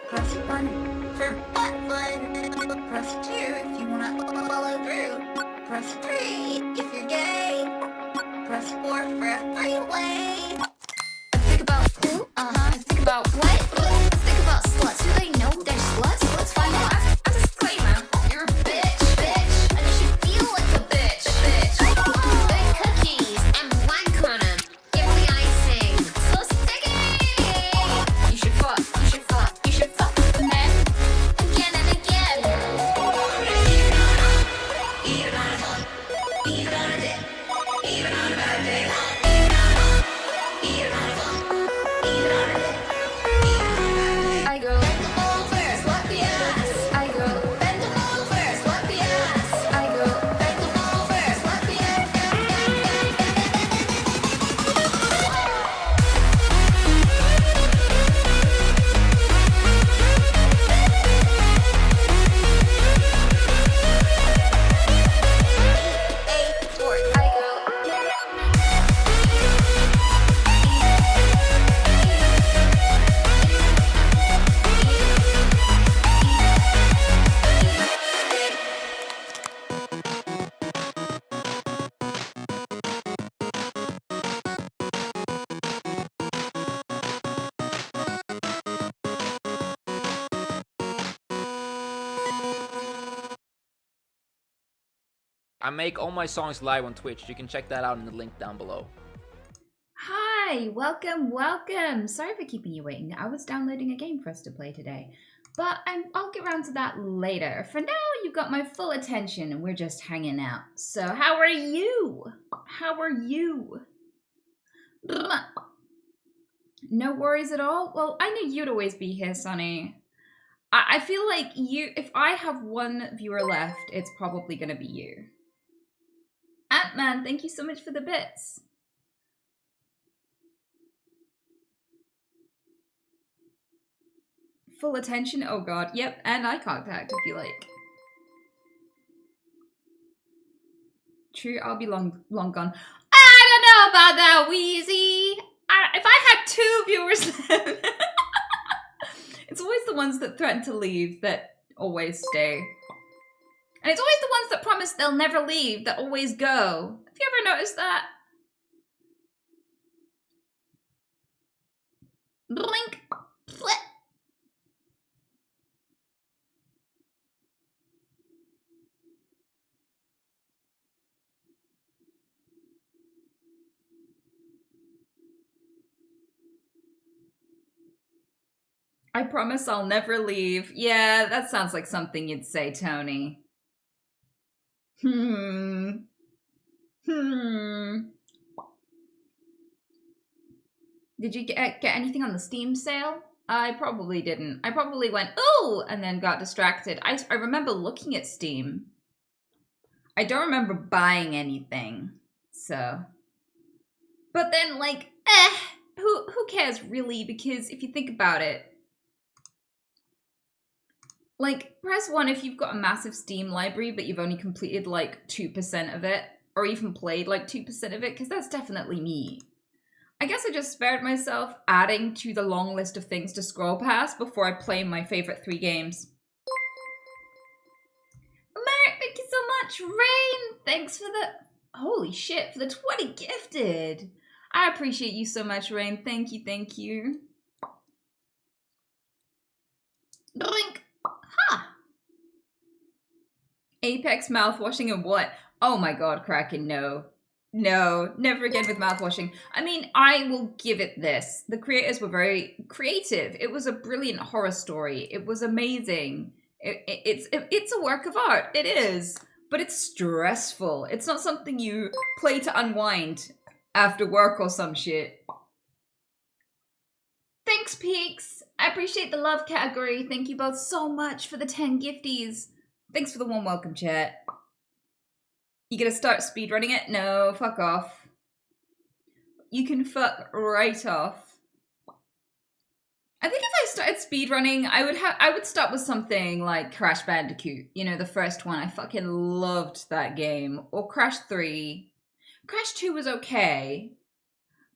Press 1 for butt fun. Press 2 if you wanna follow through. Press 3 if you're gay. Press 4 for a three-way. Think about who? Think about what? Think about sluts. Do they know they're sluts? Let's find out. As a disclaimer, you're a bitch, and you should feel like a bitch. Bake cookies and wank on 'em. Give me icing. So sticky. You should fuck the men again and again. Even on a fun, even on a dip, even on a bad day. Even on a fun, even on a dip, even on a bad day. I go bend them over, slap the ass. I go bend them over, slap the ass. I go bend them over, slap the ass. I go. I make all my songs live on Twitch. You can check that out in the link down below. Hi, welcome. Sorry for keeping you waiting. I was downloading a game for us to play today, but I'll get around to that later. For now, you've got my full attention and we're just hanging out. So how are you? No worries at all? Well, I knew you'd always be here, Sonny. I feel like if I have one viewer left, it's probably gonna be you. Ant-Man, thank you so much for the bits. Full attention, oh god, yep, and eye contact if you like. True, I'll be long gone. I don't know about that, Wheezy. If I had 2 viewers left, it's always the ones that threaten to leave that always stay. And it's always the ones that promise they'll never leave that always go. Have you ever noticed that? Blink. Flip. I promise I'll never leave. Yeah, that sounds like something you'd say, Tony. Did you get anything on the Steam sale? I probably didn't. I probably went, ooh, and then got distracted. I remember looking at Steam. I don't remember buying anything, so. But then, like, who cares really? Because if you think about it, like, press 1 if you've got a massive Steam library, but you've only completed, like, 2% of it, or even played, like, 2% of it, because that's definitely me. I guess I just spared myself adding to the long list of things to scroll past before I play my favorite 3 games. Merrick, thank you so much. Rain, thanks for the... Holy shit, for the 20 gifted. I appreciate you so much, Rain. Thank you. Blink. Ha! Apex mouthwashing and what? Oh my god, Kraken, no. No, never again with mouthwashing. I mean, I will give it this. The creators were very creative. It was a brilliant horror story. It was amazing. It's a work of art. It is. But it's stressful. It's not something you play to unwind after work or some shit. Thanks, Peaks. I appreciate the love category. Thank you both so much for the 10 gifties. Thanks for the warm welcome, chat. You gonna start speedrunning it? No, fuck off. You can fuck right off. I think if I started speedrunning, I would start with something like Crash Bandicoot. You know, the first one. I fucking loved that game. Or Crash 3. Crash 2 was okay.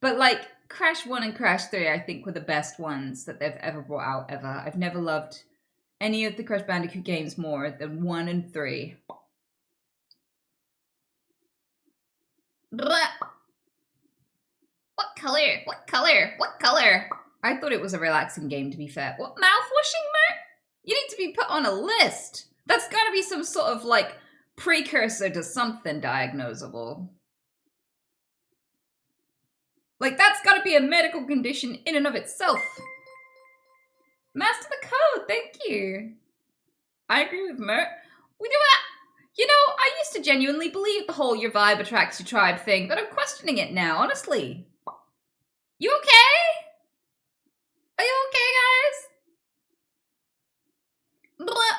But like Crash 1 and Crash 3, I think, were the best ones that they've ever brought out, ever. I've never loved any of the Crash Bandicoot games more than 1 and 3. Blah. What color? What color? What color? I thought it was a relaxing game, to be fair. What, mouthwashing, Mert? You need to be put on a list. That's gotta be some sort of, like, precursor to something diagnosable. Like, that's gotta be a medical condition in and of itself. Master the code, thank you. I agree with Mert. We do that. You know, I used to genuinely believe the whole your vibe attracts your tribe thing, but I'm questioning it now, honestly. You okay? Are you okay, guys? Blah.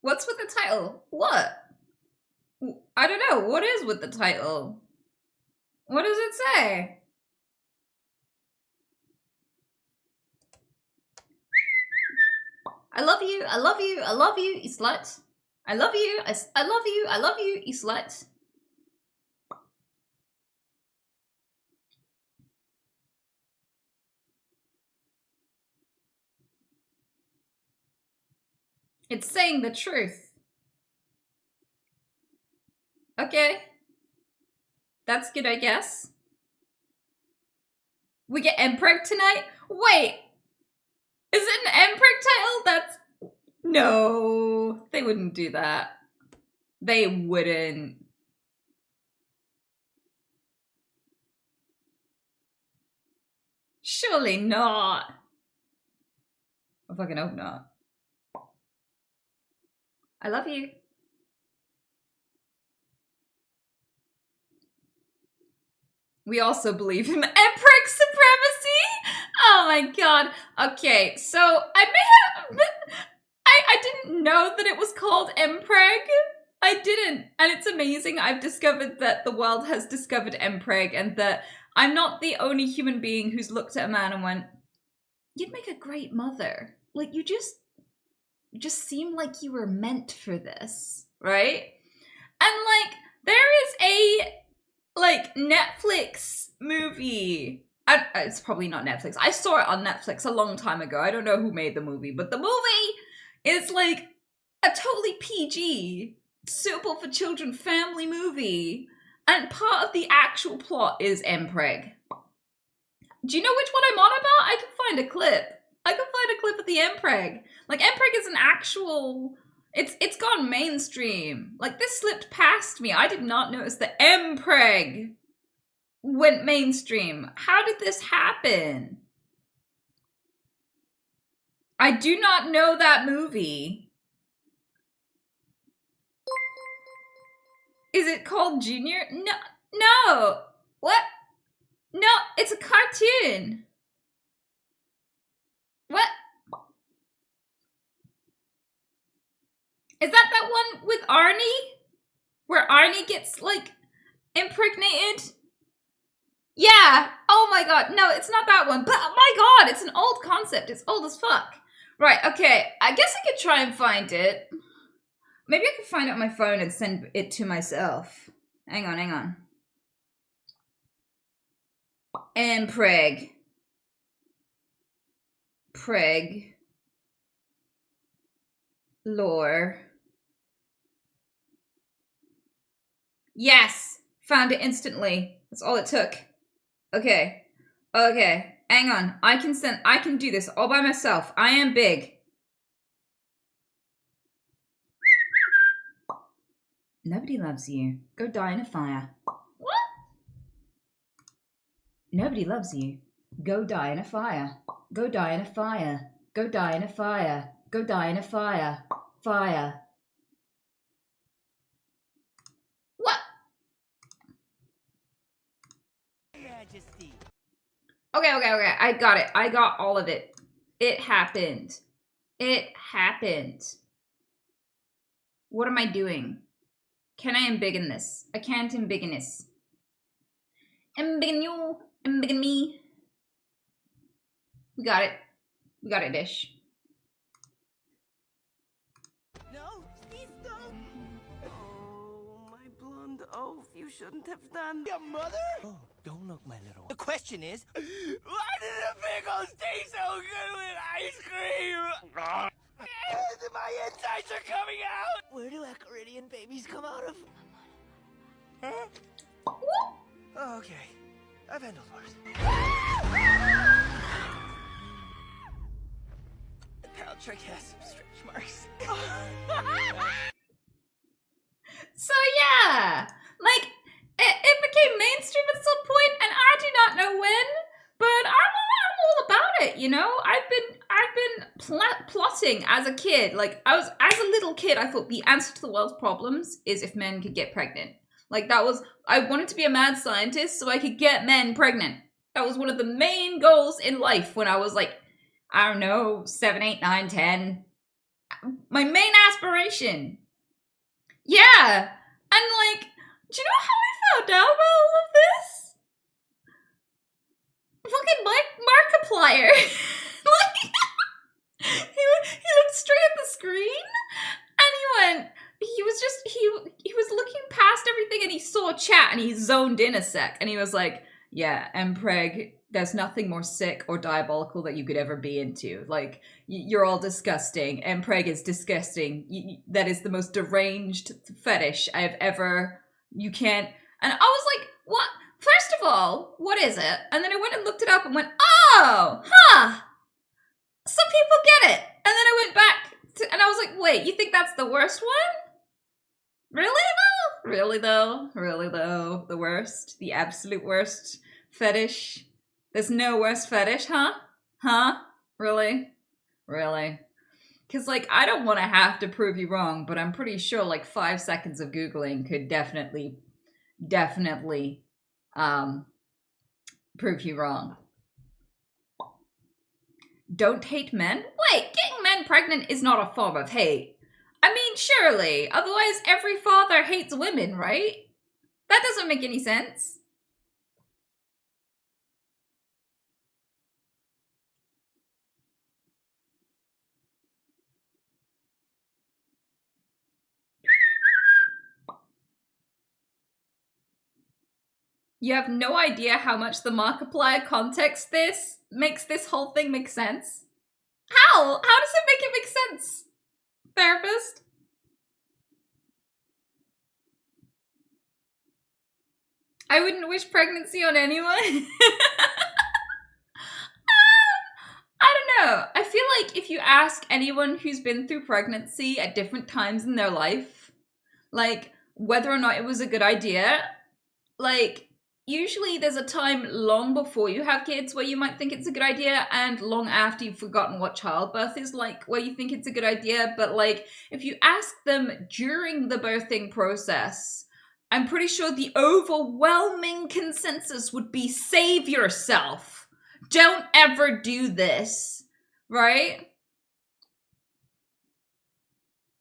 What's with the title? What? I don't know. What is with the title? What does it say? I love you, I love you, I love you, you slut. I love you, I love you, I love you, you slut. It's saying the truth. Okay. That's good, I guess. We get Mpreg tonight? Wait! Is it an Mpreg title? That's... No. They wouldn't do that. They wouldn't. Surely not. I fucking hope not. I love you. We also believe in Mpreg supremacy. Oh my god. Okay, so I may have... I didn't know that it was called Mpreg. I didn't. And it's amazing. I've discovered that the world has discovered Mpreg and that I'm not the only human being who's looked at a man and went, you'd make a great mother. Like, you just seem like you were meant for this, right? And, like, there is a, like, Netflix movie. It's probably not Netflix. I saw it on Netflix a long time ago. I don't know who made the movie, but the movie is, like, a totally PG, suitable for children family movie. And part of the actual plot is Mpreg. Do you know which one I'm on about? I can find a clip. I can find a clip of the Mpreg. Like, Mpreg is an actual... It's gone mainstream. Like, this slipped past me. I did not notice that Mpreg went mainstream. How did this happen? I do not know that movie. Is it called Junior? No. What? No, it's a cartoon. What? Is that one with Arnie? Where Arnie gets, like, impregnated? Yeah. Oh my god. No, it's not that one. But, oh my god, it's an old concept. It's old as fuck. Right, okay. I guess I could try and find it. Maybe I could find it on my phone and send it to myself. Hang on. Mpreg. Preg. Lore. Yes! Found it instantly. That's all it took. Okay. Hang on. I can do this all by myself. I am big. Nobody loves you. Go die in a fire. What? Nobody loves you. Go die in a fire. Go die in a fire. Go die in a fire. Go die in a fire. Fire. What? Majesty. Okay. I got it. I got all of it. It happened. What am I doing? Can I embiggen this? I can't embiggen this. Embiggen you. Embiggen me. We got it. We got it, Dish. yourself. You shouldn't have done. Your mother? Oh, don't look, my little one. The question is, why did the pickles taste so good with ice cream? My insides are coming out. Where do Acaridian babies come out of? Huh? Oh, okay. I've handled worse. The Paltrick has some stretch marks. So yeah, like it became mainstream at some point, and I do not know when, but I'm all about it. You know, I've been plotting as a kid. Like as a little kid, I thought the answer to the world's problems is if men could get pregnant. Like I wanted to be a mad scientist so I could get men pregnant. That was one of the main goals in life when I was like, I don't know, 7, 8, 9, 10. My main aspiration. Yeah. And like, do you know how I found out about all of this? Fucking Markiplier. Like, he looked straight at the screen and he was looking past everything and he saw chat and he zoned in a sec and he was like, yeah, Mpreg, there's nothing more sick or diabolical that you could ever be into. Like, you're all disgusting. Mpreg is disgusting. That is the most deranged fetish I've ever... You can't... And I was like, what? First of all, what is it? And then I went and looked it up and went, oh, huh. Some people get it. And then I went back to... And I was like, wait, you think that's the worst one? Really though? Really though? The worst? The absolute worst fetish? There's no worse fetish, huh? Huh? Really? Because, like, I don't want to have to prove you wrong, but I'm pretty sure, like, 5 seconds of Googling could definitely, prove you wrong. Don't hate men? Wait, getting men pregnant is not a form of hate. I mean, surely. Otherwise, every father hates women, right? That doesn't make any sense. You have no idea how much the Markiplier context this makes this whole thing make sense. How? How does it make it make sense? Therapist? I wouldn't wish pregnancy on anyone. I don't know. I feel like if you ask anyone who's been through pregnancy at different times in their life, like whether or not it was a good idea, like usually there's a time long before you have kids where you might think it's a good idea and long after you've forgotten what childbirth is like where you think it's a good idea. But like if you ask them during the birthing process, I'm pretty sure the overwhelming consensus would be save yourself. Don't ever do this, right?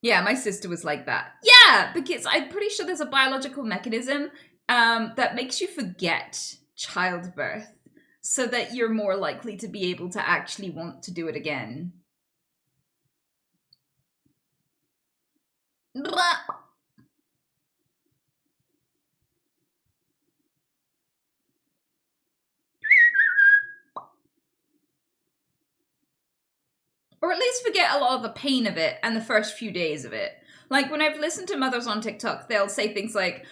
Yeah, my sister was like that. Yeah, because I'm pretty sure there's a biological mechanism that makes you forget childbirth so that you're more likely to be able to actually want to do it again. Blah. Or at least forget a lot of the pain of it and the first few days of it. Like when I've listened to mothers on TikTok, they'll say things like,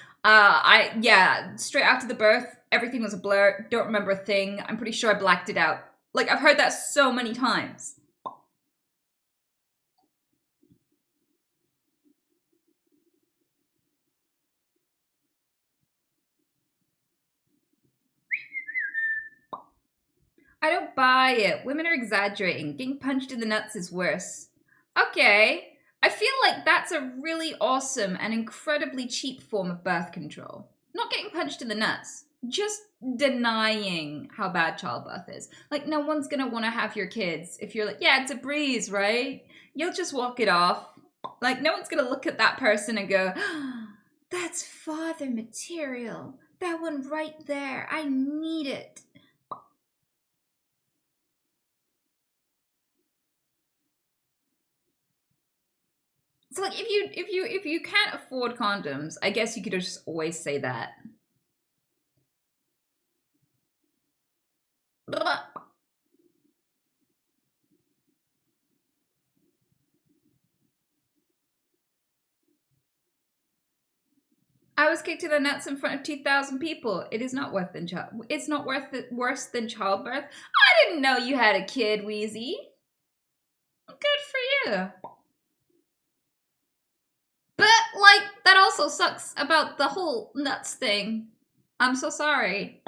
straight after the birth, everything was a blur, don't remember a thing, I'm pretty sure I blacked it out. Like, I've heard that so many times. I don't buy it. Women are exaggerating. Getting punched in the nuts is worse. Okay. I feel like that's a really awesome and incredibly cheap form of birth control. Not getting punched in the nuts. Just denying how bad childbirth is. Like, no one's gonna want to have your kids if you're like, yeah, it's a breeze, right? You'll just walk it off. Like, no one's gonna look at that person and go, oh, that's father material. That one right there. I need it. So like if you can't afford condoms, I guess you could just always say that. I was kicked in the nuts in front of 2,000 people. It is not worse than worse than childbirth. I didn't know you had a kid, Wheezy. Good for you. But like that also sucks about the whole nuts thing. I'm so sorry.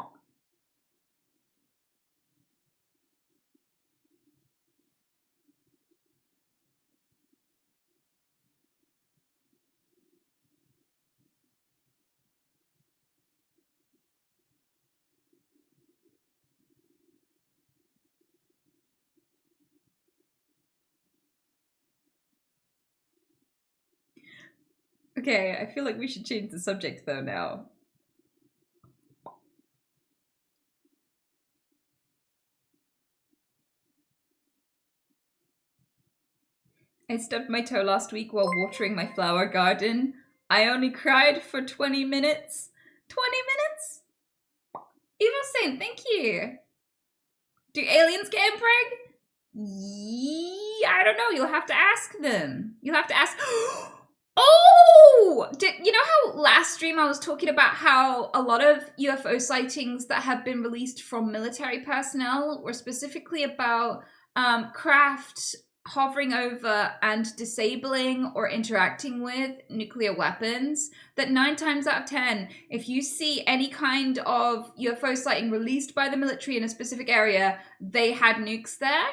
Okay, I feel like we should change the subject though now. I stubbed my toe last week while watering my flower garden. I only cried for 20 minutes. 20 minutes? Evil Saint, thank you. Do aliens get Mpreg? I don't know. You'll have to ask them. You'll have to ask. Oh! You know how last stream I was talking about how a lot of UFO sightings that have been released from military personnel were specifically about craft hovering over and disabling or interacting with nuclear weapons? That 9 times out of 10, if you see any kind of UFO sighting released by the military in a specific area, they had nukes there.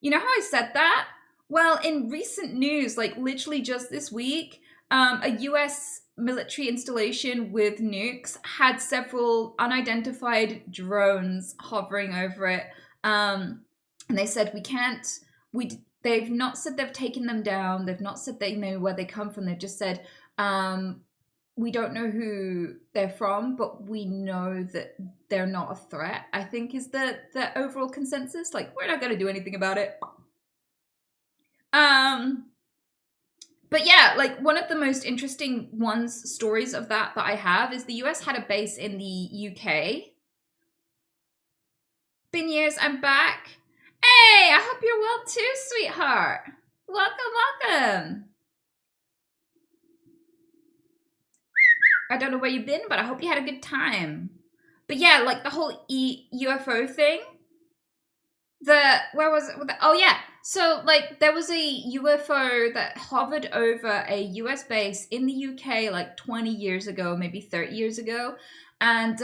You know how I said that? Well, in recent news, like literally just this week, a US military installation with nukes had several unidentified drones hovering over it. And they said, they've not said they've taken them down. They've not said they know where they come from. They've just said, we don't know who they're from, but we know that they're not a threat, I think is the overall consensus. Like, we're not going to do anything about it. But yeah, like one of the most interesting stories of that I have is the US had a base in the UK. Been years, I'm back. Hey, I hope you're well too, sweetheart. Welcome. I don't know where you've been, but I hope you had a good time. But yeah, like the whole UFO thing. Where was it? Oh yeah. So like there was a UFO that hovered over a US base in the UK like 20 years ago, maybe 30 years ago. And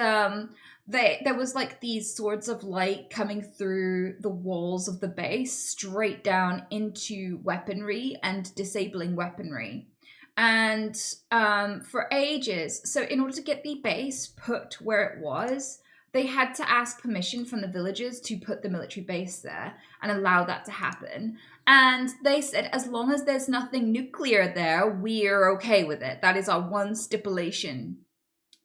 there was like these swords of light coming through the walls of the base straight down into weaponry and disabling weaponry. And for ages, so in order to get the base put where it was, they had to ask permission from the villagers to put the military base there and allow that to happen. And they said, as long as there's nothing nuclear there, we're okay with it. That is our one stipulation.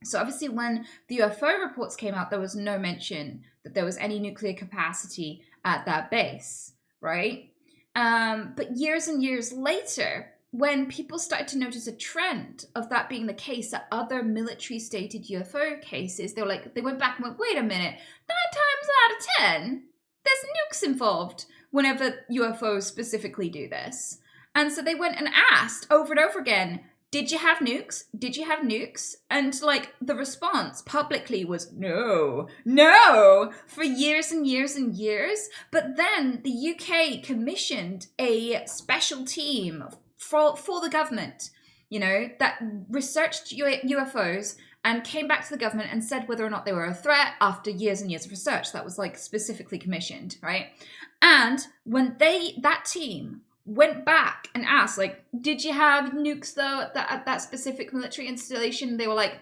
So obviously when the UFO reports came out, there was no mention that there was any nuclear capacity at that base, right? But years and years later, when people started to notice a trend of that being the case at other military-stated UFO cases, they went back and went, wait a minute, 9 times out of 10, there's nukes involved whenever UFOs specifically do this. And so they went and asked over and over again, did you have nukes? Did you have nukes? And like the response publicly was no, for years and years and years. But then the UK commissioned a special team for the government, that researched UFOs and came back to the government and said whether or not they were a threat after years and years of research. That was like specifically commissioned, right? And when that team went back and asked, like, did you have nukes though at that specific military installation? They were like,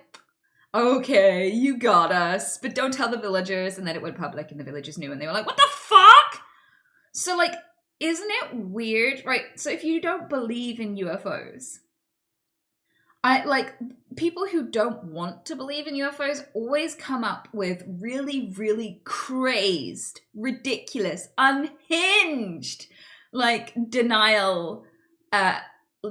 okay, you got us, but don't tell the villagers. And then it went public and the villagers knew and they were like, what the fuck? So like, isn't it weird, right? So if you don't believe in UFOs, people who don't want to believe in UFOs always come up with really, really crazed, ridiculous, unhinged, like denial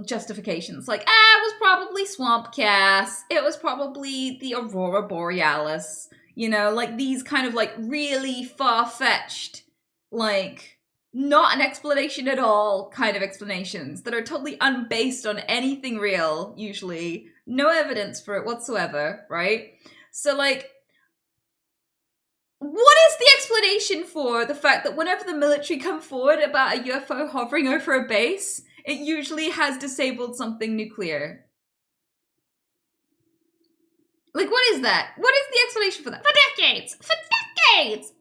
justifications. Like, it was probably swamp gas. It was probably the aurora borealis. You know, like these kind of like really far-fetched, like not an explanation at all kind of explanations that are totally unbased on anything real, usually. No evidence for it whatsoever, right? So like, what is the explanation for the fact that whenever the military come forward about a UFO hovering over a base, it usually has disabled something nuclear? Like, what is that? What is the explanation for that? For decades! For decades!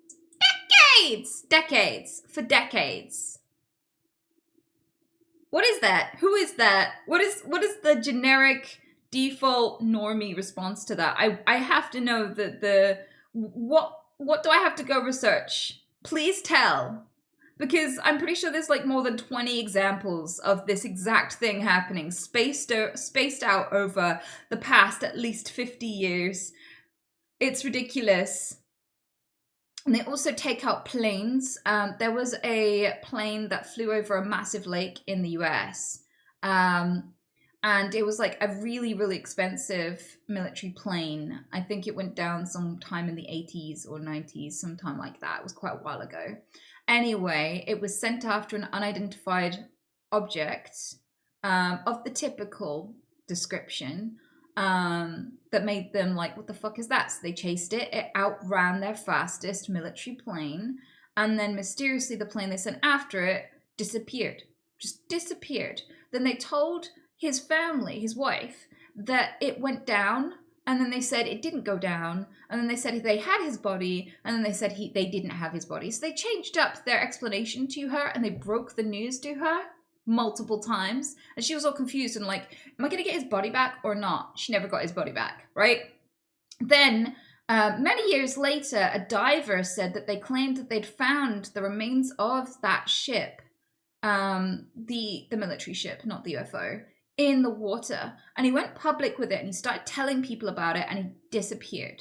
Decades! Decades. For decades. What is that? Who is that? What is the generic default normie response to that? I have to know the what do I have to go research? Please tell. Because I'm pretty sure there's like more than 20 examples of this exact thing happening, spaced out over the past at least 50 years. It's ridiculous. And they also take out planes. There was a plane that flew over a massive lake in the US. And it was like a really, really expensive military plane. I think it went down sometime in the 80s or 90s, sometime like that. It was quite a while ago. Anyway, it was sent after an unidentified object of the typical description that made them like, what the fuck is that? So they chased it. It outran their fastest military plane. And then mysteriously, the plane they sent after it disappeared. Just disappeared. Then they told his family, his wife, that it went down. And then they said it didn't go down. And then they said they had his body. And then they said they didn't have his body. So they changed up their explanation to her and they broke the news to her multiple times. And she was all confused and like, am I going to get his body back or not? She never got his body back, right? Then many years later, a diver said that they claimed that they'd found the remains of that ship, the military ship, not the UFO, in the water, and he went public with it and he started telling people about it and he disappeared.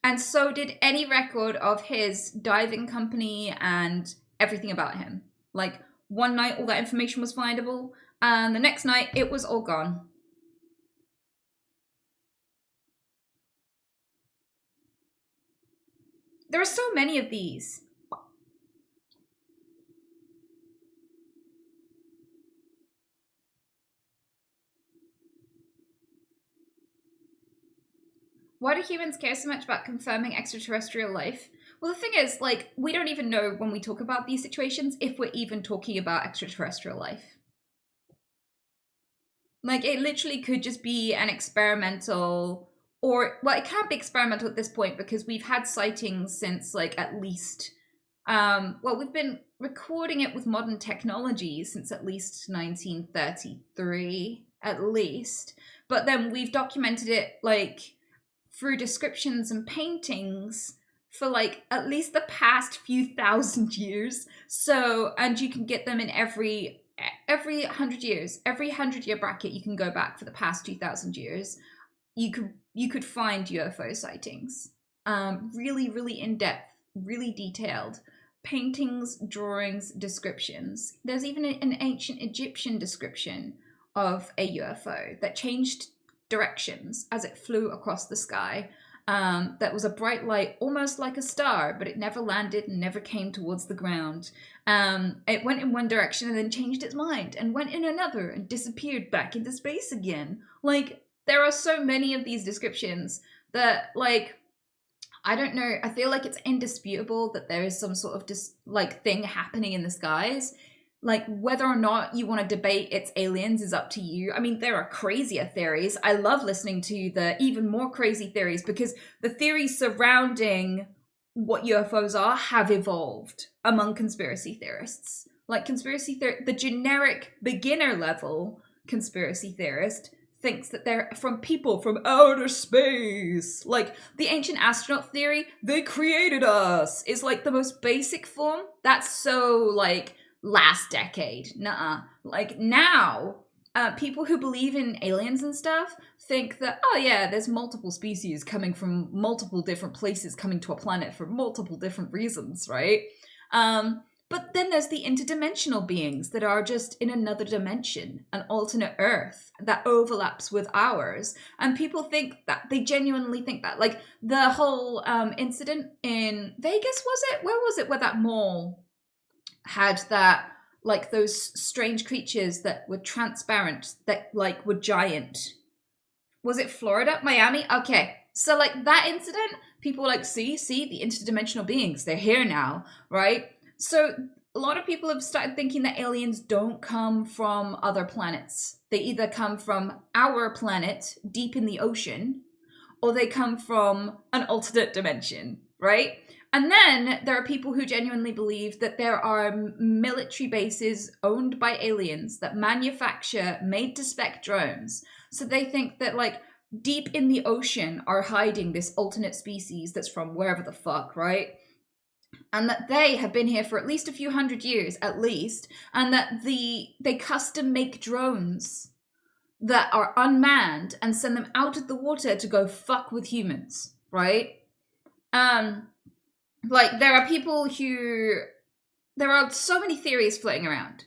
And so did any record of his diving company and everything about him. Like, one night all that information was findable and the next night it was all gone. There are so many of these. Why do humans care so much about confirming extraterrestrial life? Well, the thing is, like, we don't even know when we talk about these situations if we're even talking about extraterrestrial life. Like, it literally could just be an experimental, or, well, it can't be experimental at this point because we've had sightings since, like, at least, well, we've been recording it with modern technology since at least 1933, at least. But then we've documented it, like, through descriptions and paintings for like at least the past few thousand years. So, and you can get them in every 100 years, every 100-year bracket, you can go back for the past 2,000 years. You could find UFO sightings. Really, really in-depth, really detailed paintings, drawings, descriptions. There's even an ancient Egyptian description of a UFO that changed directions as it flew across the sky. That was a bright light, almost like a star, but it never landed and never came towards the ground. It went in one direction and then changed its mind and went in another and disappeared back into space again. Like, there are so many of these descriptions that, like, I don't know, I feel like it's indisputable that there is some sort of thing happening in the skies. Like, whether or not you want to debate it's aliens is up to you. I mean, there are crazier theories. I love listening to the even more crazy theories because the theories surrounding what UFOs are have evolved among conspiracy theorists. Like, the generic beginner level conspiracy theorist thinks that they're from people from outer space. Like, the ancient astronaut theory, they created us, is like the most basic form. That's so, like, last decade. Nuh-uh. Like, now, people who believe in aliens and stuff think that, oh yeah, there's multiple species coming from multiple different places coming to a planet for multiple different reasons, right? But But then there's the interdimensional beings that are just in another dimension, an alternate Earth that overlaps with ours. And people think that, they genuinely think that. Like the whole incident in Vegas, was it? Where was it? Where that mall had that, like those strange creatures that were transparent, that like were giant. Was it Florida? Miami? Okay. So like that incident, people were like, see, the interdimensional beings, they're here now, right? So a lot of people have started thinking that aliens don't come from other planets. They either come from our planet deep in the ocean, or they come from an alternate dimension, right? And then there are people who genuinely believe that there are military bases owned by aliens that manufacture made-to-spec drones. So they think that like deep in the ocean are hiding this alternate species that's from wherever the fuck, right? And that they have been here for at least a few hundred years, at least, and that they custom make drones that are unmanned and send them out of the water to go fuck with humans, right? Like, there are people who... There are so many theories floating around.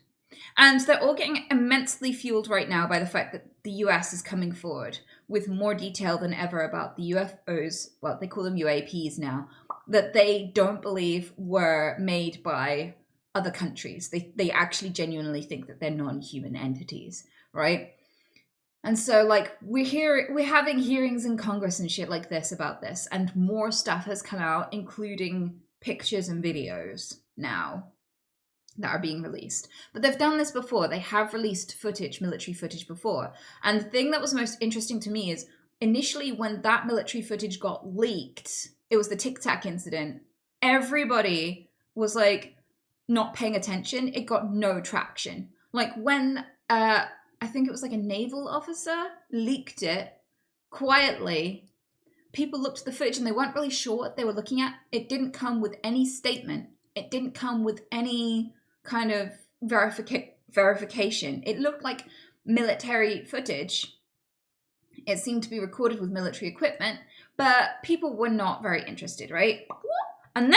And they're all getting immensely fueled right now by the fact that the US is coming forward with more detail than ever about the UFOs, well, they call them UAPs now, that they don't believe were made by other countries. They actually genuinely think that they're non-human entities, right? And so, like, we're having hearings in Congress and shit like this about this, and more stuff has come out, including pictures and videos now that are being released. But they've done this before. They have released footage, military footage before. And the thing that was most interesting to me is, initially when that military footage got leaked, it was the Tic Tac incident, everybody was, like, not paying attention. It got no traction. Like, when... I think it was like a naval officer leaked it quietly. People looked at the footage and they weren't really sure what they were looking at. It didn't come with any statement. It didn't come with any kind of verification. It looked like military footage. It seemed to be recorded with military equipment, but people were not very interested, right? And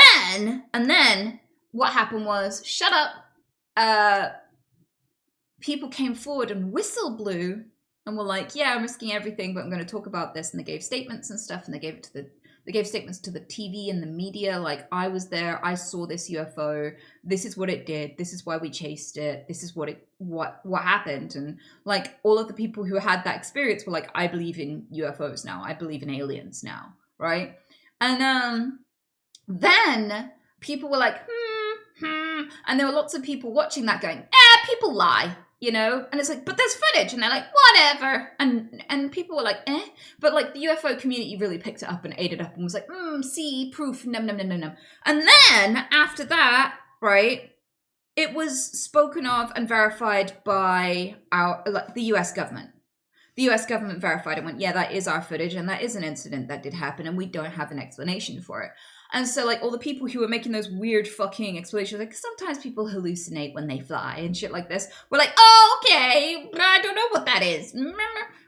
then what happened was, shut up, people came forward and whistle blew and were like, yeah, I'm risking everything, but I'm going to talk about this. And they gave statements and stuff, and they gave statements to the TV and the media, like, I was there, I saw this UFO, this is what it did, this is why we chased it, this is what happened. And like, all of the people who had that experience were like, I believe in UFOs now, I believe in aliens now, right? And then people were like, and there were lots of people watching that going, people lie, you know? And it's like, but there's footage. And they're like, whatever. And people were like, But like the UFO community really picked it up and ate it up and was like, see, proof, num. And then after that, right, it was spoken of and verified by the US government. The US government verified it and went, yeah, that is our footage and that is an incident that did happen and we don't have an explanation for it. And so, like, all the people who were making those weird fucking explanations, like, sometimes people hallucinate when they fly and shit like this, were like, oh, okay, but I don't know what that is,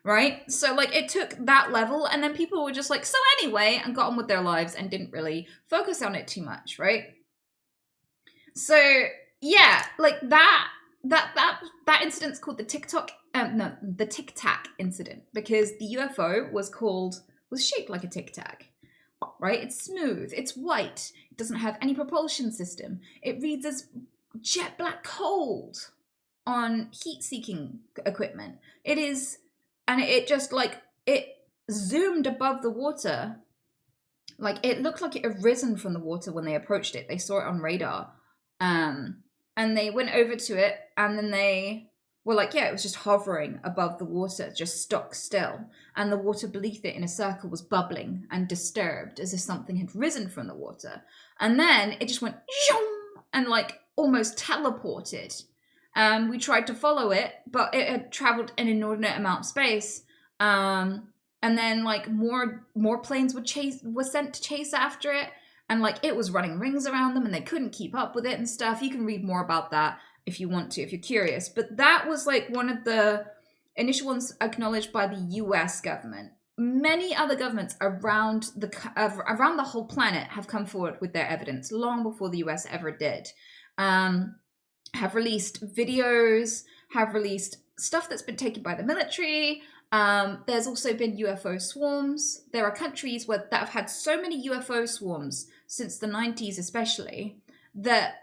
right? So, like, it took that level, and then people were just like, so anyway, and got on with their lives and didn't really focus on it too much, right? So, yeah, like, that incident's called the the Tic Tac incident, because the UFO was shaped like a Tic Tac. Right? It's smooth, it's white, it doesn't have any propulsion system. It reads as jet black cold on heat-seeking equipment. It is, and it just like, it zoomed above the water. Like, it looked like it had risen from the water when they approached it. They saw it on radar. And they went over to it, and then they were like, yeah, it was just hovering above the water, just stock still. And the water beneath it in a circle was bubbling and disturbed as if something had risen from the water. And then it just went and like almost teleported. We tried to follow it, but it had traveled an inordinate amount of space. And then like more planes were sent to chase after it. And like it was running rings around them and they couldn't keep up with it and stuff. You can read more about that if you want to, if you're curious. But that was like one of the initial ones acknowledged by the US government. Many other governments around the whole planet have come forward with their evidence long before the US ever did. have released videos, have released stuff that's been taken by the military. There's also been UFO swarms. There are countries that have had so many UFO swarms since the 90s especially, that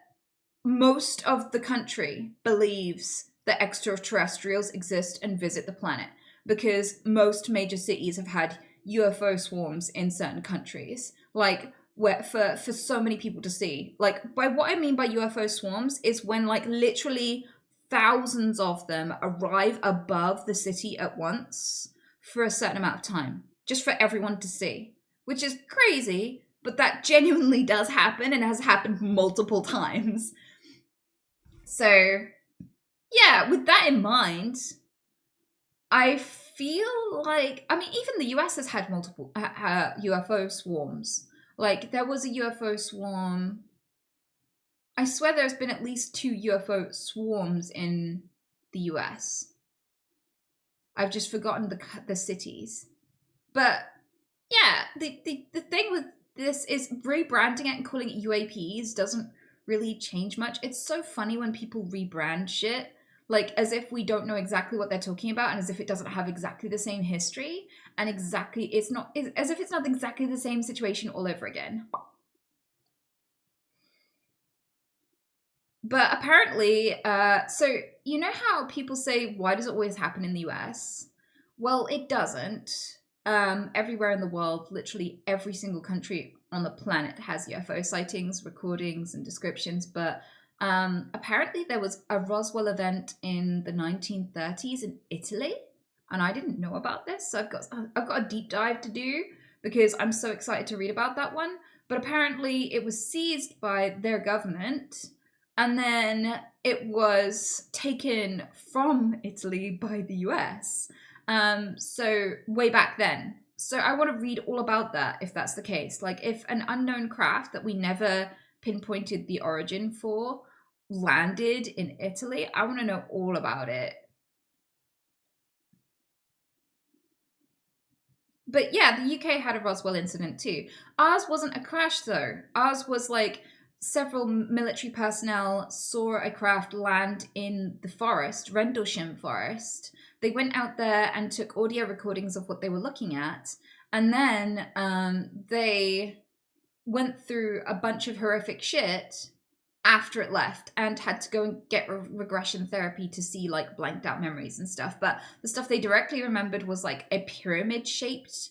most of the country believes that extraterrestrials exist and visit the planet, because most major cities have had UFO swarms in certain countries, like where for so many people to see. Like, by what I mean by UFO swarms is when like literally thousands of them arrive above the city at once for a certain amount of time, just for everyone to see, which is crazy, but that genuinely does happen and has happened multiple times. So, yeah, with that in mind, I feel like, I mean, even the US has had multiple UFO swarms. Like, there was a UFO swarm. I swear there's been at least 2 UFO swarms in the US. I've just forgotten the cities. But, yeah, the thing with this is rebranding it and calling it UAPs doesn't really change much. It's so funny when people rebrand shit, like as if we don't know exactly what they're talking about, and as if it doesn't have exactly the same history, and as if it's not exactly the same situation all over again. But apparently, so you know how people say, why does it always happen in the US? Well, it doesn't. Everywhere in the world, literally every single country on the planet has UFO sightings, recordings, and descriptions. But apparently there was a Roswell event in the 1930s in Italy, and I didn't know about this. So I've got a deep dive to do, because I'm so excited to read about that one. But apparently it was seized by their government, and then it was taken from Italy by the US. So way back then. So I want to read all about that if that's the case. Like, if an unknown craft that we never pinpointed the origin for landed in Italy, I want to know all about it. But yeah, the UK had a Roswell incident too. Ours wasn't a crash though. Ours was like several military personnel saw a craft land in the forest, Rendlesham Forest. They went out there and took audio recordings of what they were looking at. And then they went through a bunch of horrific shit after it left, and had to go and get regression therapy to see like blanked out memories and stuff. But the stuff they directly remembered was like a pyramid shaped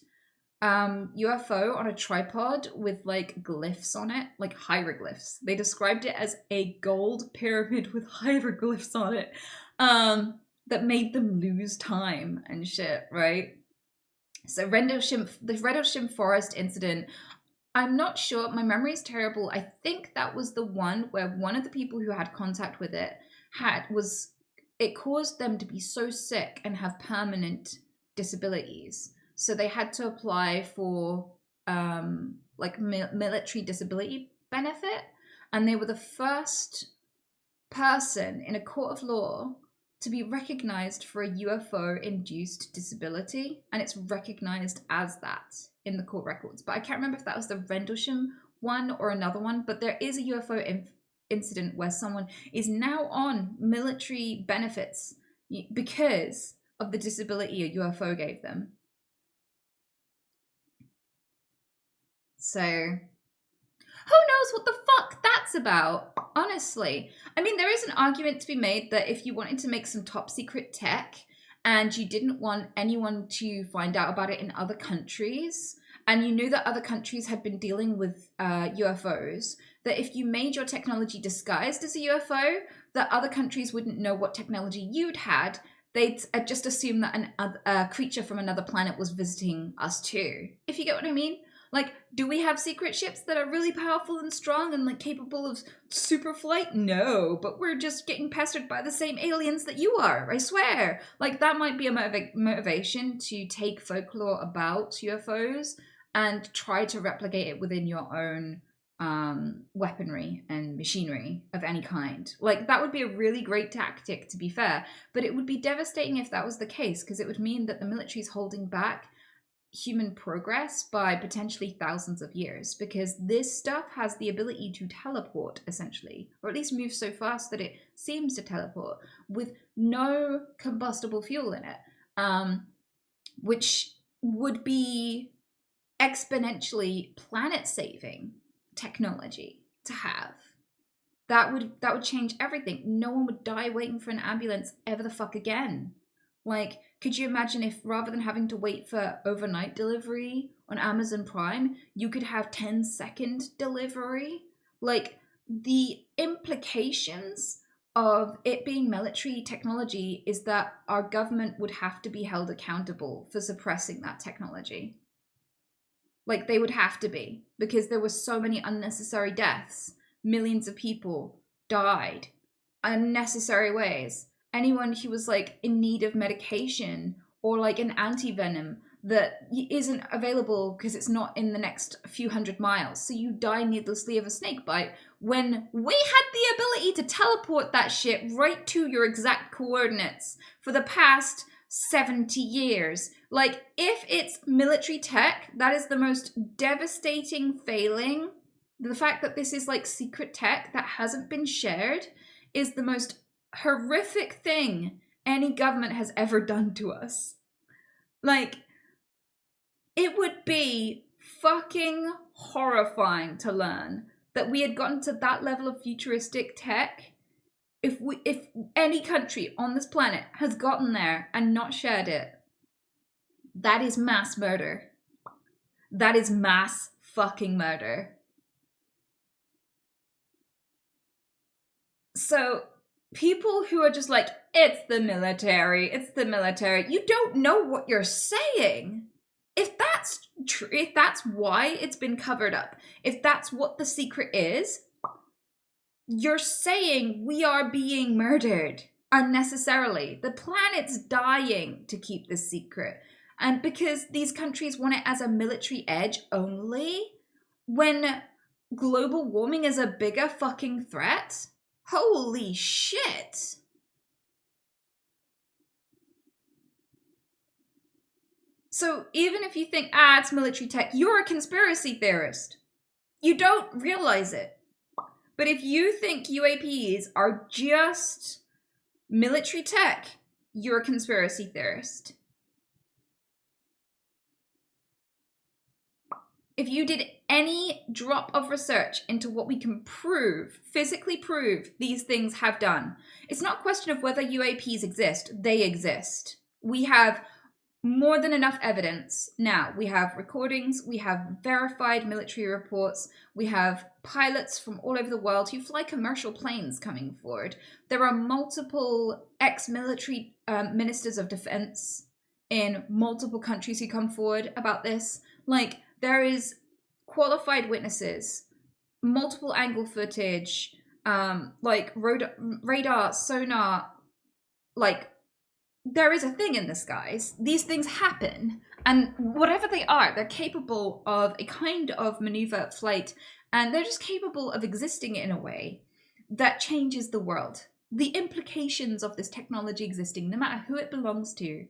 UFO on a tripod with like glyphs on it, like hieroglyphs. They described it as a gold pyramid with hieroglyphs on it, that made them lose time and shit, right? So the Rendlesham Forest incident, I'm not sure, my memory is terrible. I think that was the one where one of the people who had contact with it it caused them to be so sick and have permanent disabilities. So they had to apply for like military disability benefit, and they were the first person in a court of law to be recognized for a UFO-induced disability, and it's recognized as that in the court records. But I can't remember if that was the Rendlesham one or another one, but there is a UFO incident where someone is now on military benefits because of the disability a UFO gave them. So, who knows what the fuck that's about, honestly. I mean, there is an argument to be made that if you wanted to make some top secret tech and you didn't want anyone to find out about it in other countries, and you knew that other countries had been dealing with UFOs, that if you made your technology disguised as a UFO, that other countries wouldn't know what technology you'd had. They'd just assume that a creature from another planet was visiting us too, if you get what I mean. Like, do we have secret ships that are really powerful and strong and like capable of super flight? No, but we're just getting pestered by the same aliens that you are, I swear. Like, that might be a motivation to take folklore about UFOs and try to replicate it within your own weaponry and machinery of any kind. Like, that would be a really great tactic, to be fair, but it would be devastating if that was the case, because it would mean that the military's holding back human progress by potentially thousands of years, because this stuff has the ability to teleport, essentially, or at least move so fast that it seems to teleport with no combustible fuel in it, which would be exponentially planet-saving technology to have. That would change everything. No one would die waiting for an ambulance ever the fuck again. Like, could you imagine if rather than having to wait for overnight delivery on Amazon Prime, you could have 10-second delivery? Like, the implications of it being military technology is that our government would have to be held accountable for suppressing that technology. Like, they would have to be, because there were so many unnecessary deaths. Millions of people died unnecessary ways. Anyone who was like in need of medication or like an anti-venom that isn't available because it's not in the next few hundred miles, so you die needlessly of a snake bite, when we had the ability to teleport that shit right to your exact coordinates for the past 70 years. Like, if it's military tech, that is the most devastating failing. The fact that this is like secret tech that hasn't been shared is the most horrific thing any government has ever done to us. Like, it would be fucking horrifying to learn that we had gotten to that level of futuristic tech. If any country on this planet has gotten there and not shared it, that is mass murder. That is mass fucking murder. So people who are just like, it's the military, you don't know what you're saying. If that's true, if that's why it's been covered up, if that's what the secret is, you're saying we are being murdered unnecessarily. The planet's dying to keep this secret. And because these countries want it as a military edge only, when global warming is a bigger fucking threat, holy shit. So even if you think, it's military tech, you're a conspiracy theorist. You don't realize it. But if you think UAPs are just military tech, you're a conspiracy theorist. If you did any drop of research into what we can prove, physically prove these things have done, it's not a question of whether UAPs exist. They exist. We have more than enough evidence now. We have recordings, we have verified military reports, we have pilots from all over the world who fly commercial planes coming forward. There are multiple ex-military ministers of defense in multiple countries who come forward about this. Like, there is qualified witnesses, multiple angle footage, like radar, sonar, like, there is a thing in the skies. These things happen, and whatever they are, they're capable of a kind of maneuver flight, and they're just capable of existing in a way that changes the world. The implications of this technology existing, no matter who it belongs to,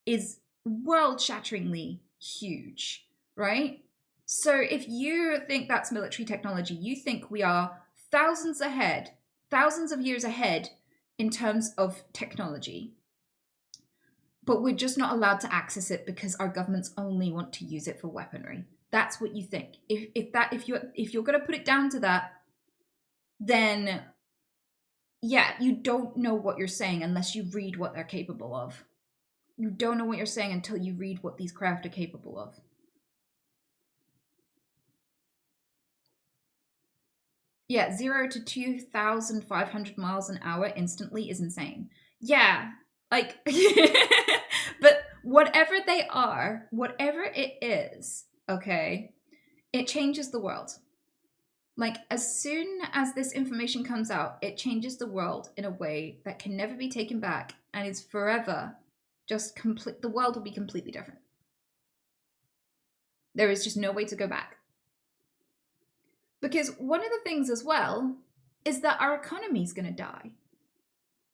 is world-shatteringly huge. Right? So if you think that's military technology, you think we are thousands of years ahead in terms of technology. But we're just not allowed to access it because our governments only want to use it for weaponry. That's what you think. If you're going to put it down to that, then yeah, you don't know what you're saying unless you read what they're capable of. You don't know what you're saying until you read what these craft are capable of. Yeah, 0 to 2,500 miles an hour instantly is insane. Yeah, like, but whatever they are, whatever it is, okay, it changes the world. Like, as soon as this information comes out, it changes the world in a way that can never be taken back and is forever just complete. The world will be completely different. There is just no way to go back. Because one of the things as well is that our economy is going to die.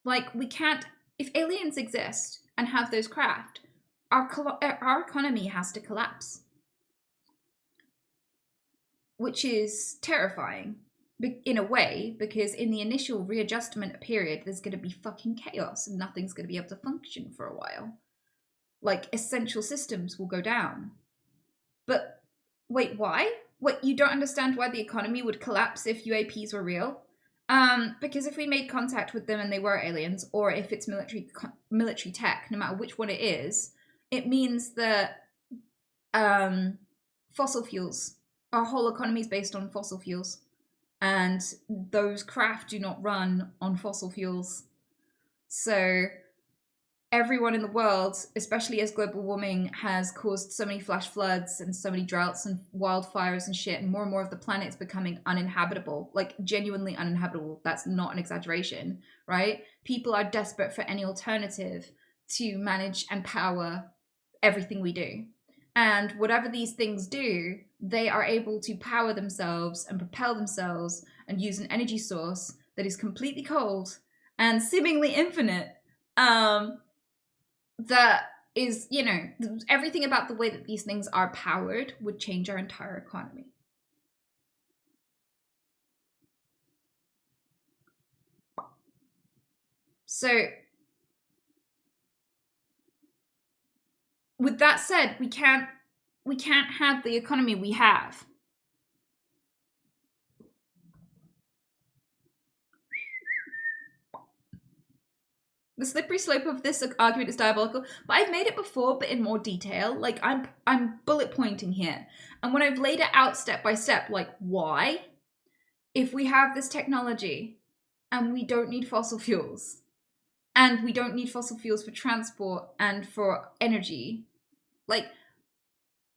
Like, we can't, if aliens exist and have those craft, our economy has to collapse, which is terrifying in a way, because in the initial readjustment period, there's going to be fucking chaos and nothing's going to be able to function for a while. Like, essential systems will go down. But wait, why? What, you don't understand why the economy would collapse if UAPs were real? Because if we made contact with them and they were aliens, or if it's military tech, no matter which one it is, it means that fossil fuels, our whole economy is based on fossil fuels, and those craft do not run on fossil fuels. So everyone in the world, especially as global warming has caused so many flash floods and so many droughts and wildfires and shit, and more of the planet is becoming uninhabitable, like genuinely uninhabitable. That's not an exaggeration, right? People are desperate for any alternative to manage and power everything we do. And whatever these things do, they are able to power themselves and propel themselves and use an energy source that is completely cold and seemingly infinite. That is, you know, everything about the way that these things are powered would change our entire economy. So, with that said, we can't have the economy we have. The slippery slope of this argument is diabolical, but I've made it before, but in more detail. Like, I'm bullet pointing here. And when I've laid it out step by step, like, why? If we have this technology and we don't need fossil fuels, and we don't need fossil fuels for transport and for energy, like,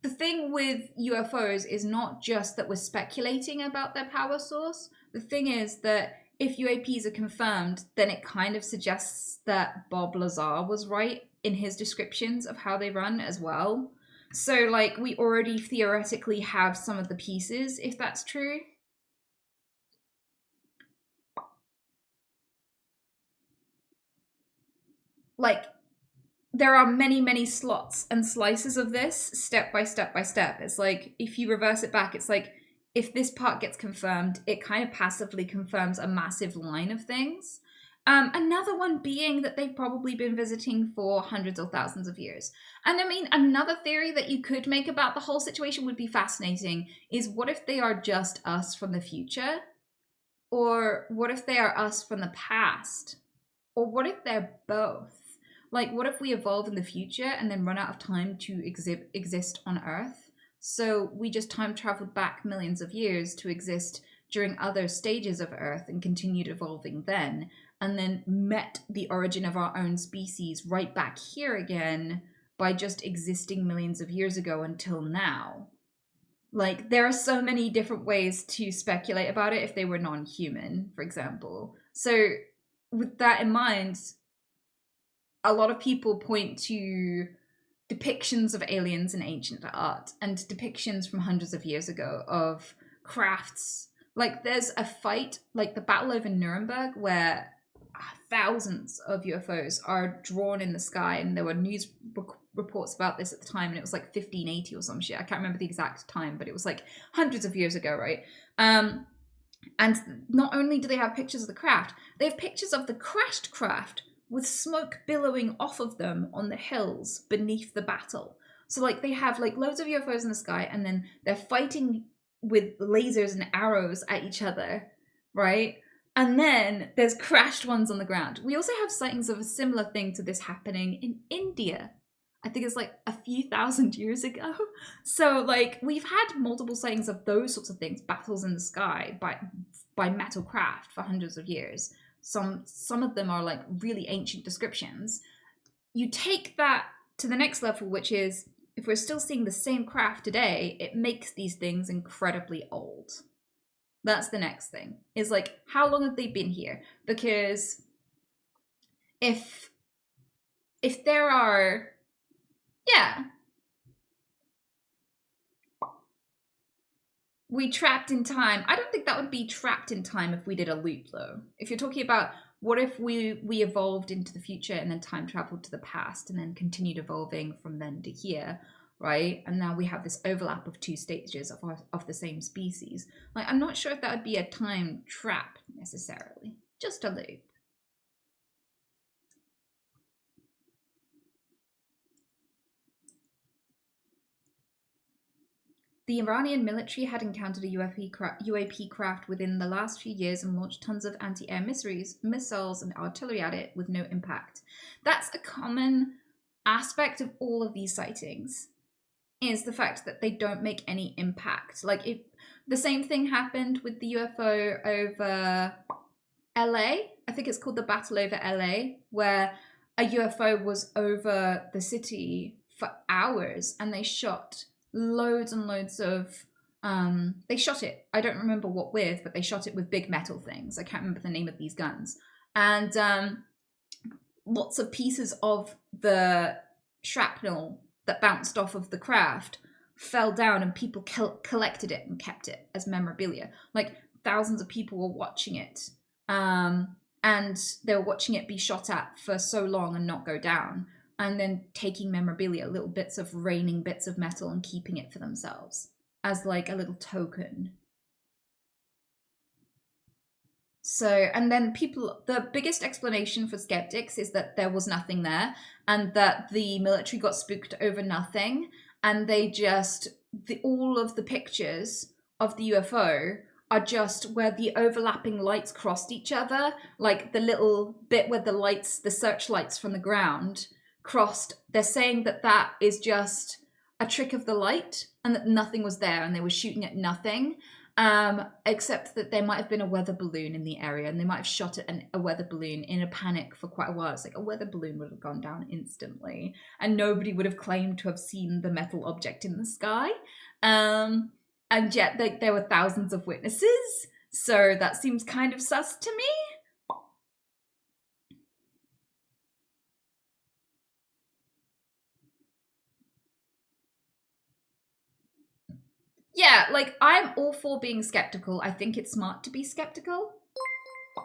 the thing with UFOs is not just that we're speculating about their power source. The thing is that if UAPs are confirmed, then it kind of suggests that Bob Lazar was right in his descriptions of how they run as well. So, like, we already theoretically have some of the pieces, if that's true. Like, there are many, many slots and slices of this, step by step by step. It's like, if you reverse it back, it's like, if this part gets confirmed, it kind of passively confirms a massive line of things. Another one being that they've probably been visiting for hundreds or thousands of years. And I mean, another theory that you could make about the whole situation would be fascinating is, what if they are just us from the future? Or what if they are us from the past? Or what if they're both? Like, what if we evolve in the future and then run out of time to exist on Earth? So we just time traveled back millions of years to exist during other stages of Earth and continued evolving then, and then met the origin of our own species right back here again by just existing millions of years ago until now. Like, there are so many different ways to speculate about it if they were non-human, for example. So with that in mind, a lot of people point to depictions of aliens in ancient art and depictions from hundreds of years ago of crafts. Like, there's a fight, like the battle over Nuremberg, where thousands of UFOs are drawn in the sky, and there were news reports about this at the time, and it was like 1580 or some shit. I can't remember the exact time, but it was like hundreds of years ago, right? And not only do they have pictures of the craft, they have pictures of the crashed craft with smoke billowing off of them on the hills beneath the battle. So, like, they have like loads of UFOs in the sky, and then they're fighting with lasers and arrows at each other, right? And then there's crashed ones on the ground. We also have sightings of a similar thing to this happening in India. I think it's like a few thousand years ago. So, like, we've had multiple sightings of those sorts of things, battles in the sky by metal craft for hundreds of years. Some of them are like really ancient descriptions. You take that to the next level, which is, if we're still seeing the same craft today, it makes these things incredibly old. That's the next thing, is like, how long have they been here? Because if there are, yeah, we trapped in time. I don't think that would be trapped in time if we did a loop, though. If you're talking about what if we evolved into the future and then time traveled to the past and then continued evolving from then to here, right? And now we have this overlap of two stages of the same species. Like, I'm not sure if that would be a time trap necessarily, just a loop. The Iranian military had encountered a UAP craft within the last few years and launched tons of anti-air missiles and artillery at it with no impact. That's a common aspect of all of these sightings, is the fact that they don't make any impact. Like, if the same thing happened with the UFO over LA, I think it's called the Battle over LA, where a UFO was over the city for hours and they shot loads and loads of they shot it, I don't remember what with, but they shot it with big metal things. I can't remember the name of these guns. And lots of pieces of the shrapnel that bounced off of the craft fell down and people collected it and kept it as memorabilia. Like, thousands of people were watching it. And they were watching it be shot at for so long and not go down, and then taking memorabilia, little bits of raining bits of metal, and keeping it for themselves as like a little token. So, and then the biggest explanation for skeptics is that there was nothing there and that the military got spooked over nothing, and they just, all of the pictures of the UFO are just where the overlapping lights crossed each other, like the little bit where the searchlights from the ground crossed. They're saying that that is just a trick of the light and that nothing was there and they were shooting at nothing, except that there might have been a weather balloon in the area and they might have shot at a weather balloon in a panic for quite a while. It's like a weather balloon would have gone down instantly and nobody would have claimed to have seen the metal object in the sky. And yet there were thousands of witnesses, so that seems kind of sus to me. Yeah, like, I'm all for being skeptical. I think it's smart to be skeptical.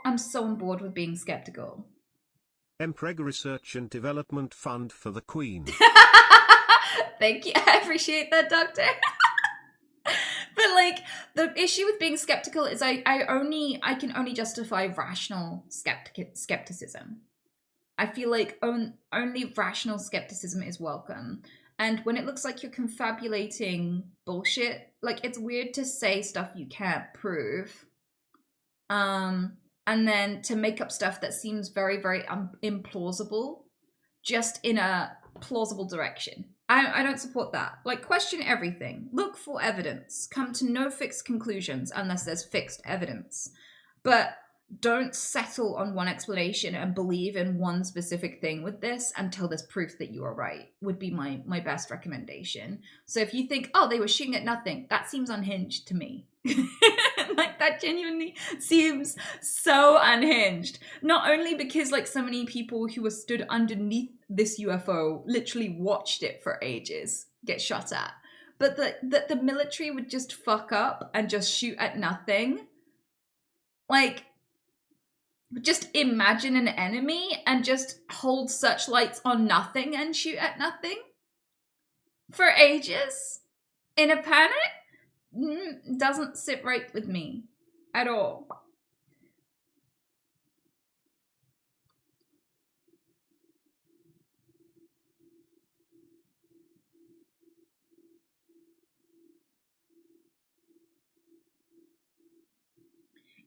I'm so on board with being skeptical. Mpreg Research and Development Fund for the Queen. Thank you. I appreciate that, Doctor. But like, the issue with being skeptical is I can only justify rational skepticism. I feel like only rational skepticism is welcome. And when it looks like you're confabulating bullshit, like, it's weird to say stuff you can't prove. And then to make up stuff that seems very, very implausible, just in a plausible direction. I don't support that. Like, question everything. Look for evidence. Come to no fixed conclusions unless there's fixed evidence. But don't settle on one explanation and believe in one specific thing with this until there's proof that you are right, would be my best recommendation. So if you think, oh, they were shooting at nothing, that seems unhinged to me. Like, that genuinely seems so unhinged. Not only because, like, so many people who were stood underneath this UFO literally watched it for ages get shot at, but that the military would just fuck up and just shoot at nothing. Like, just imagine an enemy and just hold searchlights on nothing and shoot at nothing for ages in a panic. Doesn't sit right with me at all.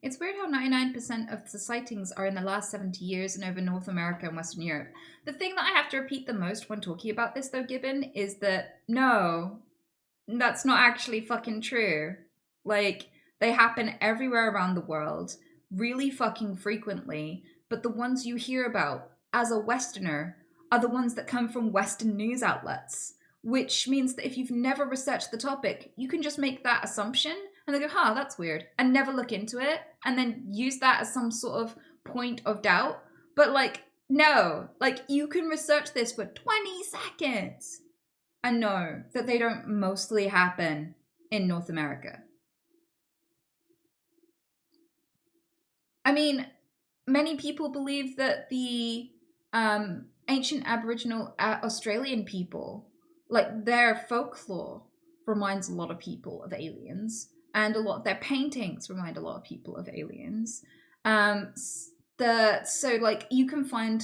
It's weird how 99% of the sightings are in the last 70 years and over North America and Western Europe. The thing that I have to repeat the most when talking about this, though, Gibbon, is that no, that's not actually fucking true. Like, they happen everywhere around the world, really fucking frequently, but the ones you hear about as a Westerner are the ones that come from Western news outlets, which means that if you've never researched the topic, you can just make that assumption and they go, huh, that's weird, and never look into it, and then use that as some sort of point of doubt. But, like, no, like, you can research this for 20 seconds and know that they don't mostly happen in North America. I mean, many people believe that the ancient Aboriginal Australian people, like their folklore reminds a lot of people of aliens, and a lot of their paintings remind a lot of people of aliens. So like you can find,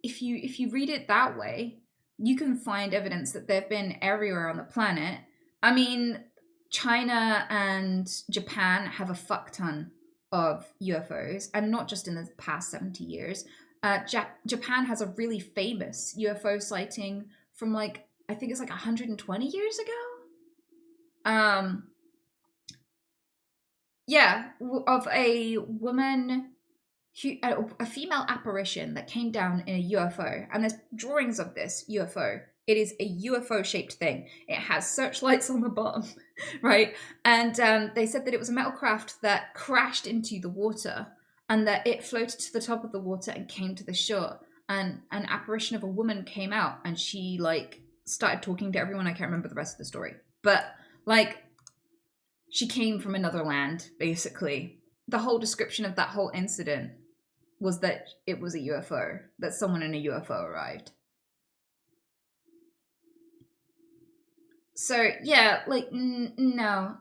if you read it that way, you can find evidence that they've been everywhere on the planet. I mean, China and Japan have a fuck ton of UFOs, and not just in the past 70 years. Japan has a really famous UFO sighting from like, I think it's like 120 years ago. Yeah, of a woman, a female apparition that came down in a UFO, and there's drawings of this UFO. It is a UFO-shaped thing. It has searchlights on the bottom, right? And they said that it was a metal craft that crashed into the water, and that it floated to the top of the water and came to the shore. And an apparition of a woman came out, and she like started talking to everyone. I can't remember the rest of the story, but like she came from another land, basically. The whole description of that whole incident was that it was a UFO, that someone in a UFO arrived. So yeah, like no,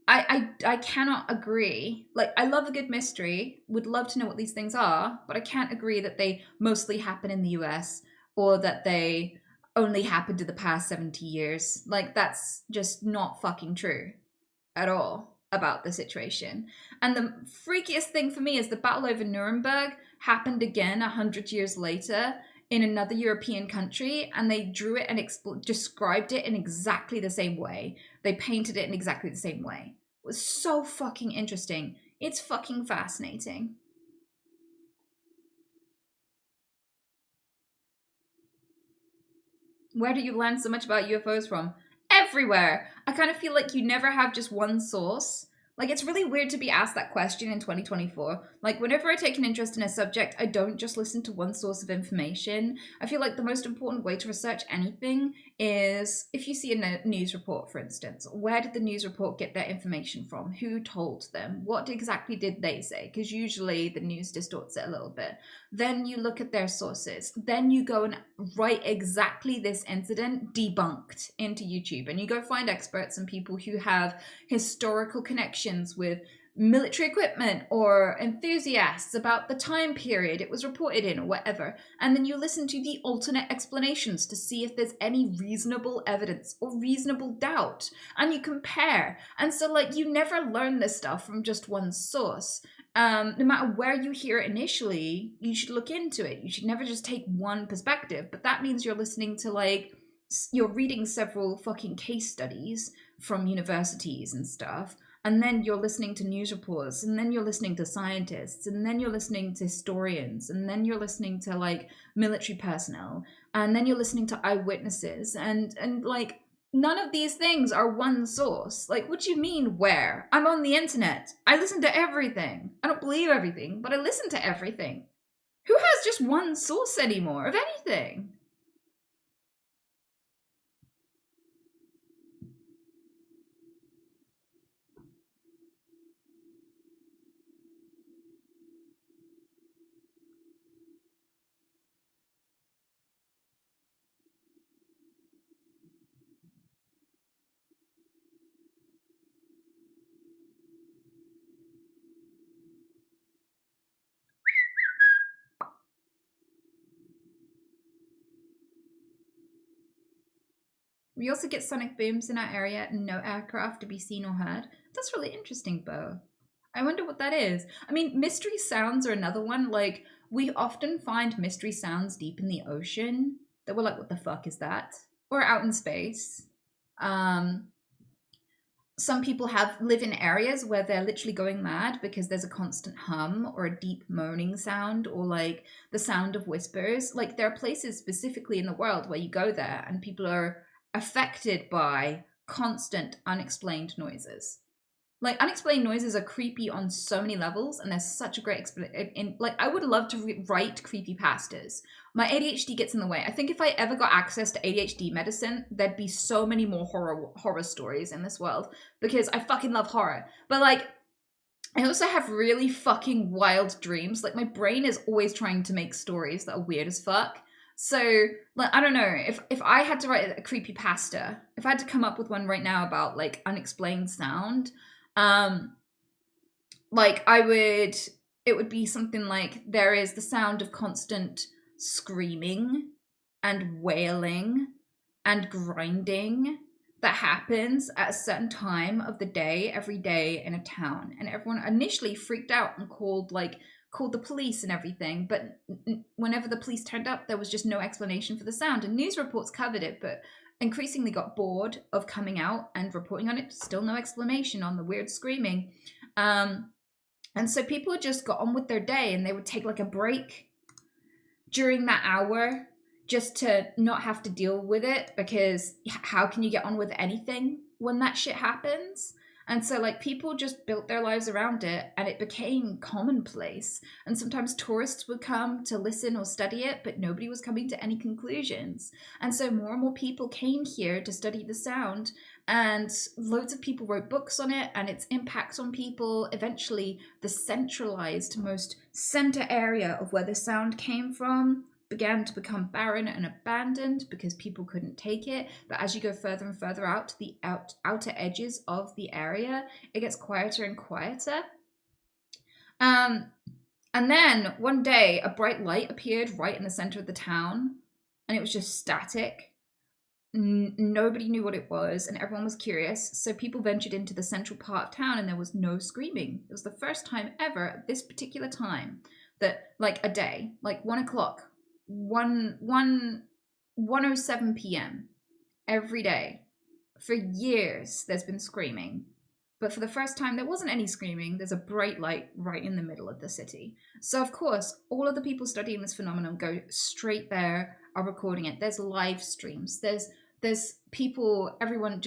I cannot agree. Like, I love a good mystery, would love to know what these things are, but I can't agree that they mostly happen in the US or that they only happened in the past 70 years. Like, that's just not fucking true at all about the situation. And the freakiest thing for me is the battle over Nuremberg happened again 100 years later in another European country, and they drew it and described it in exactly the same way. They painted it in exactly the same way. It was so fucking interesting. It's fucking fascinating. Where do you learn so much about UFOs from? Everywhere. I kind of feel like you never have just one source. Like, it's really weird to be asked that question in 2024. Like, whenever I take an interest in a subject, I don't just listen to one source of information. I feel like the most important way to research anything is, if you see a news report, for instance, where did the news report get their information from? Who told them? What exactly did they say? Because usually the news distorts it a little bit. Then you look at their sources. Then you go and write exactly this incident debunked into YouTube. And you go find experts and people who have historical connections with military equipment or enthusiasts about the time period it was reported in or whatever. And then you listen to the alternate explanations to see if there's any reasonable evidence or reasonable doubt. And you compare. And so, like, you never learn this stuff from just one source. No matter where you hear it initially, you should look into it. You should never just take one perspective. But that means you're listening to, like, you're reading several fucking case studies from universities and stuff. And then you're listening to news reports, and then you're listening to scientists, and then you're listening to historians, and then you're listening to, like, military personnel, and then you're listening to eyewitnesses, and like, none of these things are one source. Like, what do you mean, where? I'm on the internet. I listen to everything. I don't believe everything, but I listen to everything. Who has just one source anymore of anything? We also get sonic booms in our area and no aircraft to be seen or heard. That's really interesting, Bo. I wonder what that is. I mean, mystery sounds are another one. Like, we often find mystery sounds deep in the ocean that we're like, what the fuck is that? Or out in space. Some people live in areas where they're literally going mad because there's a constant hum or a deep moaning sound or like the sound of whispers. Like, there are places specifically in the world where you go there and people are affected by constant unexplained noises. Like, unexplained noises are creepy on so many levels, and there's such a great like, I would love to write creepy pastas. My ADHD gets in the way. I think if I ever got access to ADHD medicine, there'd be so many more horror stories in this world, because I fucking love horror. But like, I also have really fucking wild dreams. Like, my brain is always trying to make stories that are weird as fuck. So, like, I don't know, if I had to write a creepypasta, if I had to come up with one right now about, like, unexplained sound, like, it would be something like, there is the sound of constant screaming and wailing and grinding that happens at a certain time of the day every day in a town, and everyone initially freaked out and called the police and everything, but whenever the police turned up, there was just no explanation for the sound, and news reports covered it, but increasingly got bored of coming out and reporting on it. Still no explanation on the weird screaming. And so people just got on with their day, and they would take like a break during that hour just to not have to deal with it, because how can you get on with anything when that shit happens? And so, like, people just built their lives around it, and it became commonplace. And sometimes tourists would come to listen or study it, but nobody was coming to any conclusions. And so more and more people came here to study the sound, and loads of people wrote books on it and its impact on people. Eventually, the centralized, most center area of where the sound came from began to become barren and abandoned because people couldn't take it. But as you go further and further out to the outer edges of the area, it gets quieter and quieter. And then one day, a bright light appeared right in the center of the town, and it was just static. Nobody knew what it was, and everyone was curious, so people ventured into the central part of town, and there was no screaming. It was the first time ever at this particular time that, like, a day, like 1 o'clock, 1:07 p.m. every day for years there's been screaming, but for the first time there wasn't any screaming. There's a bright light right in the middle of the city. So of course all of the people studying this phenomenon go straight there, are recording it. There's live streams, there's people, everyone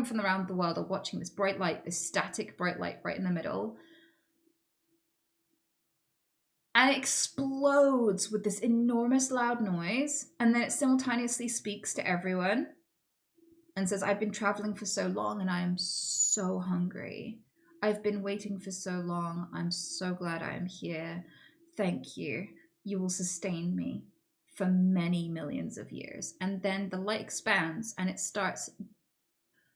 from around the world are watching this bright light, this static bright light right in the middle. And it explodes with this enormous loud noise, and then it simultaneously speaks to everyone and says, I've been traveling for so long and I am so hungry. I've been waiting for so long. I'm so glad I am here. Thank you. You will sustain me for many millions of years. And then the light expands and it starts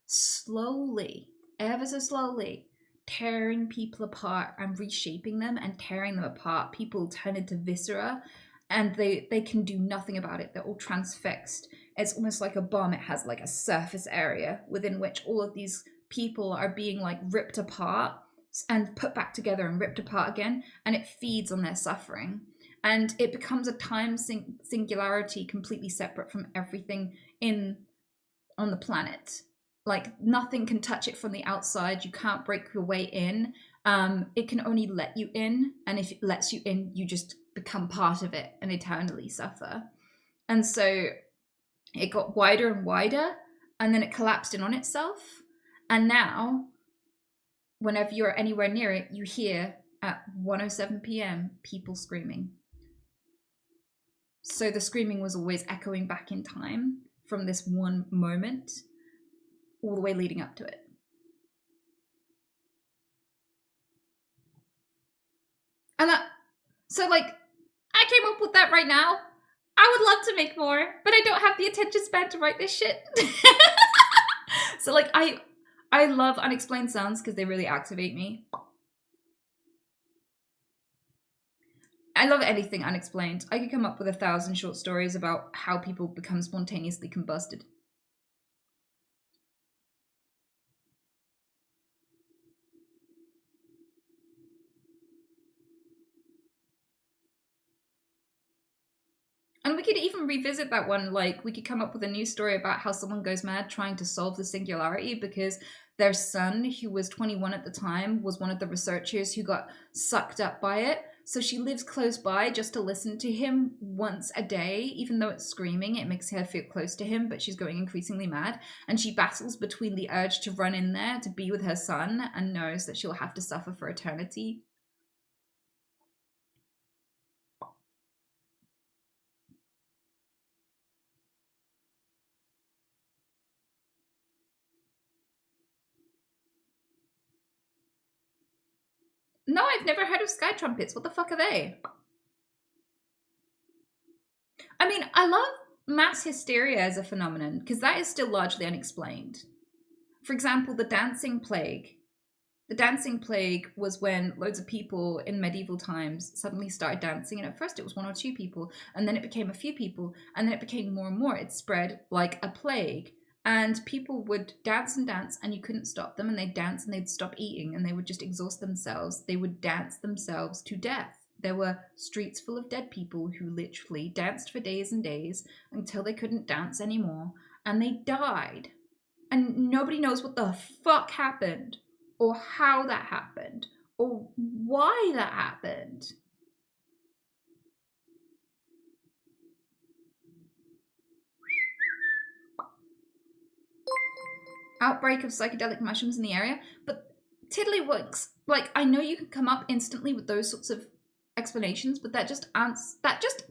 slowly, ever so slowly, tearing people apart and reshaping them and tearing them apart. People turn into viscera, and they can do nothing about it. They're all transfixed. It's almost like a bomb. It has like a surface area within which all of these people are being like ripped apart and put back together and ripped apart again, and it feeds on their suffering. And it becomes a time singularity completely separate from everything on the planet. Like, nothing can touch it from the outside. You can't break your way in. It can only let you in, and if it lets you in, you just become part of it and eternally suffer. And so it got wider and wider, and then it collapsed in on itself. And now, whenever you're anywhere near it, you hear at 1:07 p.m. people screaming. So the screaming was always echoing back in time from this one moment, all the way leading up to it. And so like, I came up with that right now. I would love to make more, but I don't have the attention span to write this shit. So like, I love unexplained sounds because they really activate me. I love anything unexplained. I could come up with 1,000 short stories about how people become spontaneously combusted. And we could even revisit that one. Like, we could come up with a new story about how someone goes mad trying to solve the singularity because their son, who was 21 at the time, was one of the researchers who got sucked up by it. So she lives close by just to listen to him once a day. Even though it's screaming, it makes her feel close to him, but she's going increasingly mad. And she battles between the urge to run in there to be with her son and knows that she'll have to suffer for eternity. No, I've never heard of sky trumpets. What the fuck are they? I mean, I love mass hysteria as a phenomenon because that is still largely unexplained. For example, the dancing plague. The dancing plague was when loads of people in medieval times suddenly started dancing, and at first it was 1 or 2 people, and then it became a few people, and then it became more and more. It spread like a plague, and people would dance and dance, and you couldn't stop them, and they'd dance and they'd stop eating, and they would just exhaust themselves. They would dance themselves to death. There were streets full of dead people who literally danced for days and days until they couldn't dance anymore, and they died. And nobody knows what the fuck happened, or how that happened, or why that happened. Outbreak of psychedelic mushrooms in the area, but tiddlywinks, like, I know you can come up instantly with those sorts of explanations, but that just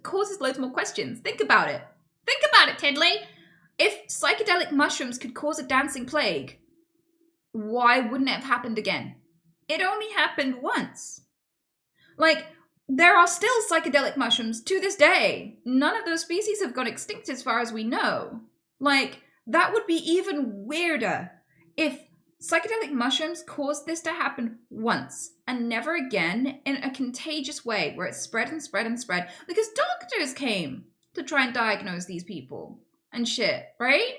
causes loads more questions. Think about it. Think about it, Tiddly. If psychedelic mushrooms could cause a dancing plague, why wouldn't it have happened again? It only happened once. Like, there are still psychedelic mushrooms to this day. None of those species have gone extinct as far as we know. Like, that would be even weirder if psychedelic mushrooms caused this to happen once and never again in a contagious way where it spread and spread and spread because doctors came to try and diagnose these people and shit, right?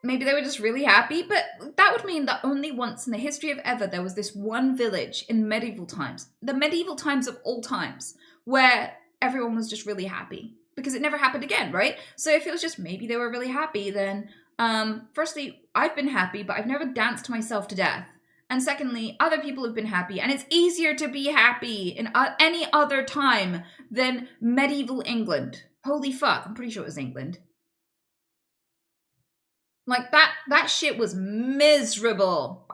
Maybe they were just really happy, but that would mean that only once in the history of ever there was this one village in medieval times, the medieval times of all times, where everyone was just really happy because it never happened again, right? So if it was just maybe they were really happy, then firstly, I've been happy, but I've never danced myself to death. And secondly, other people have been happy, and it's easier to be happy in any other time than medieval England. Holy fuck, I'm pretty sure it was England. Like, that shit was miserable.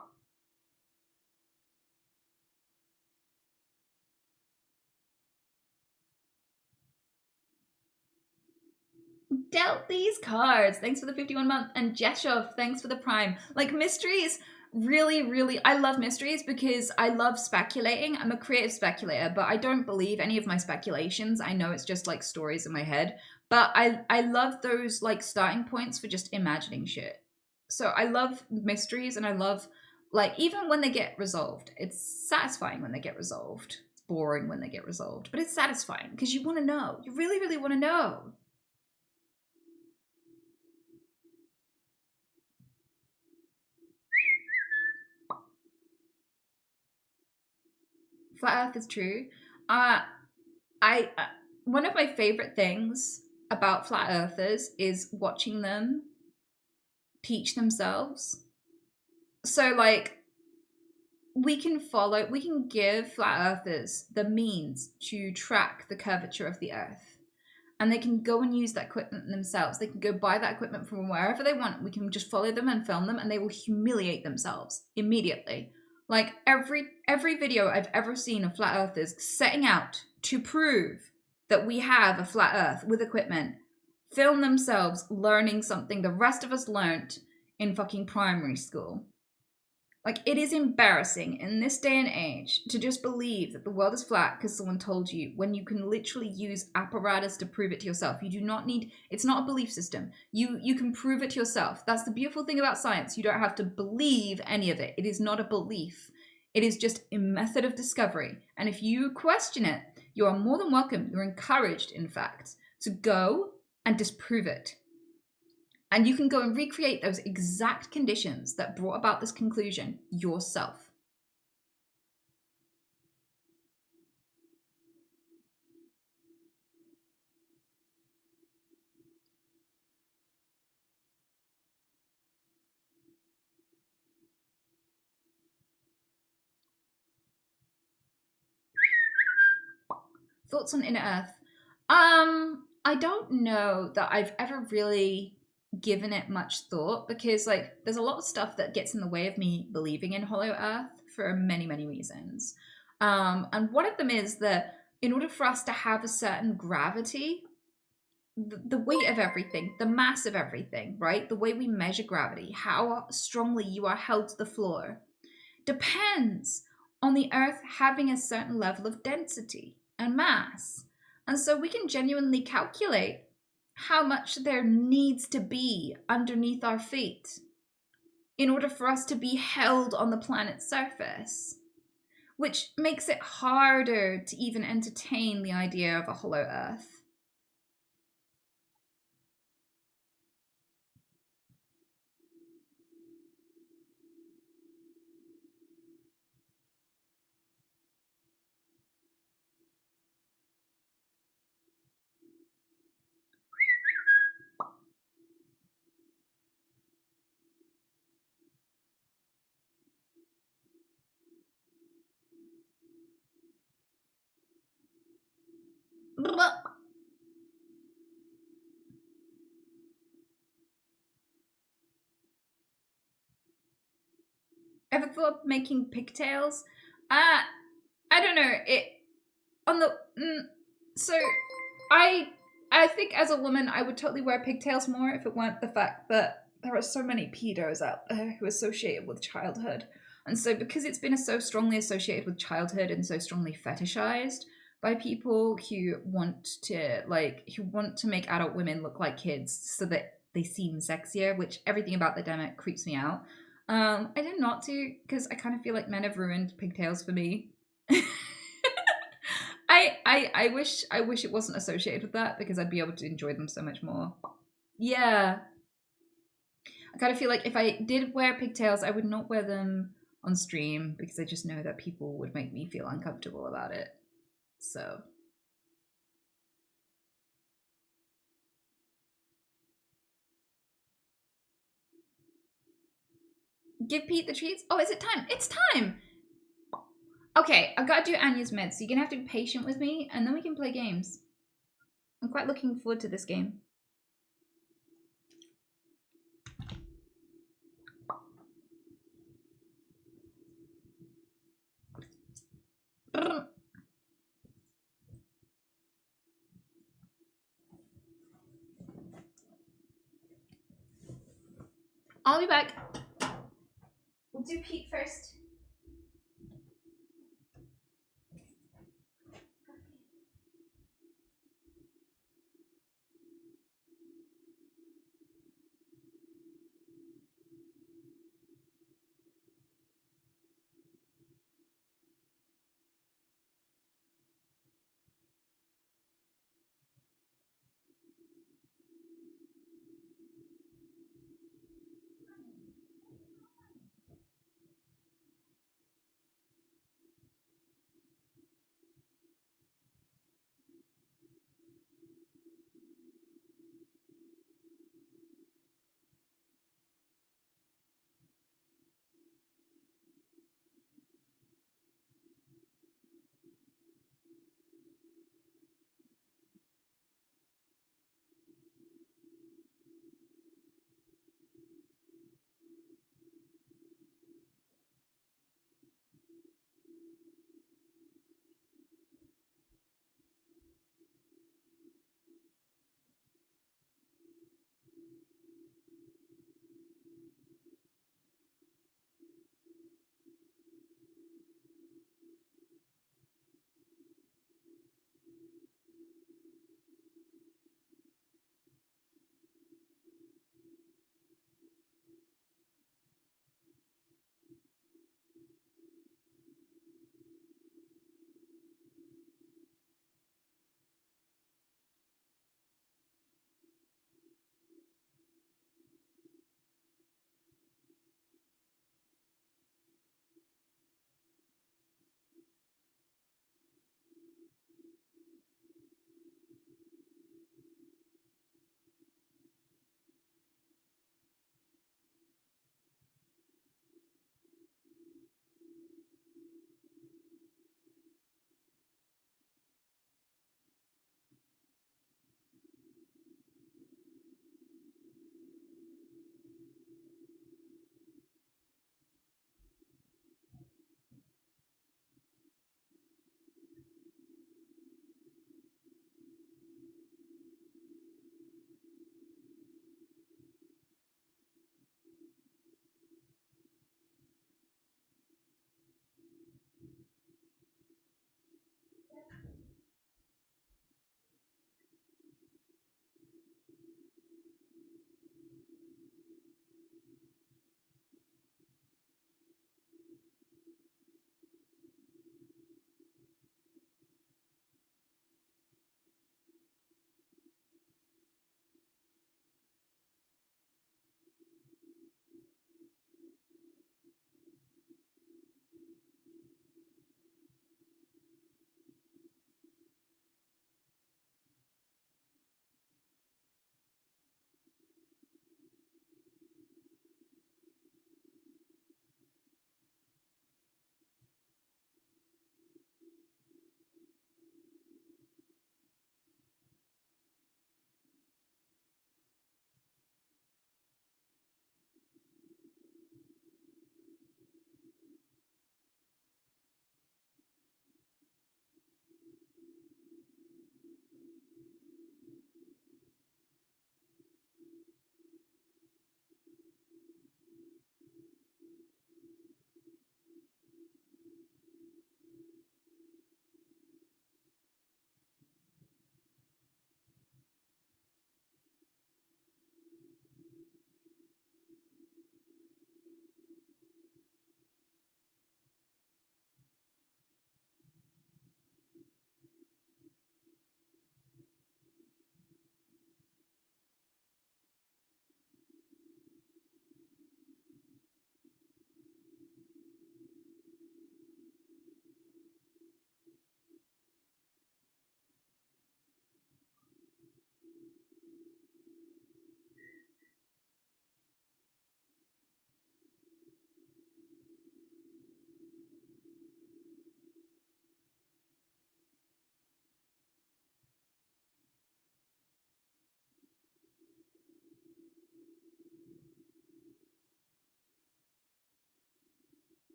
Dealt these cards. Thanks for the 51 month. And Jeshov, thanks for the prime. Like, mysteries, really, I love mysteries because I love speculating. I'm a creative speculator, but I don't believe any of my speculations. I know it's just like stories in my head. But I love those like starting points for just imagining shit. So I love mysteries, and I love, like, even when they get resolved, it's satisfying when they get resolved. It's boring when they get resolved, but it's satisfying because you want to know. You really want to know. Flat Earth is true. One of my favorite things about flat earthers is watching them teach themselves. So, like, we can give flat earthers the means to track the curvature of the earth, and they can go and use that equipment themselves. They can go buy that equipment from wherever they want. We can just follow them and film them, and they will humiliate themselves immediately. Like, every video I've ever seen of flat earthers setting out to prove that we have a flat earth with equipment film themselves learning something the rest of us learnt in fucking primary school. Like, it is embarrassing in this day and age to just believe that the world is flat because someone told you, when you can literally use apparatus to prove it to yourself. You do not need, it's not a belief system. You can prove it to yourself. That's the beautiful thing about science. You don't have to believe any of it. It is not a belief. It is just a method of discovery. And if you question it, you are more than welcome. You're encouraged, in fact, to go and disprove it. And you can go and recreate those exact conditions that brought about this conclusion yourself. Thoughts on Inner Earth? I don't know that I've ever really given it much thought because, like, there's a lot of stuff that gets in the way of me believing in Hollow Earth for many reasons. And one of them is that in order for us to have a certain gravity, the weight of everything, the mass of everything, right? The way we measure gravity, how strongly you are held to the floor, depends on the Earth having a certain level of density and mass. And so we can genuinely calculate how much there needs to be underneath our feet in order for us to be held on the planet's surface, which makes it harder to even entertain the idea of a hollow Earth. Ever thought of making pigtails? I don't know. It on the so I think as a woman I would totally wear pigtails more if it weren't the fact that there are so many pedos out there who associate it with childhood. And so because it's been so strongly associated with childhood and so strongly fetishized by people who want to make adult women look like kids so that they seem sexier, which everything about the demo creeps me out. I did not to because I kind of feel like men have ruined pigtails for me. I wish it wasn't associated with that because I'd be able to enjoy them so much more. Yeah. I kind of feel like if I did wear pigtails, I would not wear them on stream because I just know that people would make me feel uncomfortable about it. So. Give Pete the treats? Oh, is it time? It's time! Okay, I've got to do Anya's meds, so you're going to have to be patient with me, and then we can play games. I'm quite looking forward to this game. I'll be back. We'll do Pete first.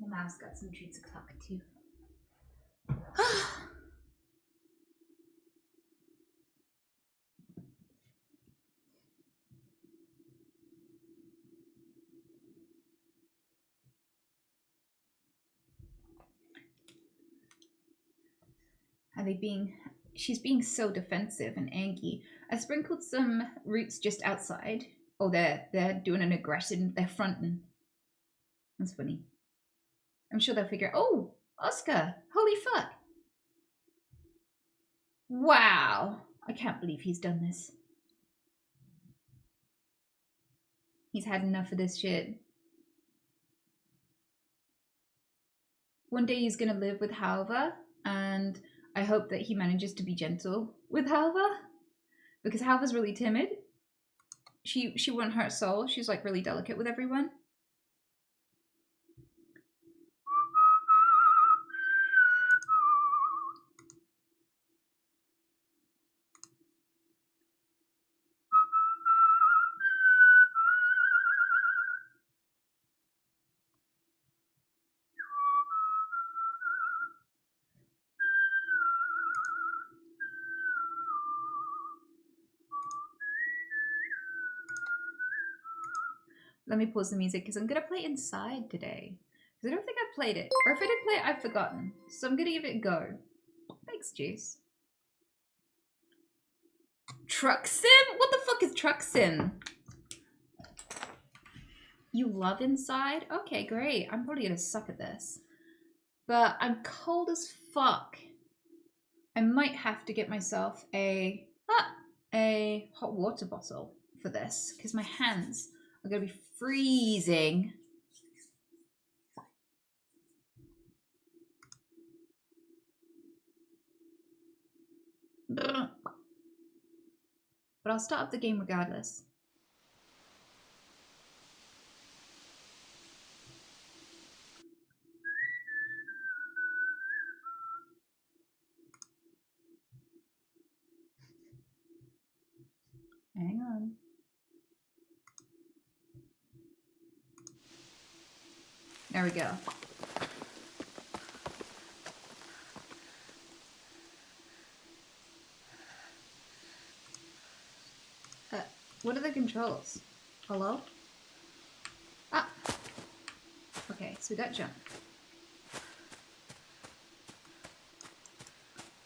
The mouse got some treats o'clock too. Are they being... She's being so defensive and angry. I sprinkled some roots just outside. Oh, they're doing an aggression. They're fronting. That's funny. I'm sure they'll figure out... Oh, Oscar. Holy fuck. Wow. I can't believe he's done this. He's had enough of this shit. One day he's gonna live with Halva, and I hope that he manages to be gentle with Halva, because Halva's really timid. She won't hurt Soul. She's like really delicate with everyone. Let me pause the music because I'm gonna play Inside today. Because I don't think I've played it. Or if I did play it, I've forgotten. So I'm gonna give it a go. Thanks, Juice. Truck Sim? What the fuck is Truck Sim? You love Inside? Okay, great. I'm probably gonna suck at this. But I'm cold as fuck. I might have to get myself a hot water bottle for this because my hands are gonna be freezing. But I'll start up the game regardless. Hang on. There we go. What are the controls? Hello? Ah! Okay, so we got jump.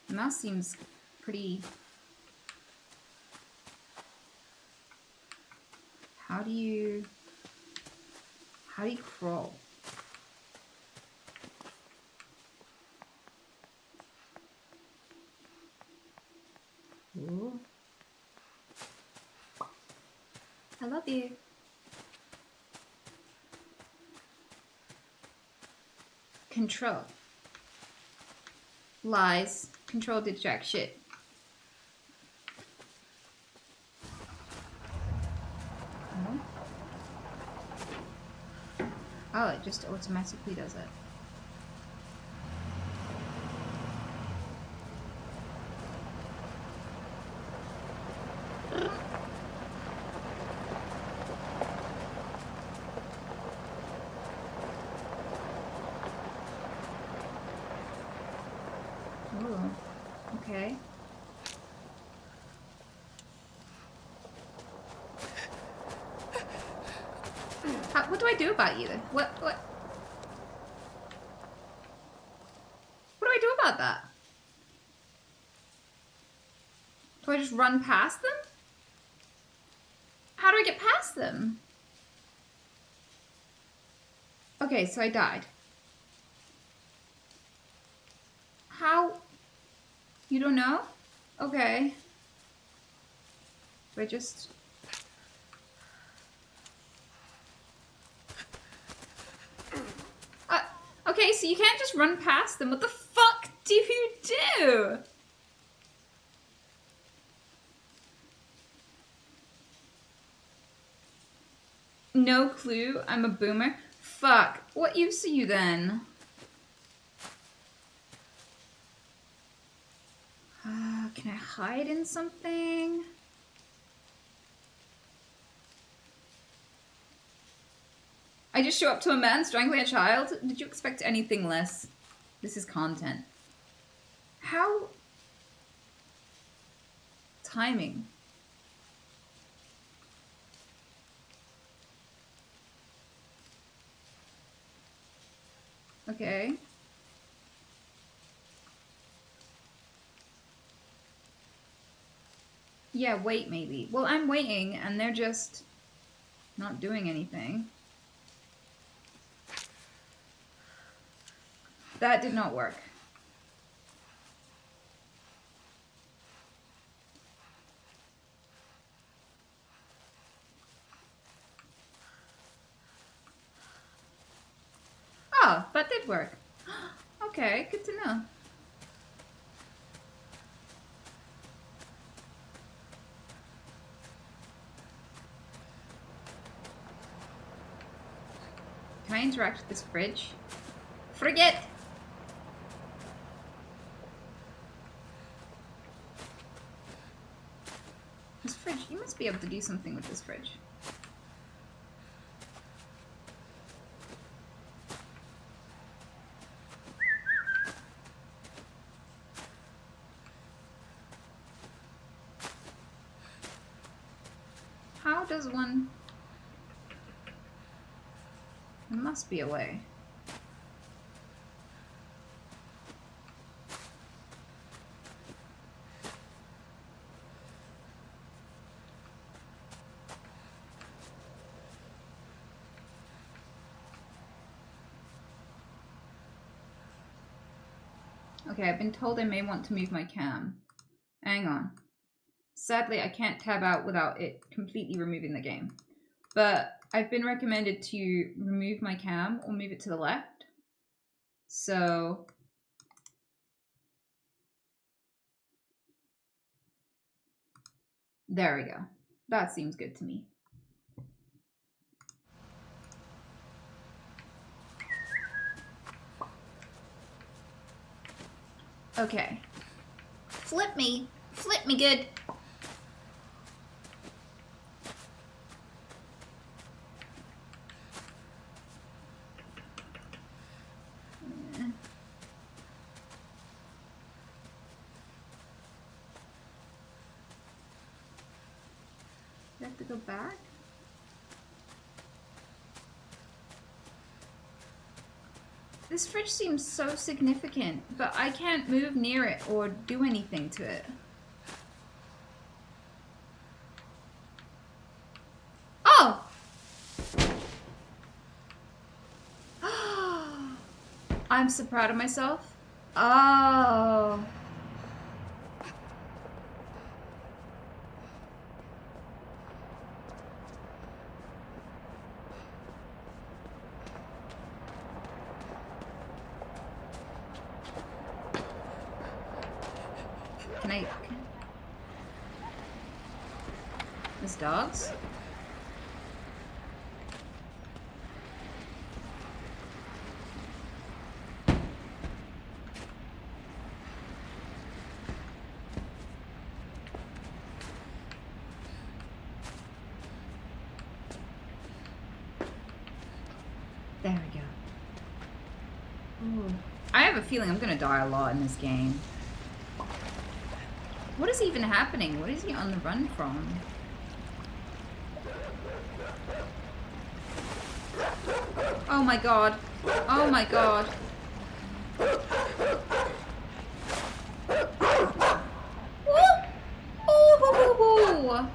The mouse seems pretty... How do you crawl? Ooh. I love you. Control. Lies. Control did jack shit. Oh, it just automatically does it. Ooh, okay. What do I do about you? What do I do about that? Do I just run past them? How do I get past them? Okay, so I died. How? You don't know? Okay. Do I just... Okay, so you can't just run past them. What the fuck do you do? No clue. I'm a boomer. Fuck. What use are you then? Can I hide in something? I just show up to a man strangling a child? Did you expect anything less? This is content. How? Timing. Okay. Yeah, wait maybe. Well, I'm waiting and they're just not doing anything. That did not work. Oh, that did work. Okay, good to know. Can I interact with this fridge? Forget! This fridge, you must be able to do something with this fridge. How does one... There must be a way. Okay, I've been told I may want to move my cam. Hang on. Sadly, I can't tab out without it completely removing the game. But I've been recommended to remove my cam or move it to the left. So... There we go. That seems good to me. Okay. Flip me good. You have to go back? This fridge seems so significant, but I can't move near it or do anything to it. Oh! I'm so proud of myself. Oh. Can I... There's dogs? There we go. Ooh. I have a feeling I'm gonna die a lot in this game. What is even happening? What is he on the run from? Oh my god. Oh my god. Ooh.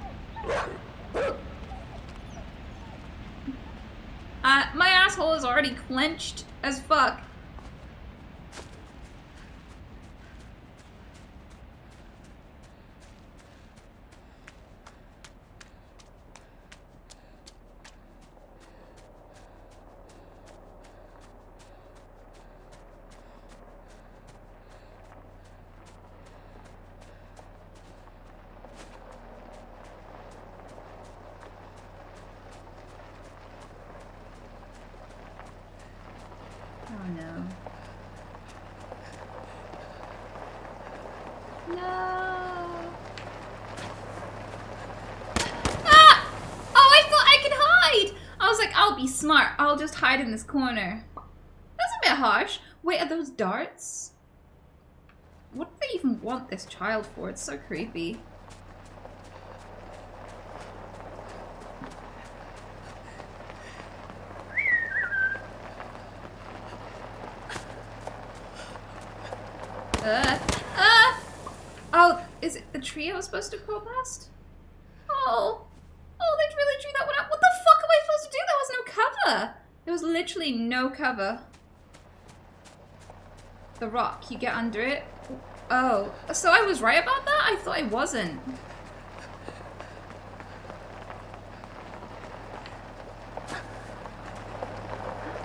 My asshole is already clenched as fuck. Oh no. No. Ah! Oh, I thought I could hide! I was like, I'll be smart. I'll just hide in this corner. That's a bit harsh. Wait, are those darts? What do they even want this child for? It's so creepy. Oh, is it the tree I was supposed to go past? Oh, they really drew that one up. What the fuck am I supposed to do? There was no cover. There was literally no cover. The rock, you get under it. Oh, so I was right about that? I thought I wasn't.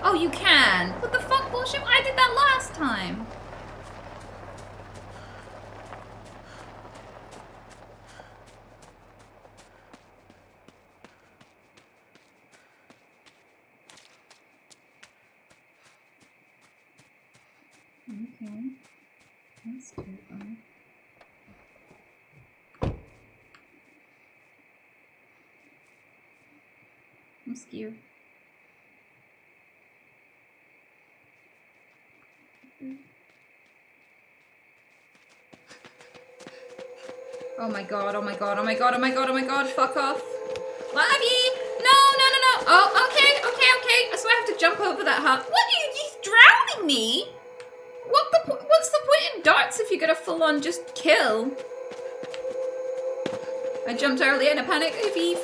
Oh, you can. What the fuck bullshit? I did that last time. Okay. That's terrifying. I'm scared. Oh my god, oh my god, oh my god, oh my god, oh my god, fuck off. Lovey! No, no, no, no. Oh, okay, okay, okay. So I have to jump over that hump. What are you, he's drowning me? What's the point in darts if you're gonna full on just kill? I jumped early in a panic. Hey, Thief.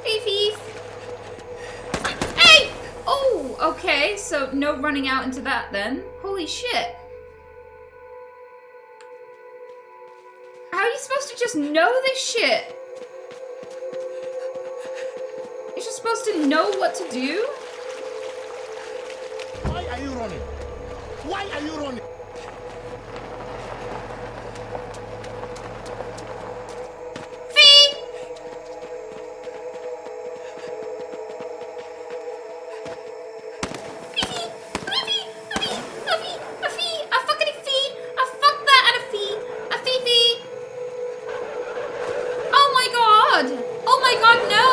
Hey, Thief. Hey! Oh, okay. So no running out into that then. Holy shit. How are you supposed to just know this shit? You're just supposed to know what to do? Why are you running? Why are you running? Fee! A fee! A fucking fee! A fuck that and a fee! A fee! Oh my god! Oh my god, no!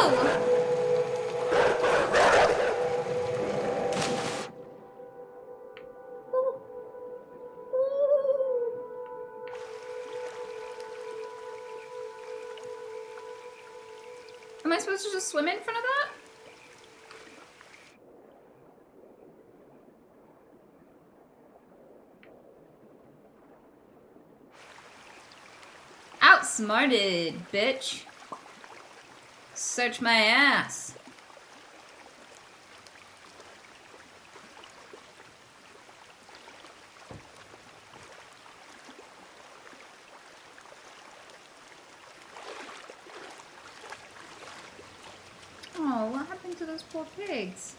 Am I supposed to just swim in front of that? Outsmarted, bitch. Search my ass. Oh, what happened to those poor pigs?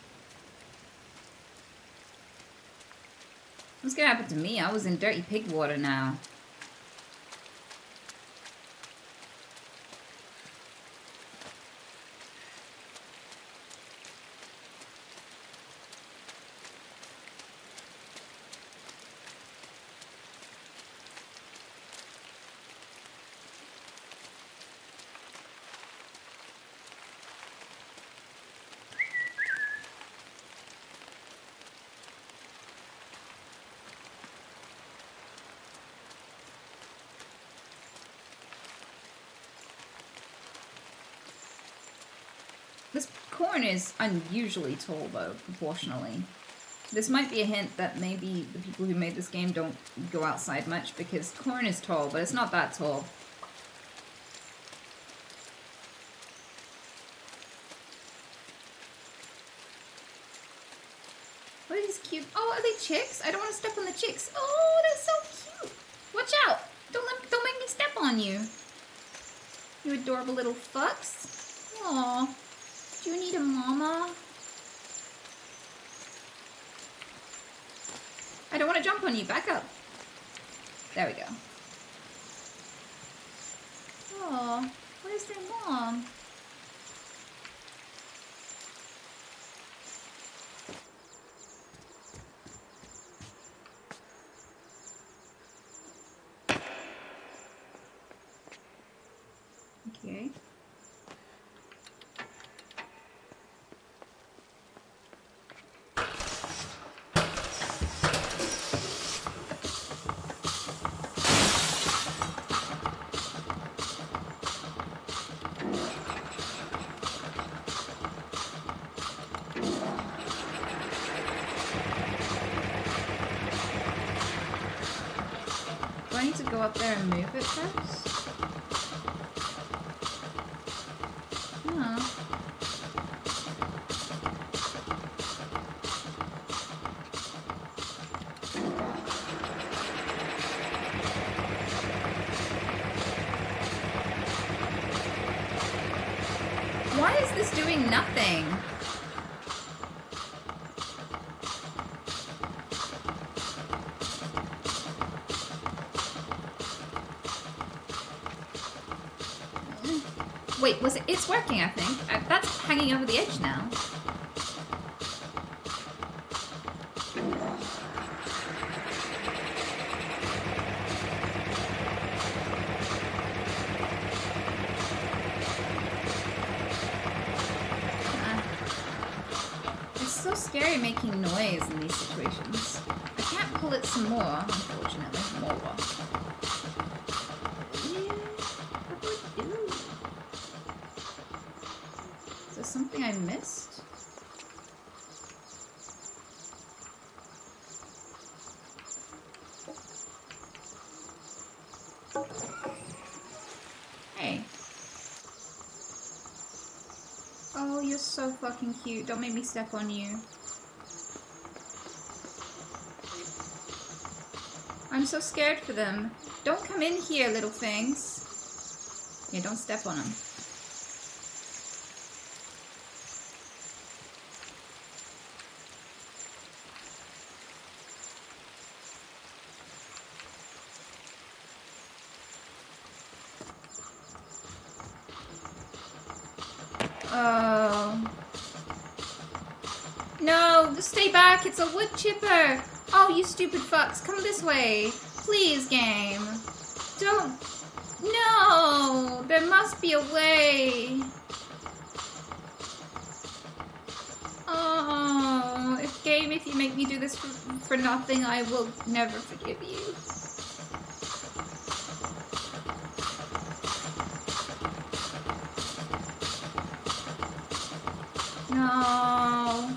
What's gonna happen to me? I was in dirty pig water now. This corn is unusually tall, though, proportionally. This might be a hint that maybe the people who made this game don't go outside much, because corn is tall, but it's not that tall. What are these cute? Oh, are they chicks? I don't want to step on the chicks. Oh, they're so cute. Watch out! Don't make me step on you. You adorable little fucks. Aw. Do you need a mama? I don't want to jump on you. Back up. There we go. Aw. Where's their mom? Okay. Do I need to go up there and move it first? No. Why is this doing nothing? Wait, was it? It's working, I think. That's hanging over the edge now. It's so scary making noise in these situations. I can't pull it some more, unfortunately. More. What do I do? Is there something I missed? Hey. Oh, you're so fucking cute. Don't make me step on you. I'm so scared for them. Don't come in here, little things. Yeah, don't step on them. Oh. No, stay back. It's a wood chipper. Oh, you stupid fucks. Come this way. Please, game. Don't. No. There must be a way. Oh, if you make me do this for nothing, I will never forgive you. No.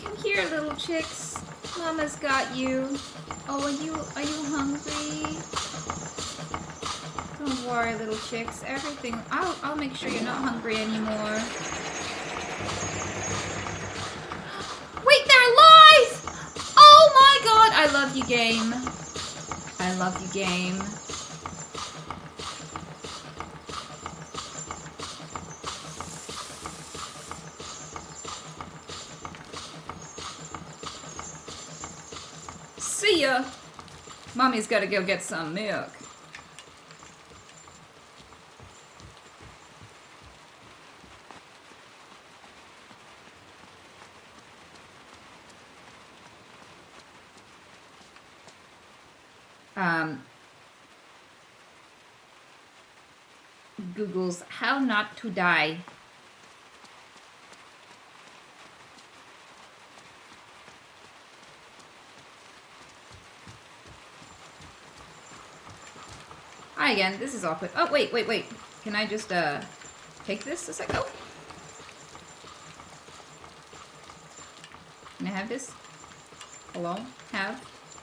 Come here, little chicks. Mama's got you. Oh, are you hungry? Don't worry, little chicks. Everything. I'll make sure you're not hungry anymore. Wait, they're alive! Oh my god, I love you, game. I love you, game. See ya! Mommy's gotta go get some milk. Google's how not to die. Hi again, this is awkward. Oh, wait. Can I just, take this a sec? Oh! Can I have this? Hello? Have?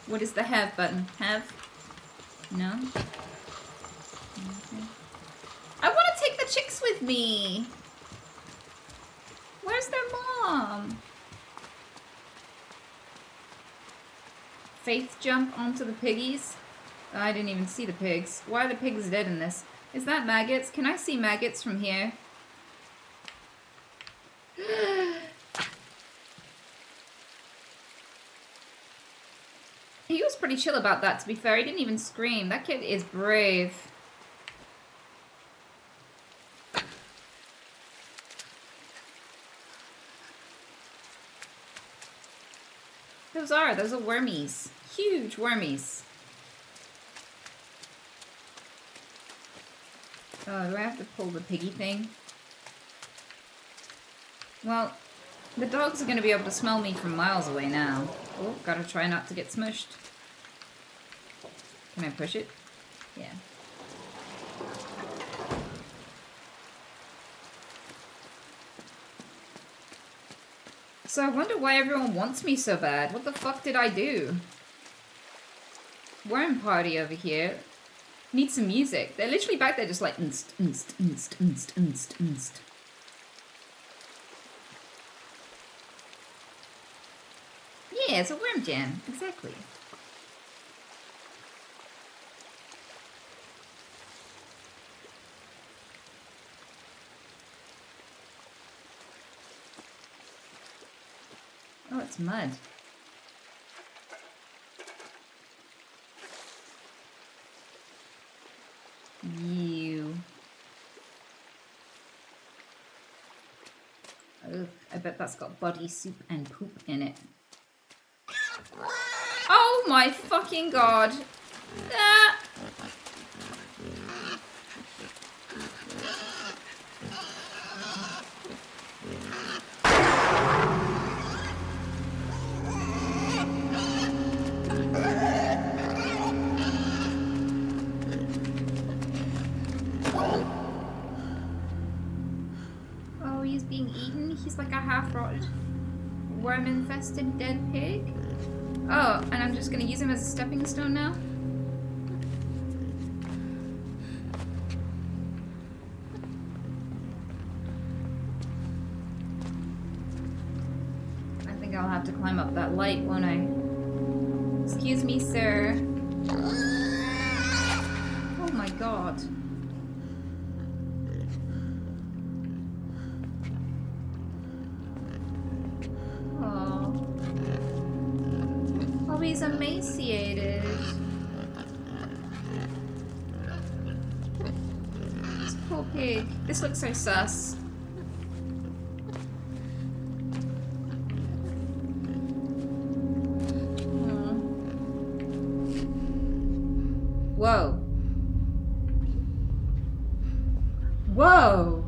What is the have button? Have? No? Okay. I want to take the chicks with me! Where's their mom? Faith jump onto the piggies? Oh, I didn't even see the pigs. Why are the pigs dead in this? Is that maggots? Can I see maggots from here? He was pretty chill about that, to be fair. He didn't even scream. That kid is brave. Those are wormies. Huge wormies. Oh, do I have to pull the piggy thing? Well, the dogs are going to be able to smell me from miles away now. Oh, gotta try not to get smushed. Can I push it? Yeah. So I wonder why everyone wants me so bad. What the fuck did I do? Worm party over here. Need some music. They're literally back there just like inst. Yeah, it's a worm jam. Exactly. Oh, it's mud. You. Ugh, I bet that's got body soup and poop in it. Oh my fucking god. Ah. Oh, he's being eaten? He's like a half-rotted, worm-infested dead pig? Oh, and I'm just gonna use him as a stepping stone now? I think I'll have to climb up that light, won't I? Excuse me, sir. Oh my god. Oh. Oh, he's emaciated. This poor pig. This looks so sus. Whoa. Whoa!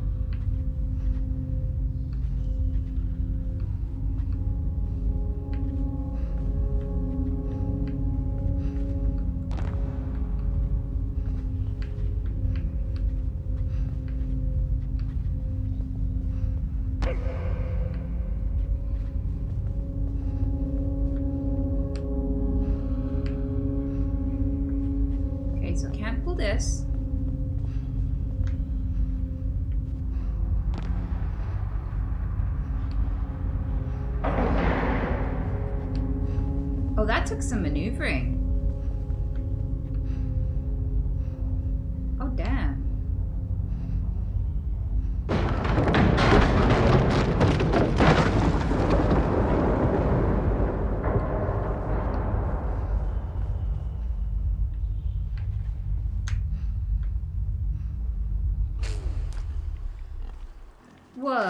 Okay, so I can't pull this. Oh, that took some maneuvering. Oh, damn.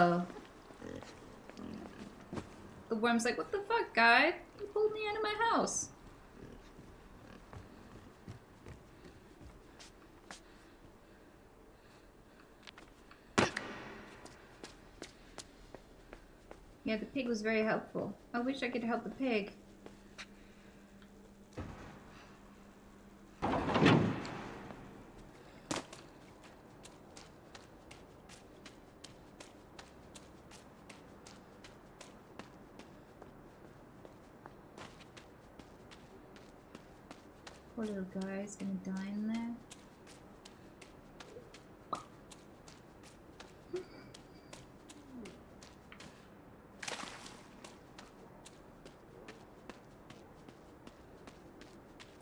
Oh. The worm's like, what the fuck, guy? You pulled me out of my house. Yeah, the pig was very helpful. I wish I could help the pig. Poor little guy's gonna die in there.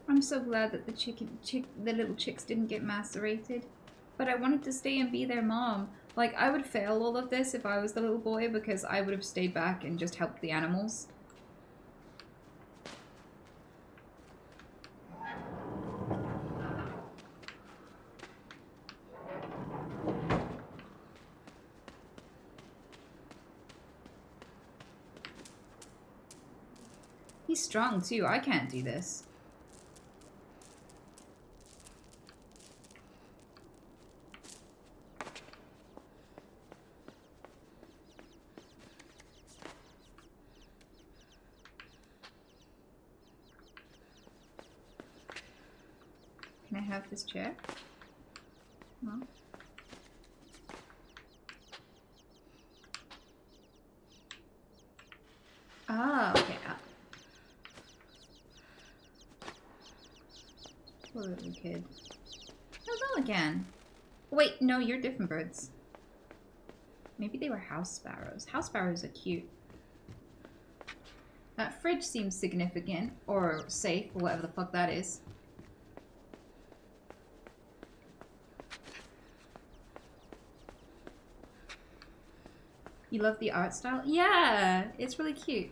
I'm so glad that the little chicks didn't get macerated. But I wanted to stay and be their mom. Like, I would fail all of this if I was the little boy because I would have stayed back and just helped the animals. He's strong too. I can't do this. Can I have this chair? No. Ah, okay. Poor little kid. Hello again. Wait, no, you're different birds. Maybe they were house sparrows. House sparrows are cute. That fridge seems significant, or safe, or whatever the fuck that is. You love the art style? Yeah, it's really cute.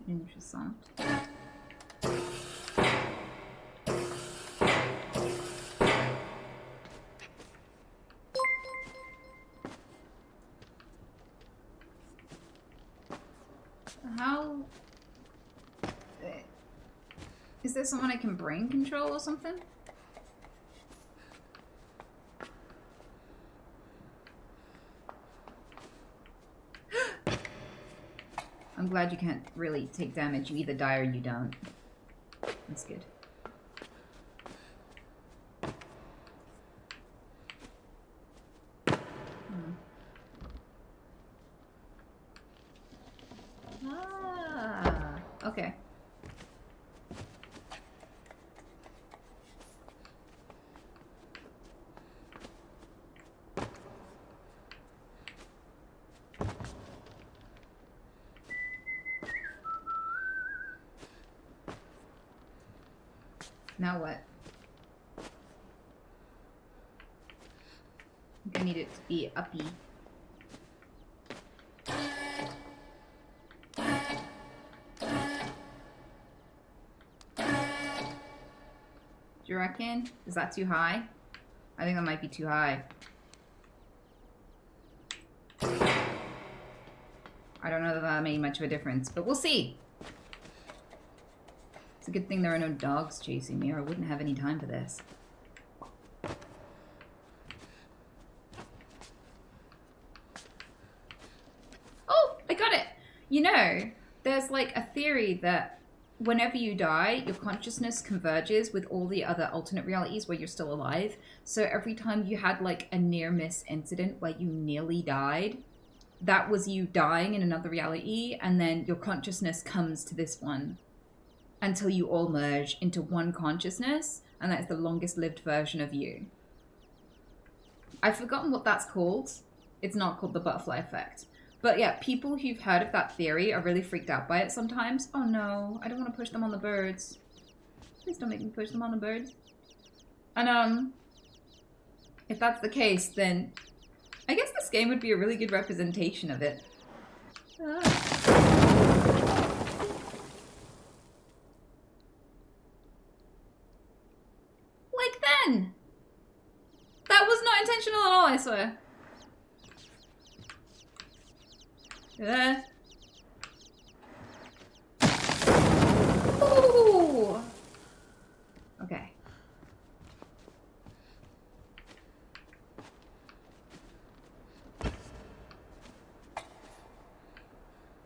Interesting. How... Is there someone I can brain control or something? I'm glad you can't really take damage. You either die or you don't. That's good. Ah, okay. Now what? I think I need it to be uppy. Do you reckon? Is that too high? I think that might be too high. I don't know that that made much of a difference, but we'll see. It's a good thing there are no dogs chasing me, or I wouldn't have any time for this. Oh, I got it! You know, there's like a theory that whenever you die, your consciousness converges with all the other alternate realities where you're still alive. So every time you had like a near-miss incident where you nearly died, that was you dying in another reality, and then your consciousness comes to this one until you all merge into one consciousness, and that's the longest lived version of you. I've forgotten what that's called. It's not called the butterfly effect. But yeah, people who've heard of that theory are really freaked out by it sometimes. Oh no, I don't want to push them on the birds. Please don't make me push them on the birds. And if that's the case, then I guess this game would be a really good representation of it. Like then! That was not intentional at all, I swear. Ooh! Okay.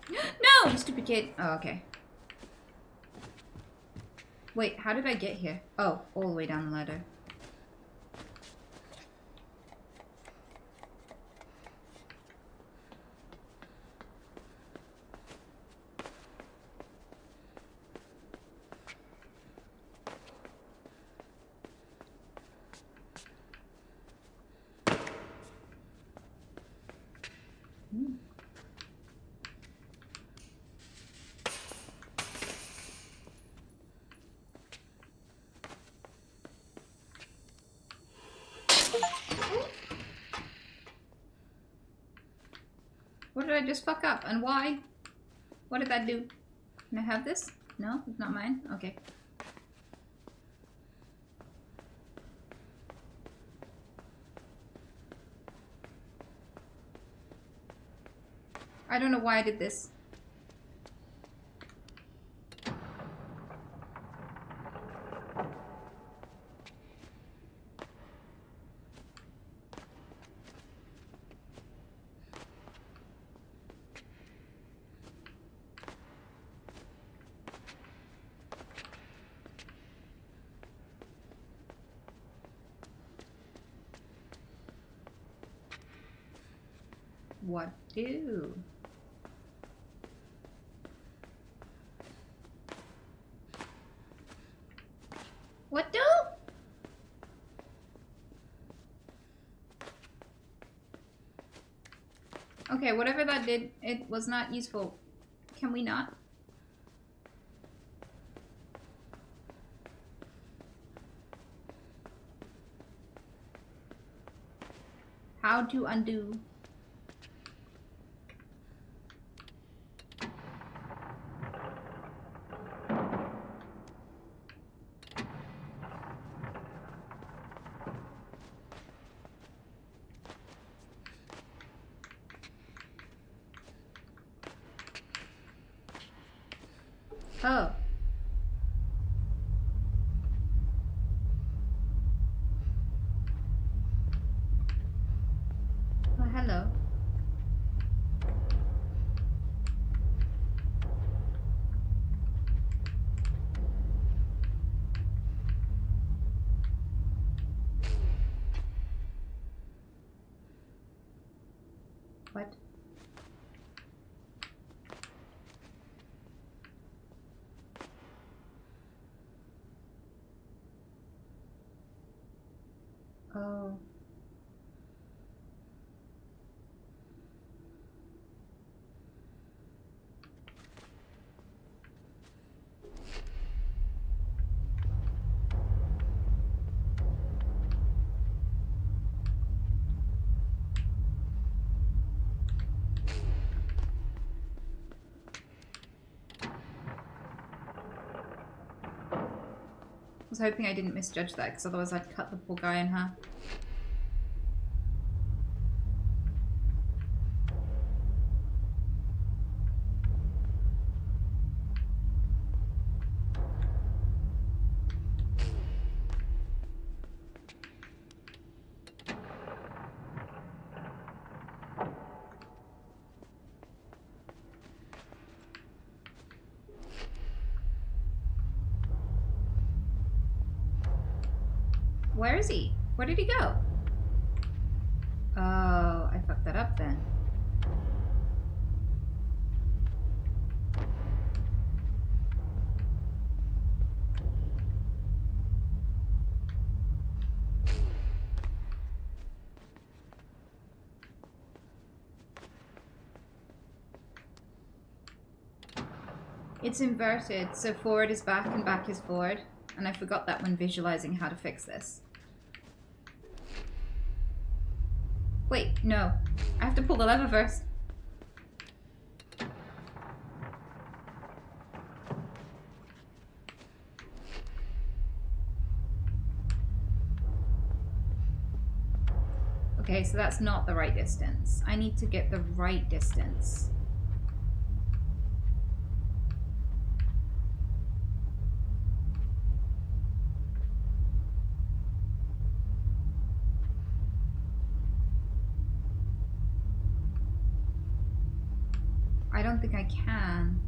No, you stupid kid. Oh, okay. Wait, how did I get here? Oh, all the way down the ladder. What did I just fuck up? And why? What did that do? Can I have this? No? It's not mine? Okay. I don't know why I did this. What do? What do? Okay, whatever that did, it was not useful. Can we not? How to undo? Oh. Oh, hello. What? Oh. I was hoping I didn't misjudge that, because otherwise I'd cut the poor guy in half. Where is he? Where did he go? Oh, I fucked that up then. It's inverted, so forward is back and back is forward. And I forgot that when visualizing how to fix this. Wait, no. I have to pull the lever first. Okay, so that's not the right distance. I need to get the right distance. I don't think I can.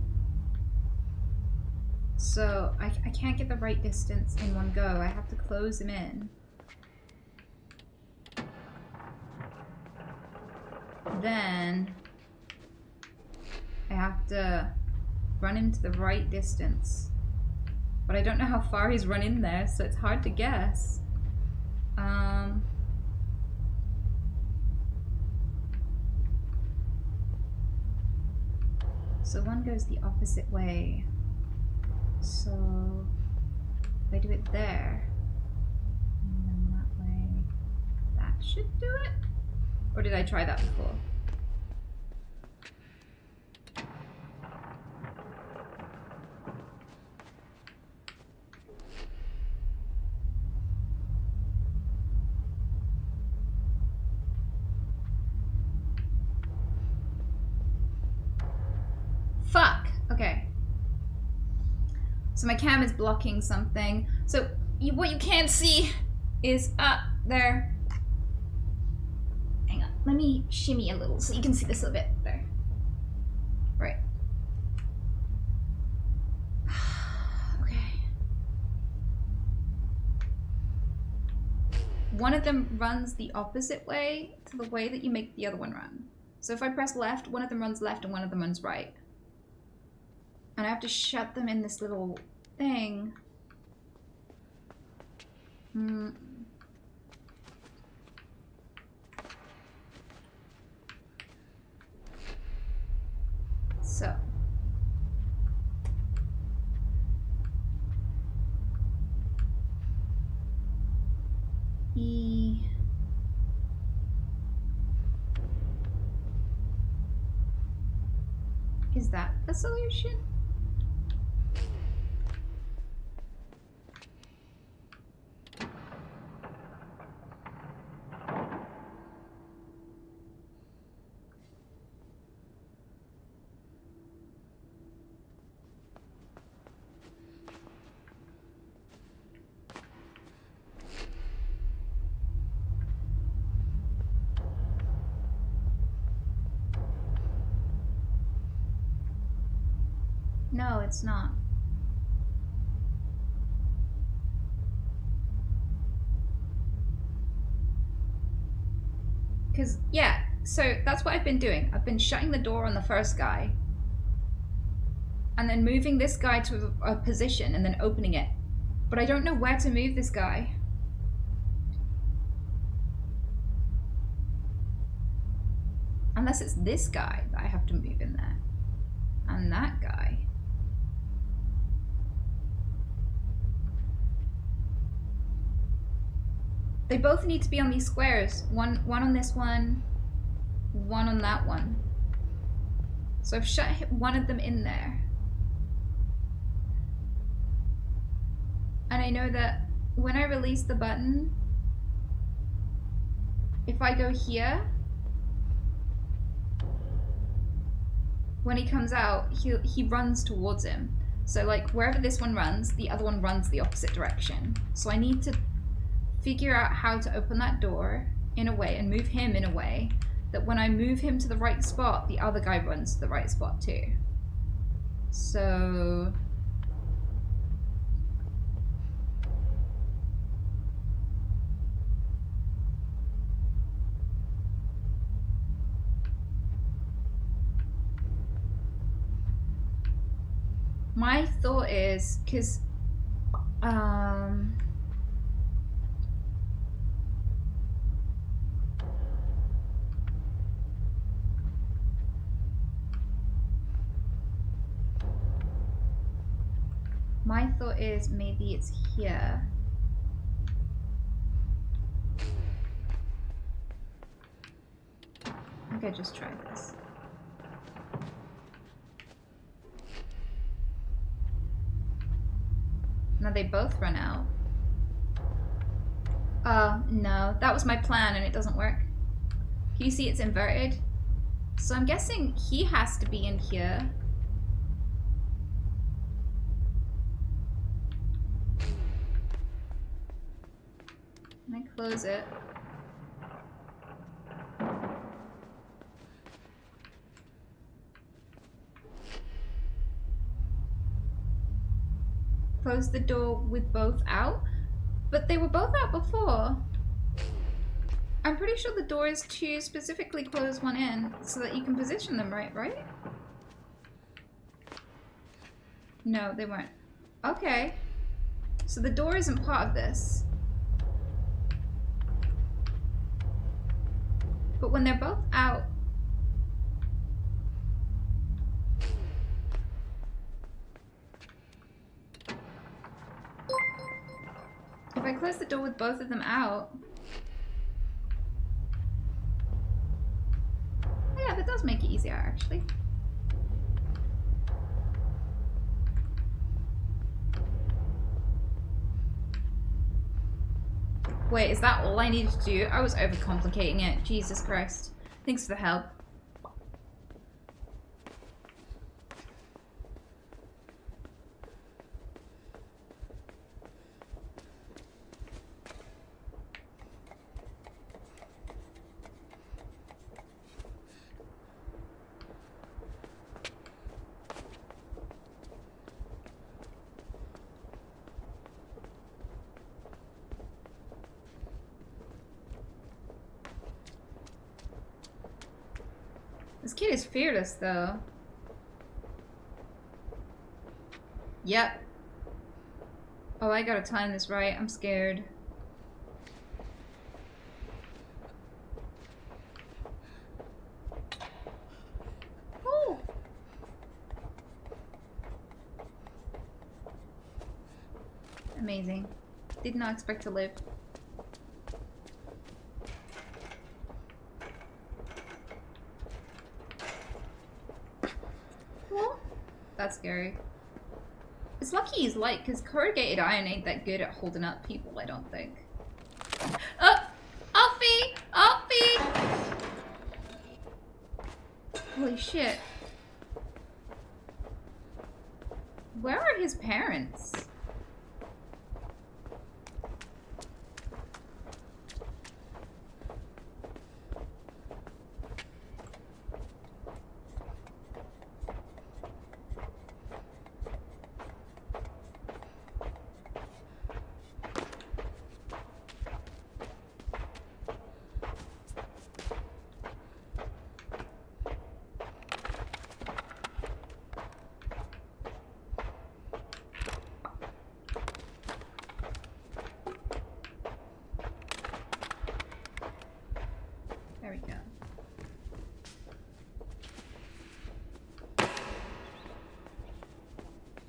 So I can't get the right distance in one go. I have to close him in. Then I have to run into the right distance. But I don't know how far he's run in there, so it's hard to guess. So one goes the opposite way. So if I do it there, and then that way, that should do it? Or did I try that before? Fuck! Okay. So my cam is blocking something. So what you can't see is there. Hang on. Let me shimmy a little so you can see this a bit. There. Right. Okay. One of them runs the opposite way to the way that you make the other one run. So if I press left, one of them runs left and one of them runs right. And I have to shut them in this little thing. So. E. Is that the solution? No, it's not. Because, yeah, so that's what I've been doing. I've been shutting the door on the first guy. And then moving this guy to a position and then opening it. But I don't know where to move this guy. Unless it's this guy that I have to move in there. And that guy. They both need to be on these squares. One on this one on that one. So I've shut one of them in there. And I know that when I release the button, if I go here, when he comes out, he runs towards him. So like wherever this one runs, the other one runs the opposite direction. So I need to figure out how to open that door in a way and move him in a way that when I move him to the right spot, the other guy runs to the right spot too. So my thought is, because my thought is maybe it's here. think I just tried this. Now they both run out. No. That was my plan and it doesn't work. Can you see it's inverted? So I'm guessing he has to be in here. Can I close it? Close the door with both out? But they were both out before. I'm pretty sure the door is to specifically close one in so that you can position them right? No, they weren't. Okay. So the door isn't part of this. But when they're both out... If I close the door with both of them out... Yeah, that does make it easier, actually. Wait, is that all I needed to do? I was overcomplicating it. Jesus Christ. Thanks for the help. This kid is fearless, though. Yep. Oh, I gotta time this right. I'm scared. Oh! Amazing. Did not expect to live. That's scary. It's lucky he's light, because corrugated iron ain't that good at holding up people, I don't think. Oh! Alfie! Alfie! Holy shit. Where are his parents? There we go.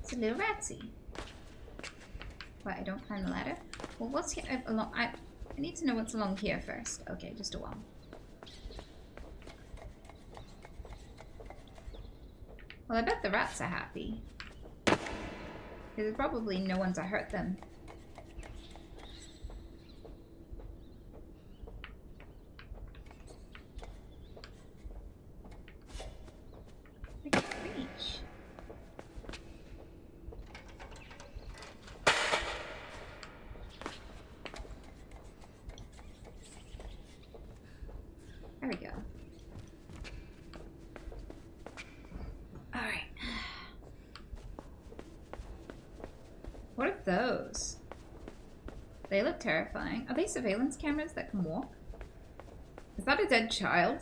It's a little ratsy. But I don't climb the ladder. Well, what's here along? I need to know what's along here first. Okay, just a while. Well, I bet the rats are happy. There's probably no one to hurt them. I can reach. There we go. Alright. What are those? They look terrifying. Are they surveillance cameras that can walk? Is that a dead child?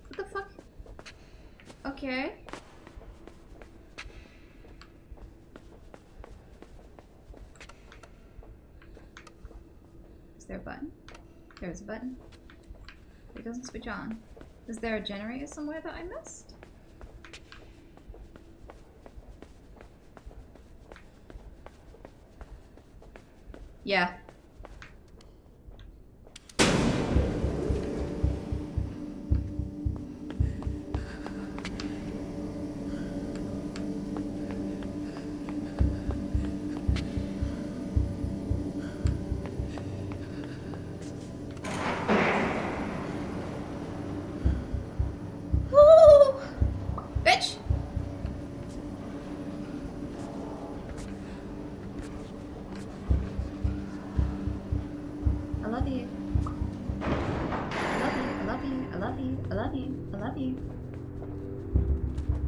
What the fuck? Okay. Is there a button? There's a button. It doesn't switch on. Is there a generator somewhere that I missed? Yeah. Woo! Bitch! I love you. I love you. I love you. I love you. I love you. I love you.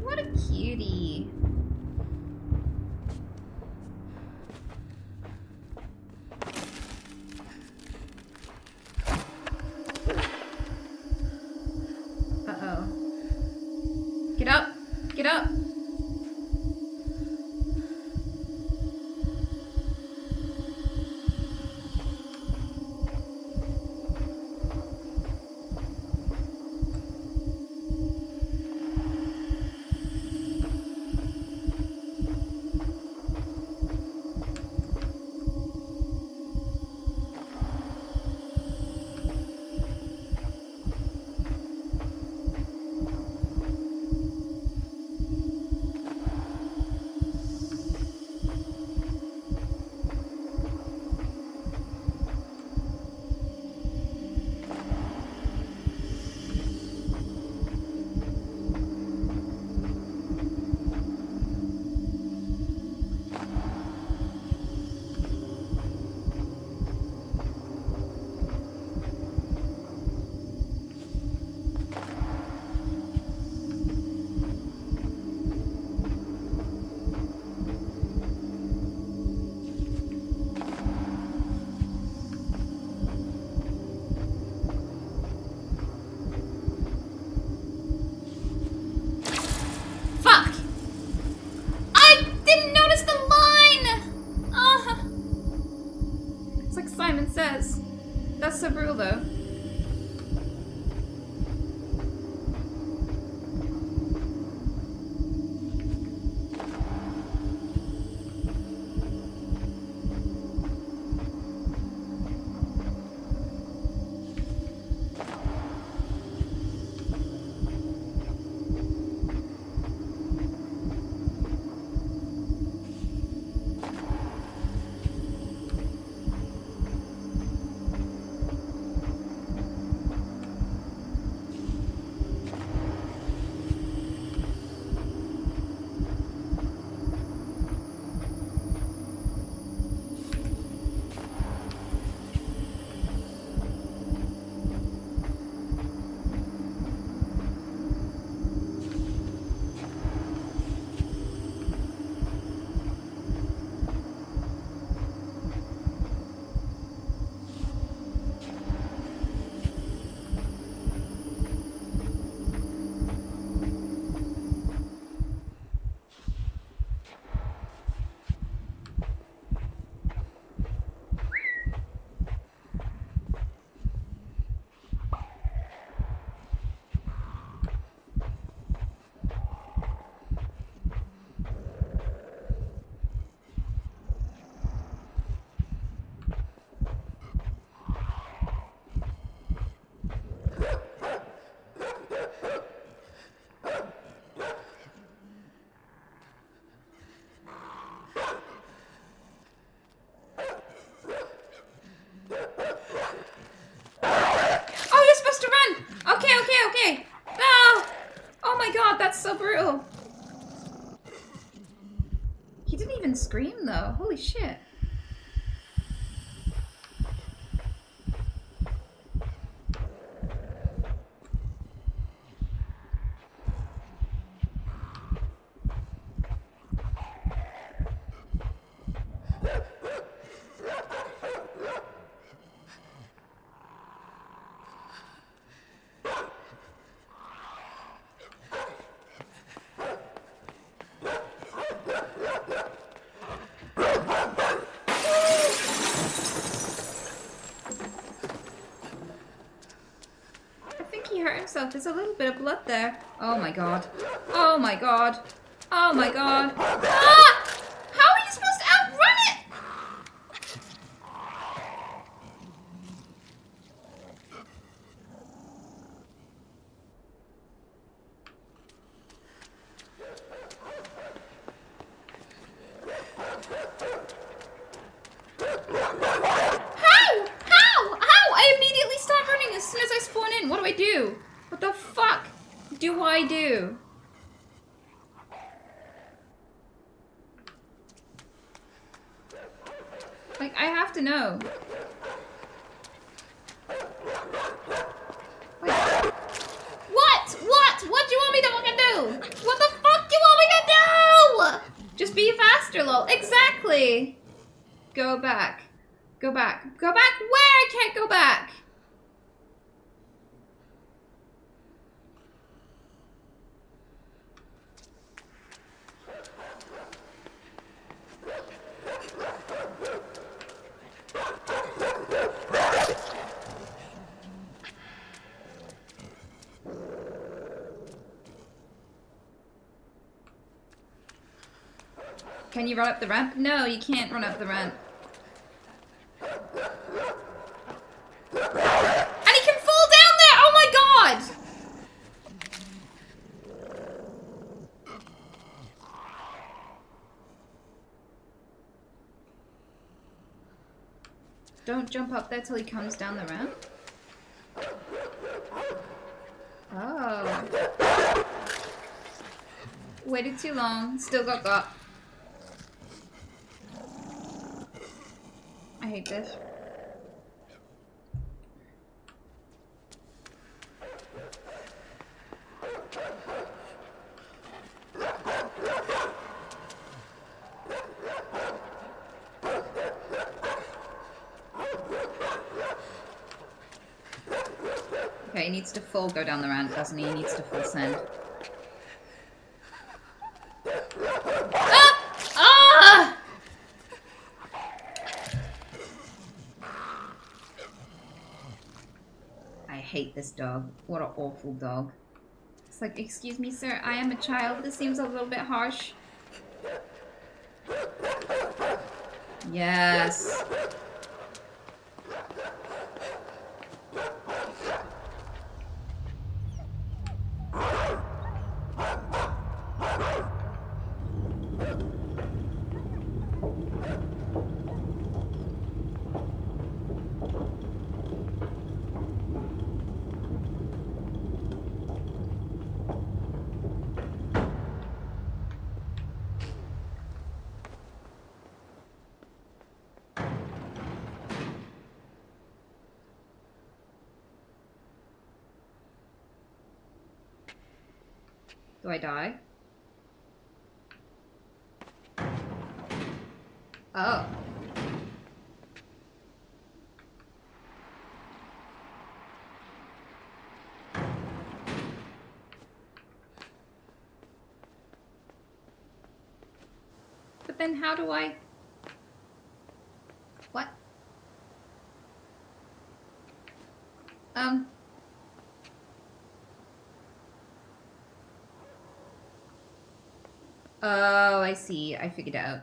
What a cutie. Uh-oh. Get up! Get up! Fuck! I didn't notice the line! It's like Simon says. That's so brutal though. Okay. No! Oh my god, that's so brutal. He didn't even scream though. Holy shit. myself. There's a little bit of blood there. Oh my god. Oh my god. Oh my god. Ah! How are you supposed to outrun it? How? I immediately start running as soon as I spawn in. What do I do? What the fuck do I do? Like, I have to know. Like, what do you want me to fucking do? What the fuck do you want me to do? Just be faster, lol. Exactly. Go back. Go back. Go back where? I can't go back. Can you run up the ramp? No, you can't run up the ramp. And he can fall down there! Oh my god! Don't jump up there till he comes down the ramp. Oh. Waited too long. Still got. I hate this. Okay, he needs to full go down the ramp, doesn't he? He needs to full send. I hate this dog. What an awful dog. It's like, excuse me, sir, I am a child. This seems a little bit harsh. Yes. Do I die? Oh. But then how do I... What? Oh, I see. I figured it out.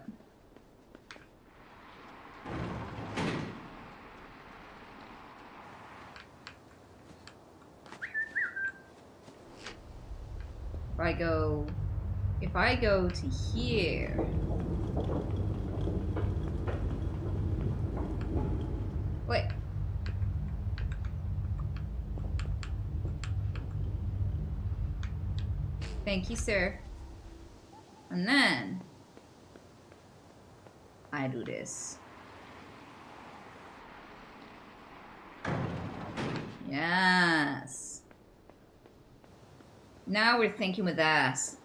If I go to here... Wait. Thank you, sir. And then I do this. Yes. Now we're thinking with ass.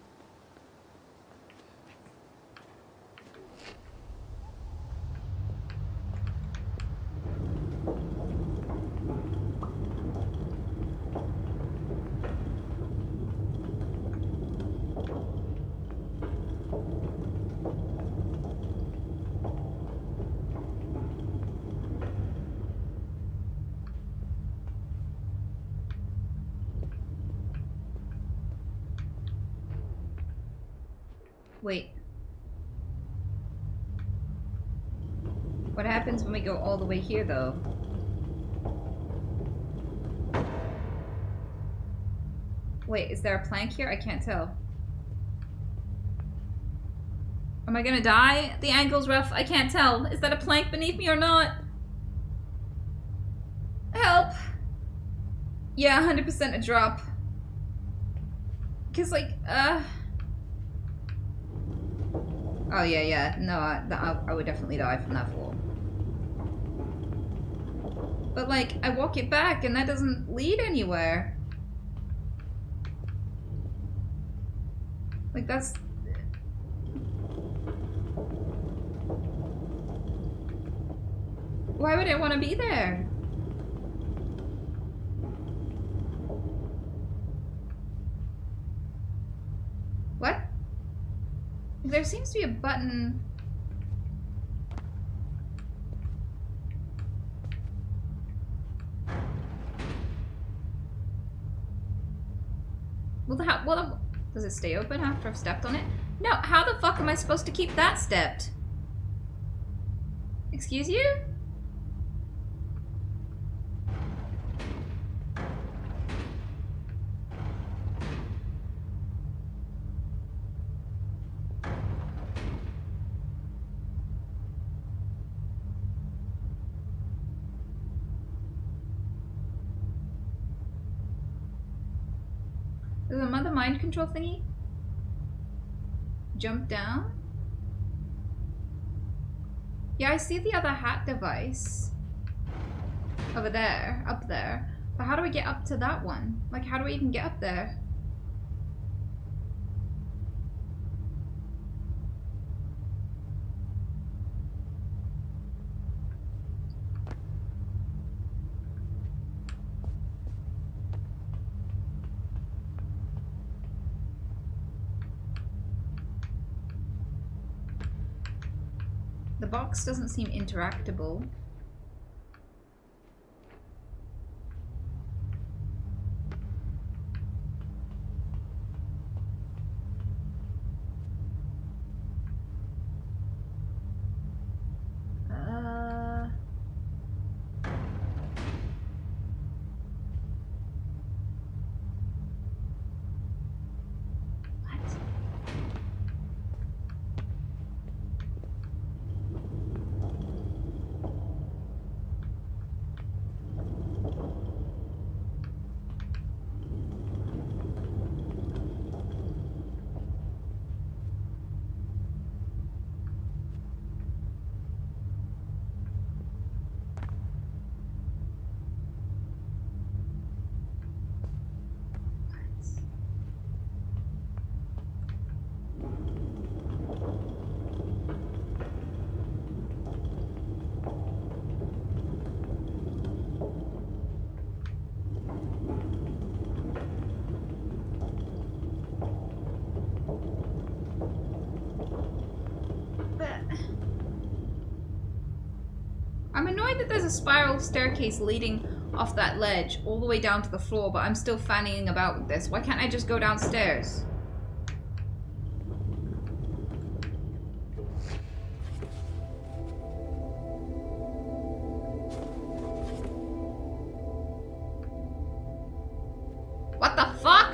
Wait. What happens when we go all the way here, though? Wait, is there a plank here? I can't tell. Am I gonna die? The angle's rough. I can't tell. Is that a plank beneath me or not? Help! Yeah, 100% a drop. Cause like, oh yeah. No, I would definitely die from that fall. But like, I walk it back and that doesn't lead anywhere. Like that's... Why would I want to be there? What? There seems to be a button. Well, does it stay open after I've stepped on it? No, how the fuck am I supposed to keep that stepped? Excuse you? There's another mind control thingy? Jump down? Yeah, I see the other hat device. Over there, up there. But how do I get up to that one? Like, how do I even get up there? The box doesn't seem interactable. I'm annoyed that there's a spiral staircase leading off that ledge all the way down to the floor, but I'm still fannying about with this. Why can't I just go downstairs? What the fuck?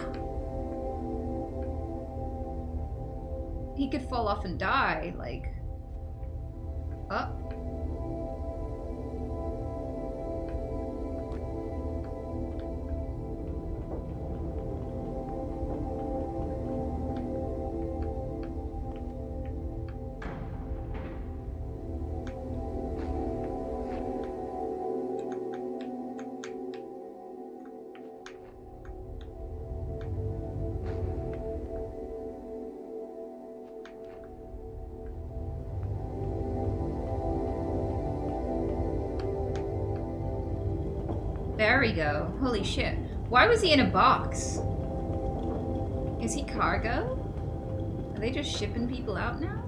He could fall off and die, like... Oh. There we go. Holy shit. Why was he in a box? Is he cargo? Are they just shipping people out now?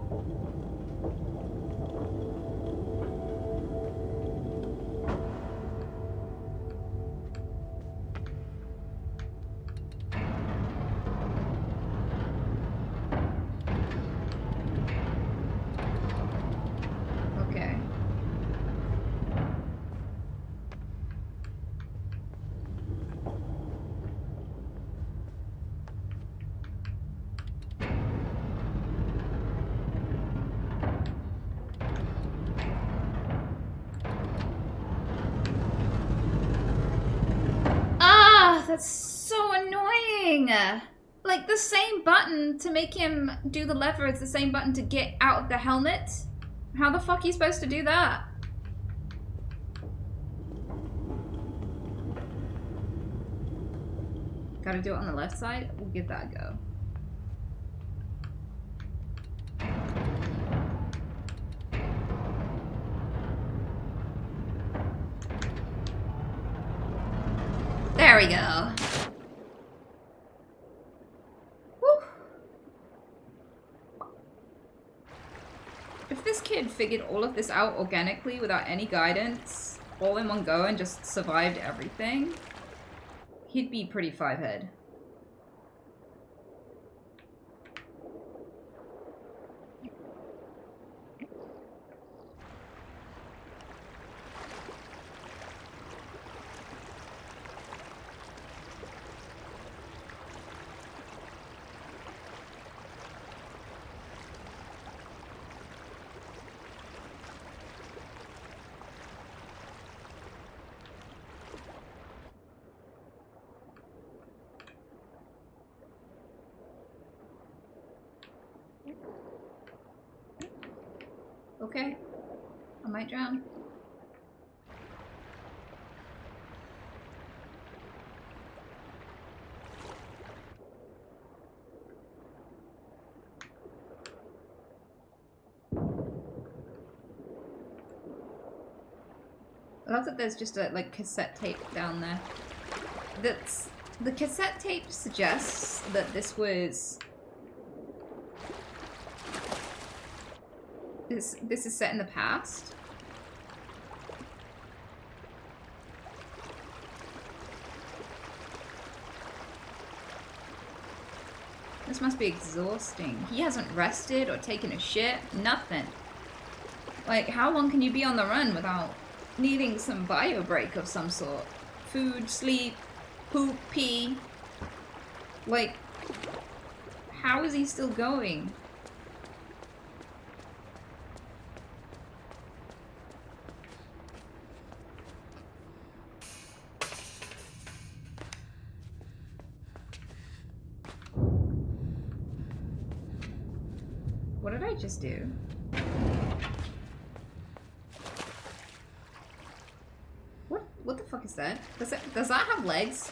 That's so annoying! Like, the same button to make him do the lever is the same button to get out of the helmet? How the fuck are you supposed to do that? Gotta do it on the left side? We'll give that a go. There we go. Whew. If this kid figured all of this out organically without any guidance, all in one go and just survived everything, he'd be pretty five-head. Okay, I might drown. I love that there's just a like cassette tape down there. The cassette tape suggests that this was this is set in the past. This must be exhausting. He hasn't rested or taken a shit. Nothing. Like, how long can you be on the run without needing some bio break of some sort? Food, sleep, poop, pee. Like, how is he still going? What did I just do? What the fuck is that? Does that have legs?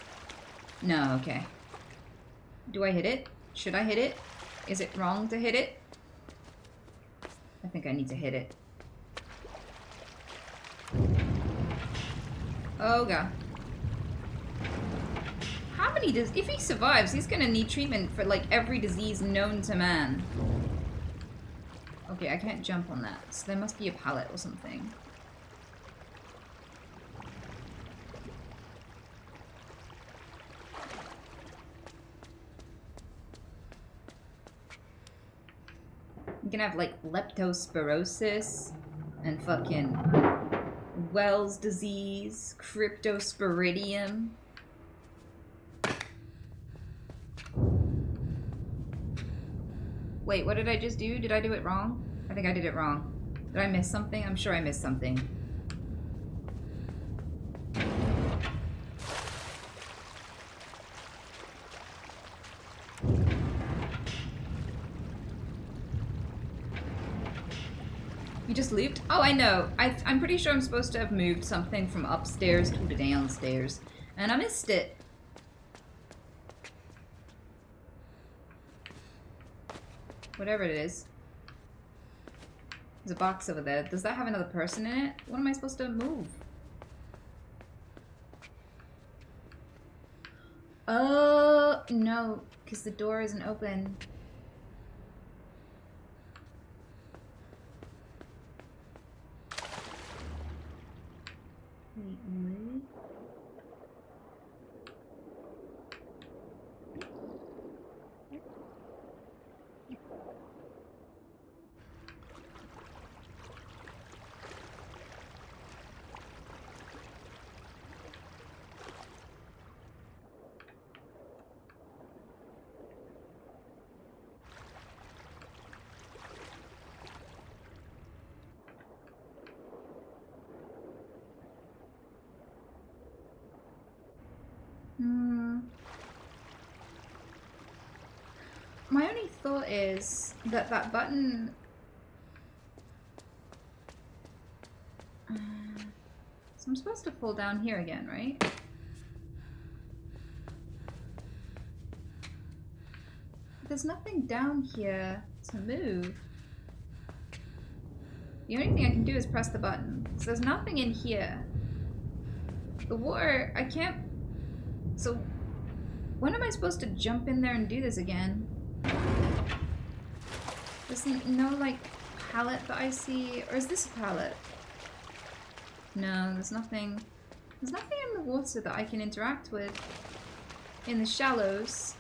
No, okay. Do I hit it? Should I hit it? Is it wrong to hit it? I think I need to hit it. Oh god. How many does if he survives, he's gonna need treatment for like every disease known to man. Okay, I can't jump on that, so there must be a pallet or something. You can have like leptospirosis and fucking Wells disease, cryptosporidium. Wait, what did I just do? Did I do it wrong? I think I did it wrong. Did I miss something? I'm sure I missed something. You just looped? Oh, I know. I'm pretty sure I'm supposed to have moved something from upstairs to the downstairs. And I missed it. Whatever it is. There's a box over there. Does that have another person in it? What am I supposed to move? Oh, no. Because the door isn't open. Wait, what? My only thought is that that button... so I'm supposed to fall down here again, right? There's nothing down here to move. The only thing I can do is press the button. So there's nothing in here. The water, I can't... So, when am I supposed to jump in there and do this again? There's no, like, pallet that I see. Or is this a pallet? No, there's nothing. There's nothing in the water that I can interact with. In the shallows.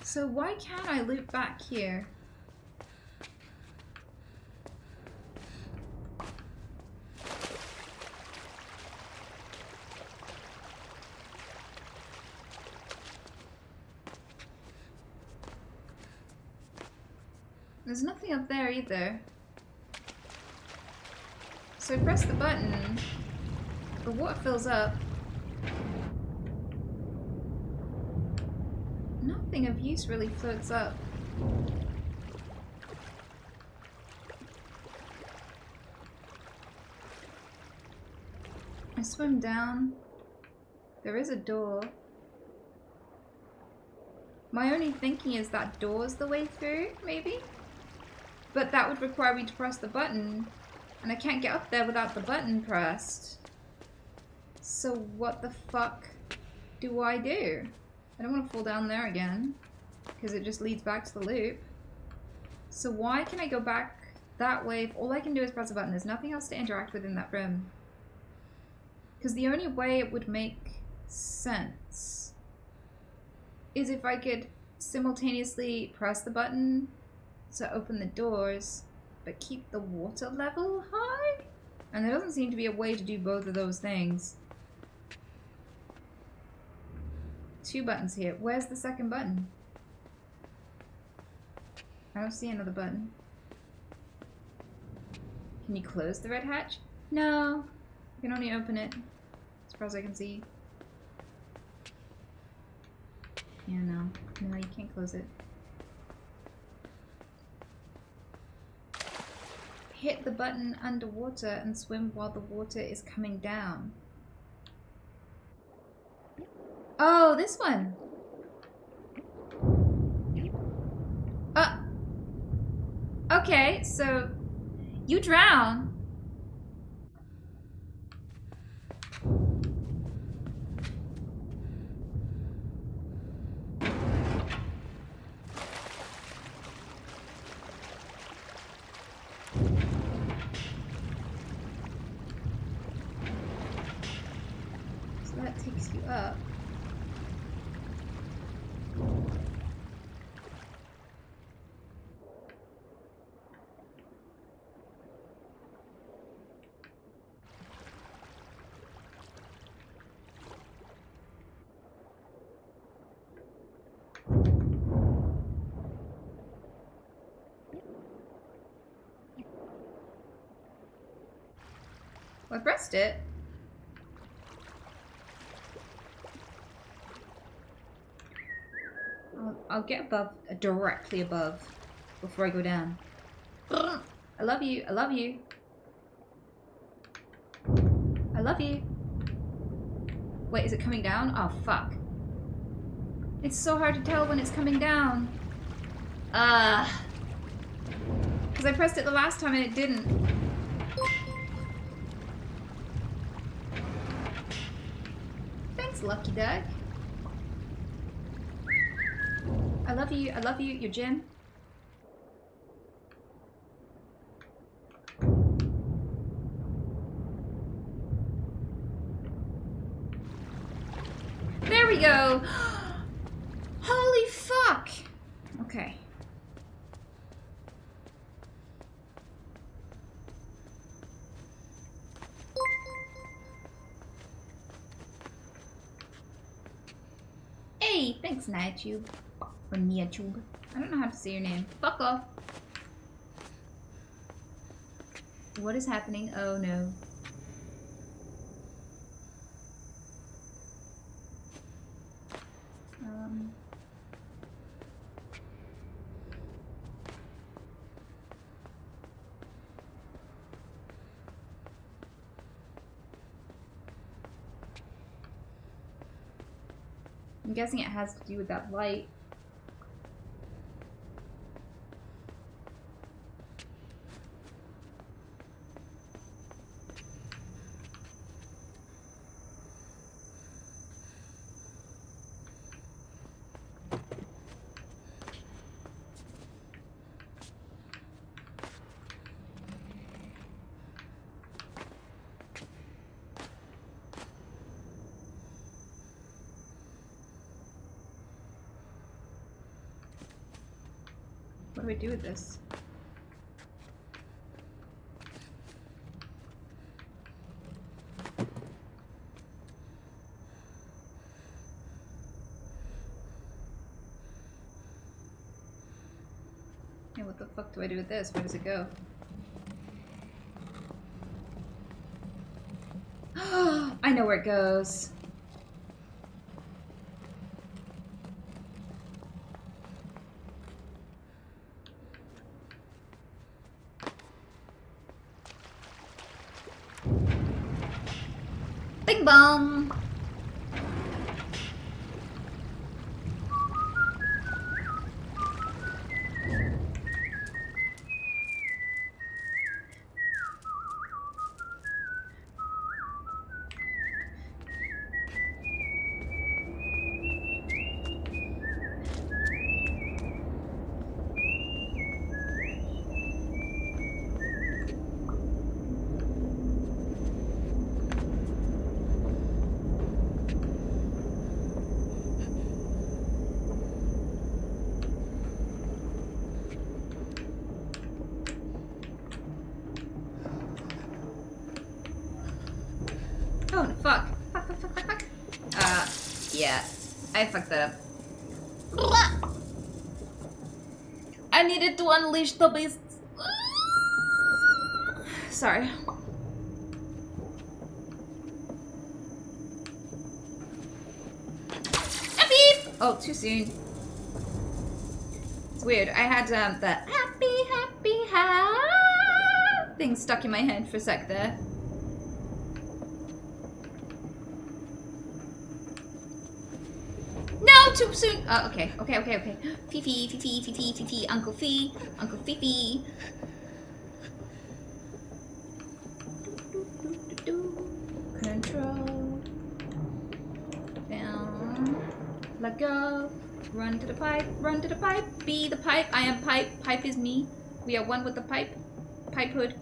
So why can't I loop back here? There's nothing up there either. So I press the button, the water fills up. Nothing of use really floats up. I swim down. There is a door. My only thinking is that door's the way through, maybe? But that would require me to press the button, and I can't get up there without the button pressed. So what the fuck do I do? I don't want to fall down there again, because it just leads back to the loop. So why can I go back that way if all I can do is press a button? There's nothing else to interact with in that room. Because the only way it would make sense is if I could simultaneously press the button to open the doors, but keep the water level high? And there doesn't seem to be a way to do both of those things. 2 buttons here. Where's the second button? I don't see another button. Can you close the red hatch? No. You can only open it, as far as I can see. Yeah, no. No, you can't close it. Hit the button underwater and swim while the water is coming down. Oh, this one. Okay, so you drown. So that takes you up. Well, I pressed it. I'll get above, directly above, before I go down. I love you. I love you. I love you. Wait, is it coming down? Oh, fuck. It's so hard to tell when it's coming down. Because I pressed it the last time and it didn't. Thanks, Lucky Duck. I love you, your Jim. There we go! Holy fuck! Okay. Hey, thanks, Niatube. Or Niatube. I don't know how to say your name. Fuck off. What is happening? Oh no. I'm guessing it has to do with that light. What do we do with this? Hey, what the fuck do I do with this? Where does it go? I know where it goes. Bing bong! Oh, fuck. Fuck, fuck, fuck, fuck, fuck. Yeah. I fucked that up. I needed to unleash the beasts. Sorry. Beep! Oh, too soon. It's weird. I had the happy, happy, happy thing stuck in my head for a sec there. No, too soon. Oh, okay, okay, okay, okay. Fifi, Fifi, Fifi, Fifi, Uncle Fee, Uncle Fifi. Control. Down. Let go. Run to the pipe. Run to the pipe. Be the pipe. I am pipe. Pipe is me. We are one with the pipe. Pipe hood.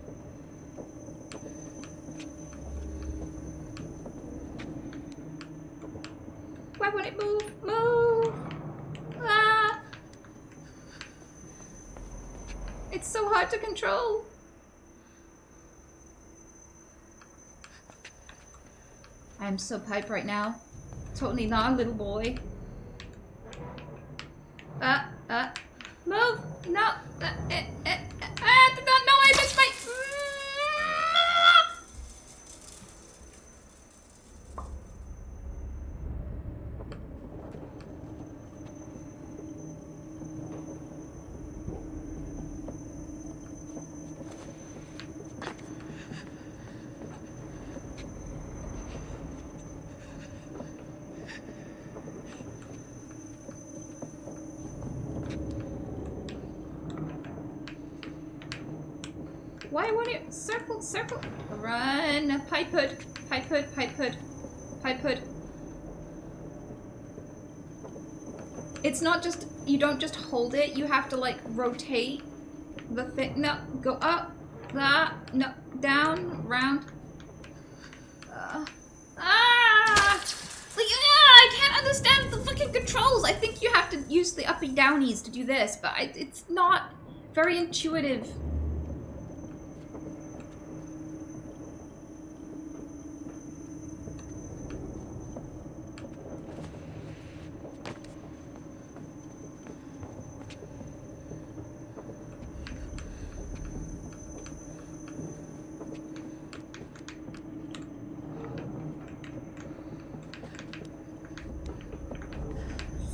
Why won't it move? Move! Ah! It's so hard to control. I'm so pipe right now. Totally not a little boy. Move! No! No, I missed my... Why won't it circle, circle? Run! Pipe hood, pipe hood, pipe hood, pipe hood. It's not just, you don't just hold it, you have to like rotate the thing. No, go up, that, no, down, round. I can't understand the fucking controls. I think you have to use the uppy downies to do this, but it's not very intuitive.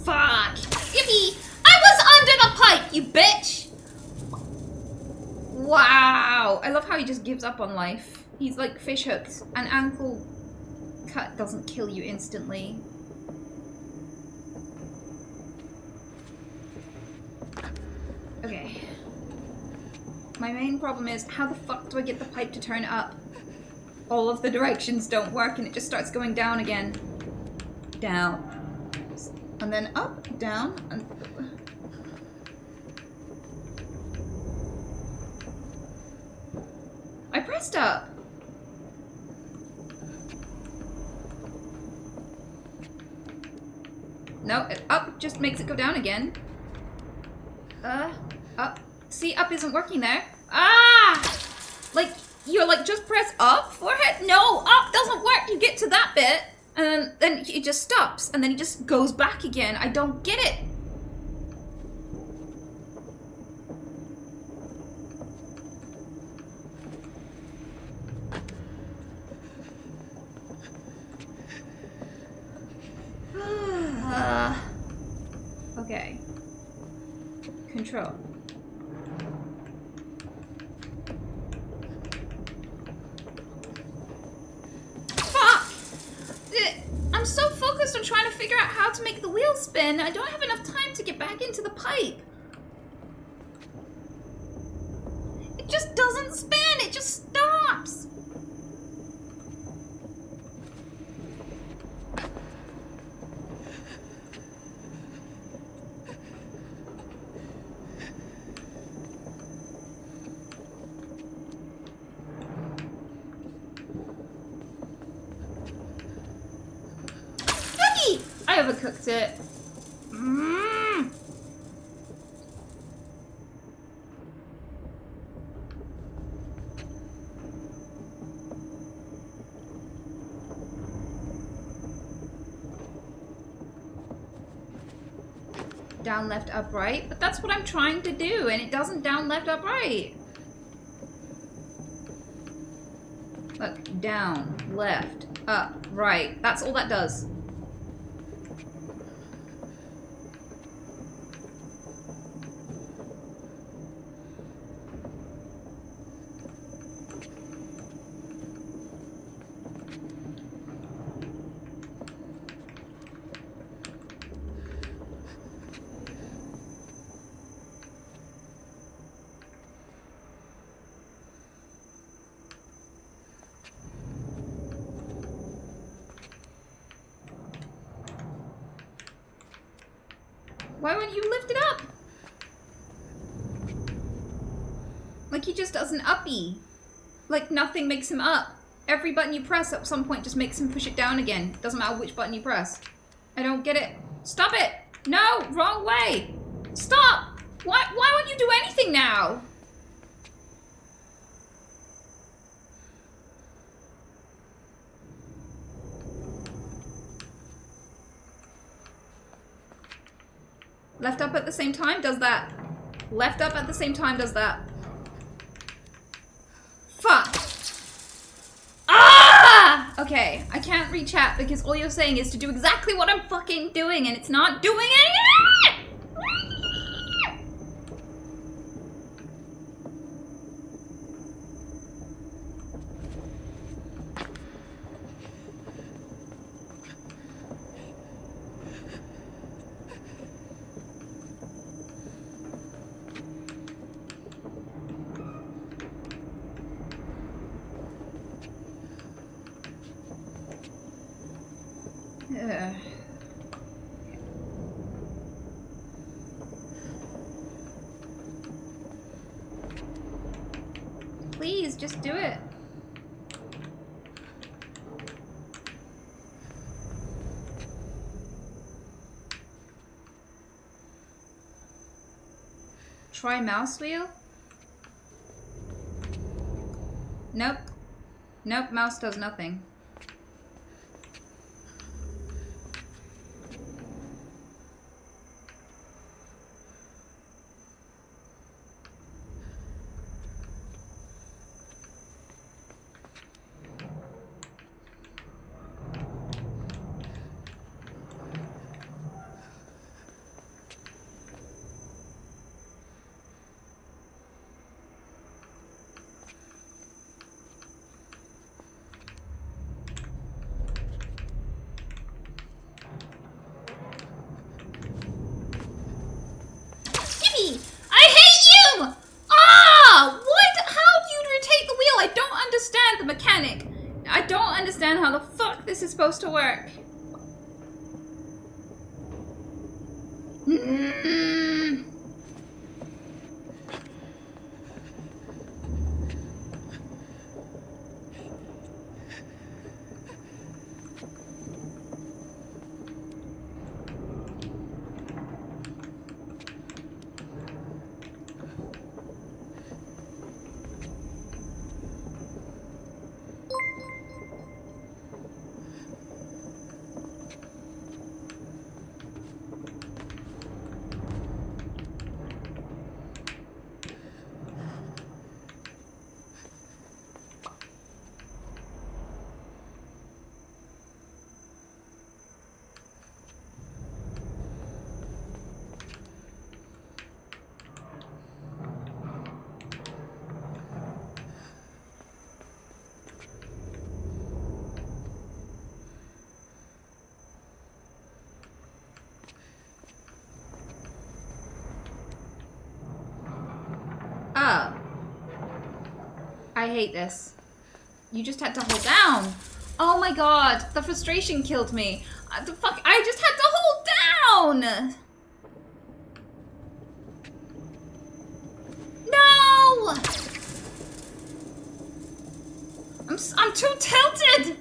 Fuck! Yippee! I was under the pipe, you bitch! Wow! I love how he just gives up on life. He's like fish hooks. An ankle cut doesn't kill you instantly. Okay. My main problem is, how the fuck do I get the pipe to turn up? All of the directions don't work and it just starts going down again. Down. And then up, down, and... I pressed up! No, up just makes it go down again. Up. See, up isn't working there. Ah! Like, you're like, just press up for it? No, up doesn't work. You get to that bit, and then it just stops, and then it just goes back again. I don't get it. Okay. Control. Fuck! I'm so focused on trying to figure out how to make the wheel spin, I don't have enough time to get back into the pipe. It just doesn't spin, it just stops. I overcooked it. Down, left, up, right. But that's what I'm trying to do, and it doesn't down, left, up, right. Look, down, left, up, right. That's all that does. Why won't you lift it up? Like, he just does an uppy. Like, nothing makes him up. Every button you press at some point just makes him push it down again. Doesn't matter which button you press. I don't get it. Stop it! No! Wrong way! Stop! Why won't you do anything now? Left up at the same time does that. Left up at the same time does that. Fuck. Ah! Okay, I can't read chat because all you're saying is to do exactly what I'm fucking doing and it's not doing it. Please, just do it. Try mouse wheel? Nope. Nope, mouse does nothing. This is supposed to work. Mm. Oh. I hate this. You just had to hold down. Oh my god, the frustration killed me. The fuck, I just had to hold down! No! I'm too tilted!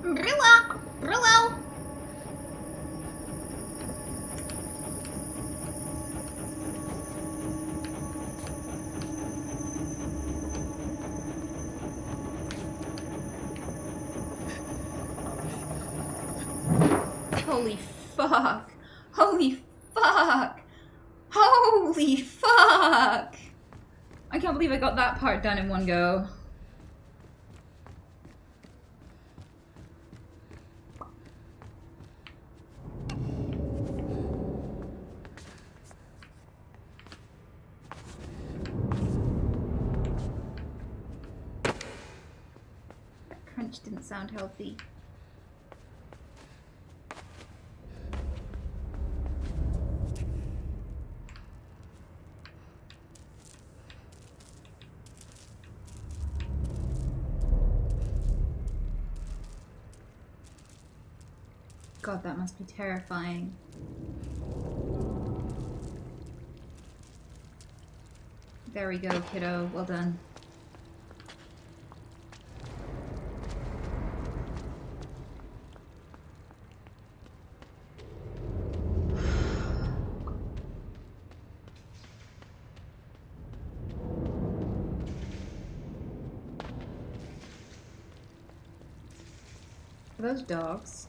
Brillo! Brillo! Holy fuck! Holy fuck! Holy fuck! I can't believe I got that part done in one go. That crunch didn't sound healthy. God, that must be terrifying. There we go, kiddo. Well done. Are those dogs?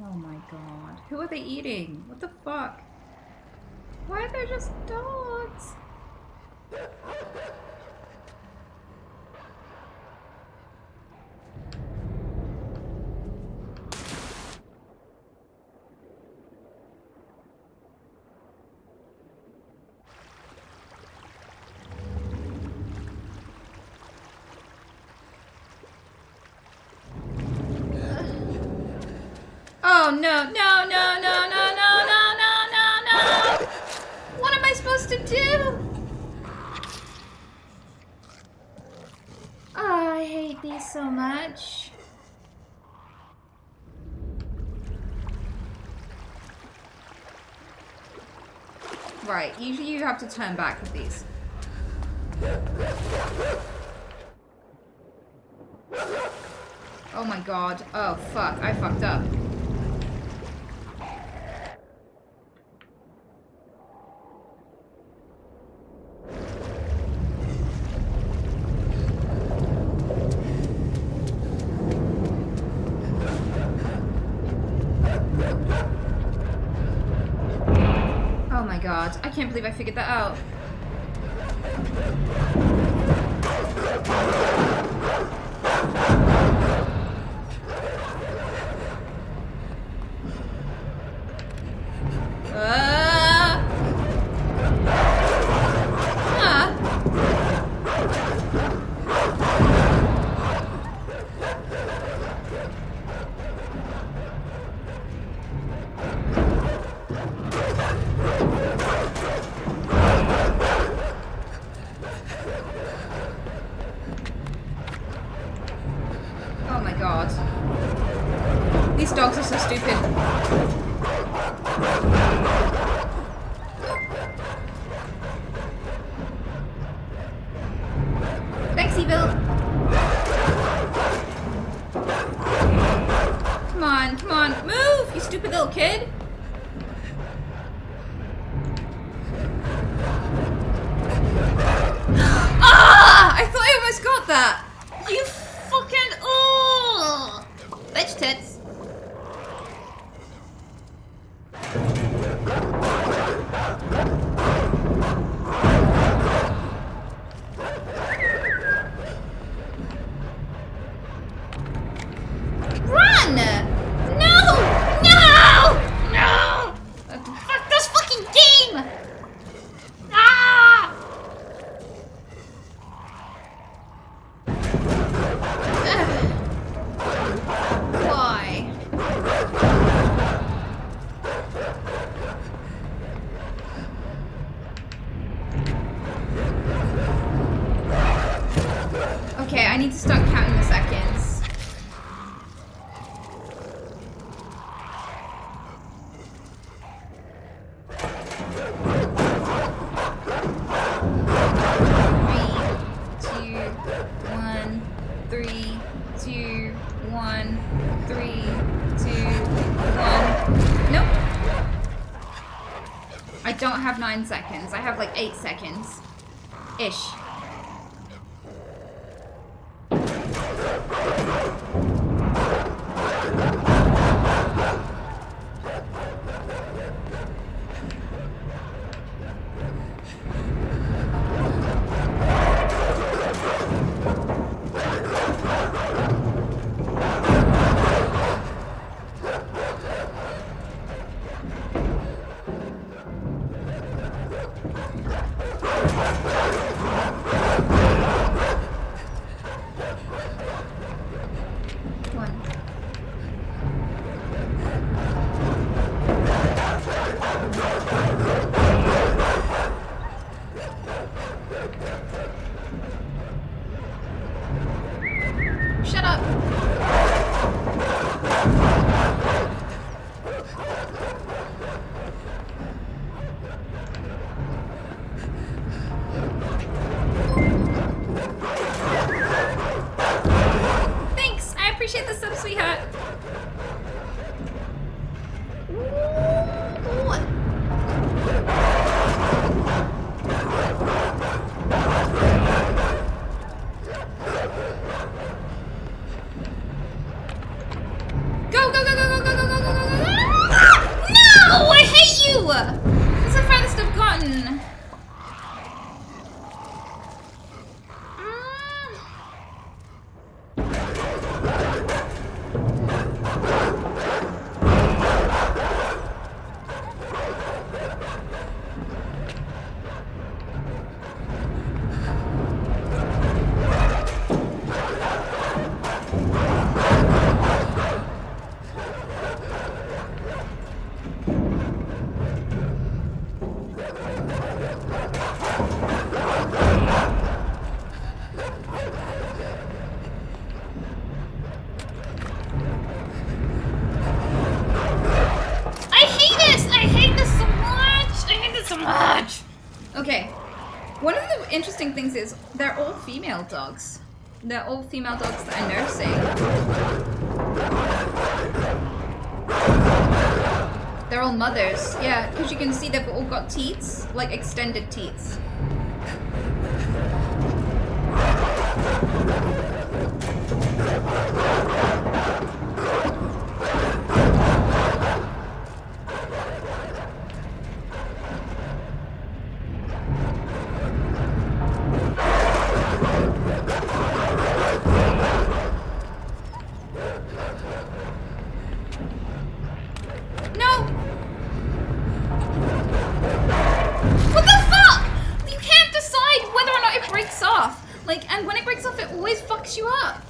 Oh my god. Who are they eating? What the fuck? Why are there just dogs? Oh no, no, no, no, no, no, no, no, no, no! What am I supposed to do? Oh, I hate these so much. Right, usually you have to turn back with these. Oh my god. Oh fuck, I fucked up. Oh my god, I can't believe I figured that out. Oh my god. These dogs are so stupid. Thanks, Evil. Come on, move, you stupid little kid. Ah! I thought I almost got that. You fucking bitch tits. Run! No! Fuck this fucking game! Ah! Why? Okay, I need to start counting the seconds. Three, two, one. Nope. I don't have 9 seconds. I have like 8 seconds. Ish. Shut up. Thanks. I appreciate the sub, sweetheart. What? No! I hate you! That's the farthest I've gotten. Okay. One of the interesting things is they're all female dogs. They're all female dogs that are nursing. They're all mothers. Yeah, because you can see they've all got teats, like extended teats. No! What the fuck? You can't decide whether or not it breaks off. Like, and when it breaks off, it always fucks you up.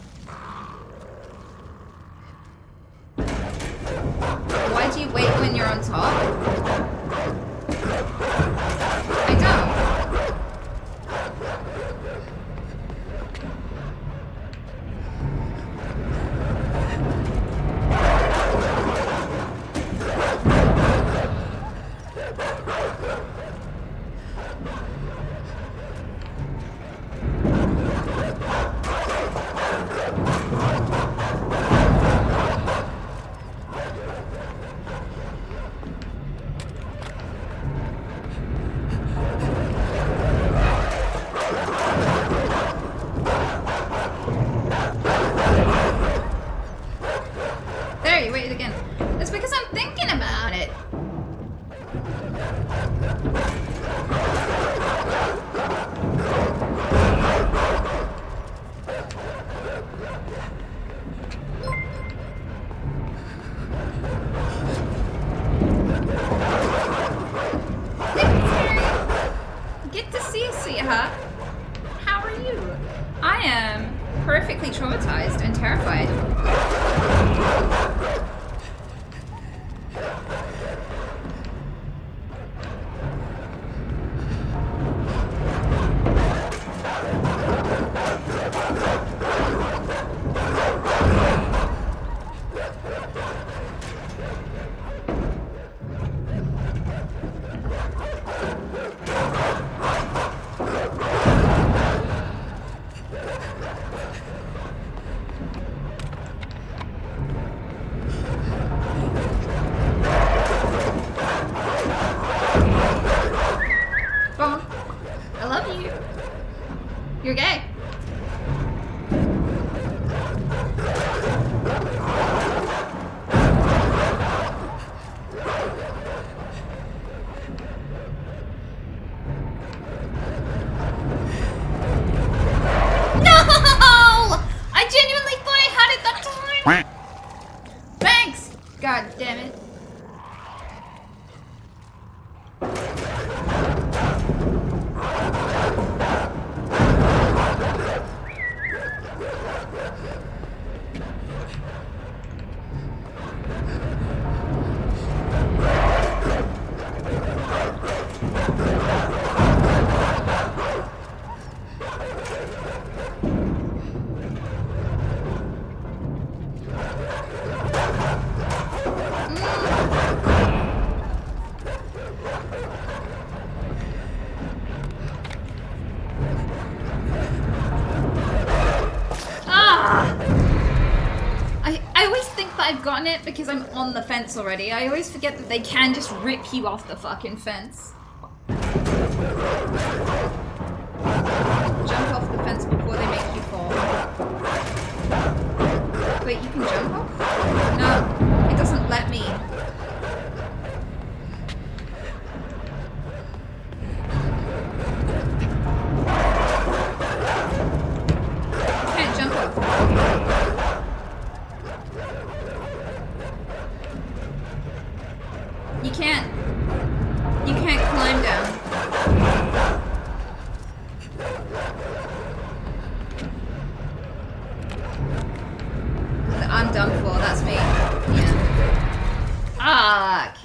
Why do you wait when you're on top? I don't. There, you waited again. It's because I'm thinking about it. Good to see you, sweetheart. How are you? I am horrifically traumatized and terrified. Bonk. I love you. You're gay. No! I genuinely thought I had it that time. Thanks. God damn it. I always think that I've gotten it because I'm on the fence already. I always forget that they can just rip you off the fucking fence. Jump off the fence before they make you fall. Wait, you can jump off? No, it doesn't let me. You can't jump off. You can't. You can't climb down. I'm done for. That's me. Yeah. Fuck.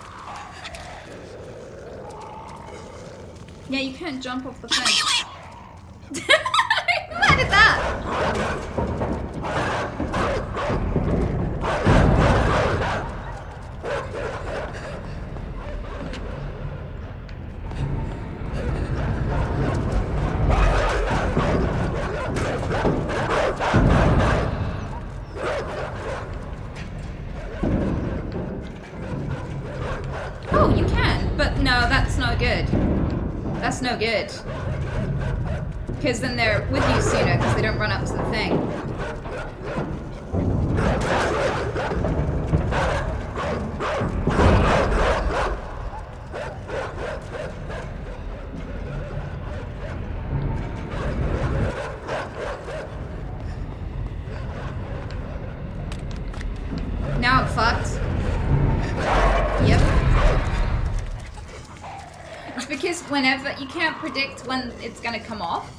Yeah, you can't jump off the fence. Who added that? That's no good. Because then they're with you sooner, because they don't run up to the thing. Now I'm fucked. Yep. It's because whenever you can't predict when it's gonna come off,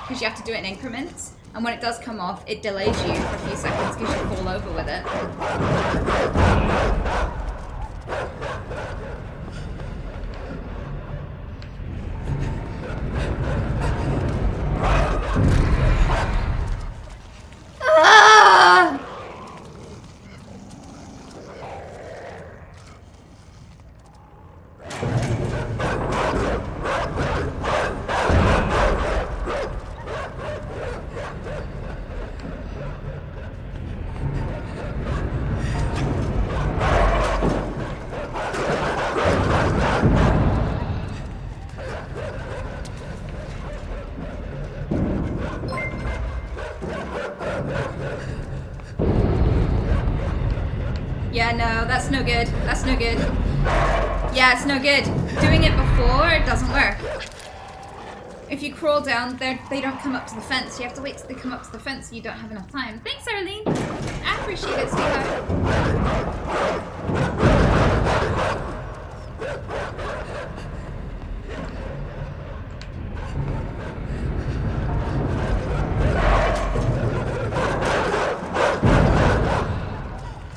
because you have to do it in increments, and when it does come off, it delays you for a few seconds because you fall over with it. Ah! Yeah, no, that's no good. That's no good. Yeah, it's no good. Doing it before, it doesn't work. If you crawl down, they don't come up to the fence. You have to wait till they come up to the fence and you don't have enough time. Thanks, Arlene. I appreciate it, sweetheart.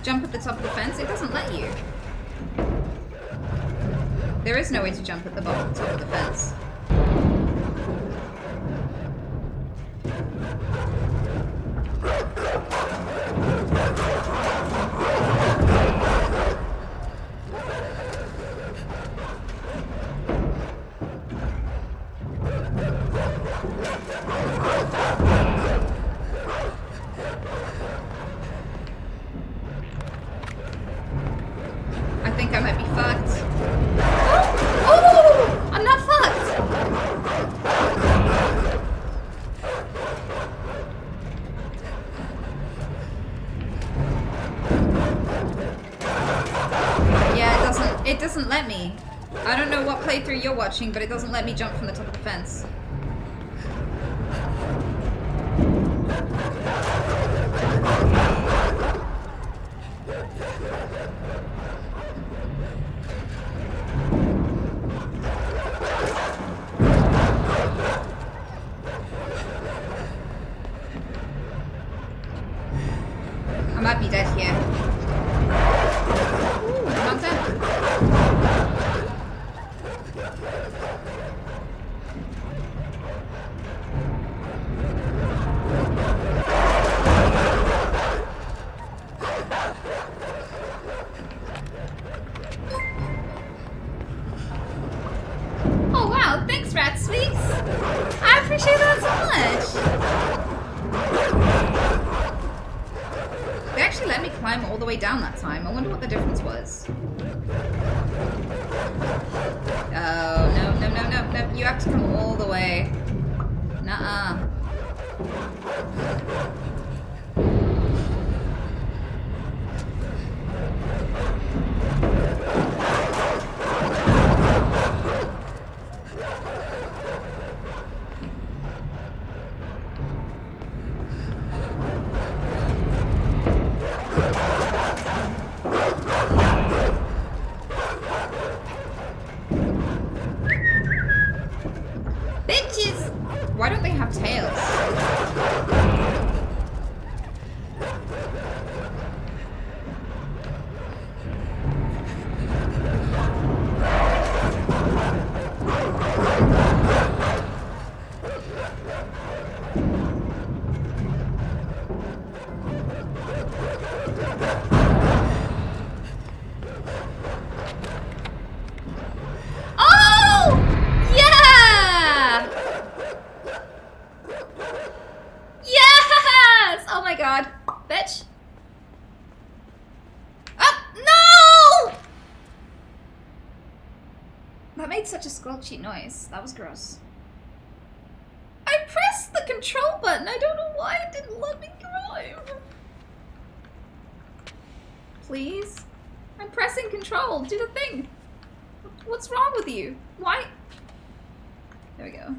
Jump at the top of the fence? It doesn't let you. There is no way to jump at the top of the fence. I think I might be fucked. Oh! I'm not fucked! Yeah, it doesn't let me. I don't know what playthrough you're watching, but it doesn't let me jump from the top of the fence. I might be dead here. Ooh, I'm not dead. Oh wow, thanks Rat Sweets! I appreciate that so much! They actually let me climb all the way down that time. I wonder what the difference was. Oh, no. You have to come all the way. Nuh-uh. Bitches! Why don't they have tails? Oh! Yeah! itchy noise. That was gross. I pressed the control button. I don't know why it didn't let me drive. Please? I'm pressing control. Do the thing. What's wrong with you? Why? There we go.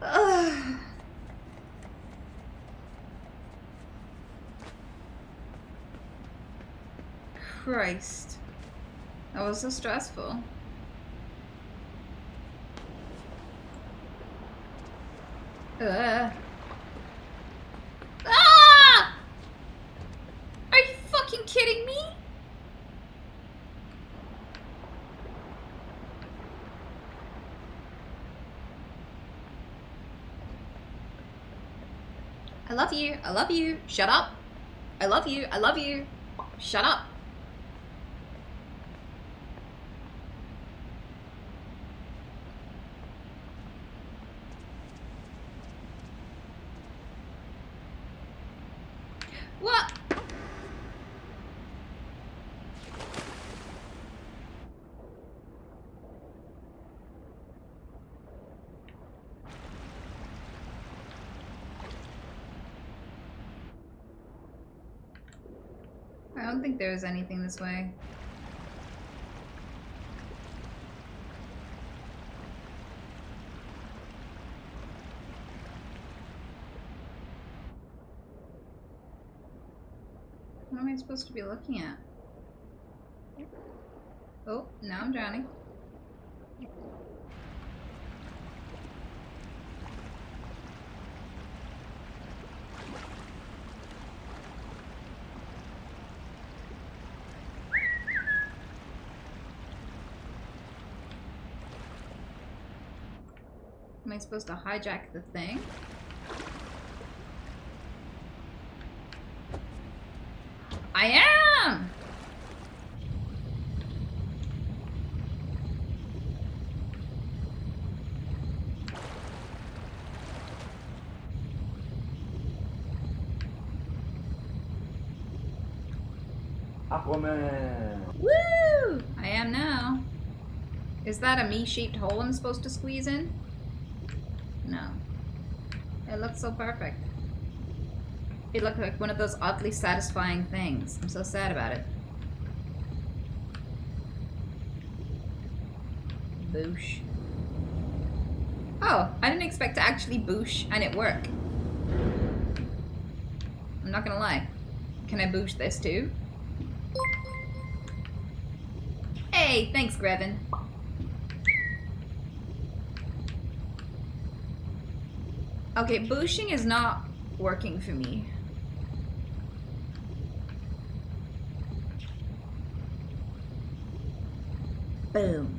Ugh. Christ. That was so stressful. Ah! Are you fucking kidding me? I love you. I love you. Shut up. I love you. I love you. Shut up. What? I don't think there's anything this way. What am I supposed to be looking at? Oh, now I'm drowning. Am I supposed to hijack the thing? I am! Aquaman! Woo! I am now. Is that a me-shaped hole I'm supposed to squeeze in? No. It looks so perfect. It looked like one of those oddly satisfying things. I'm so sad about it. Boosh. Oh, I didn't expect to actually boosh and it work. I'm not gonna lie. Can I boosh this too? Hey, thanks, Grevin. Okay, booshing is not working for me. Boom.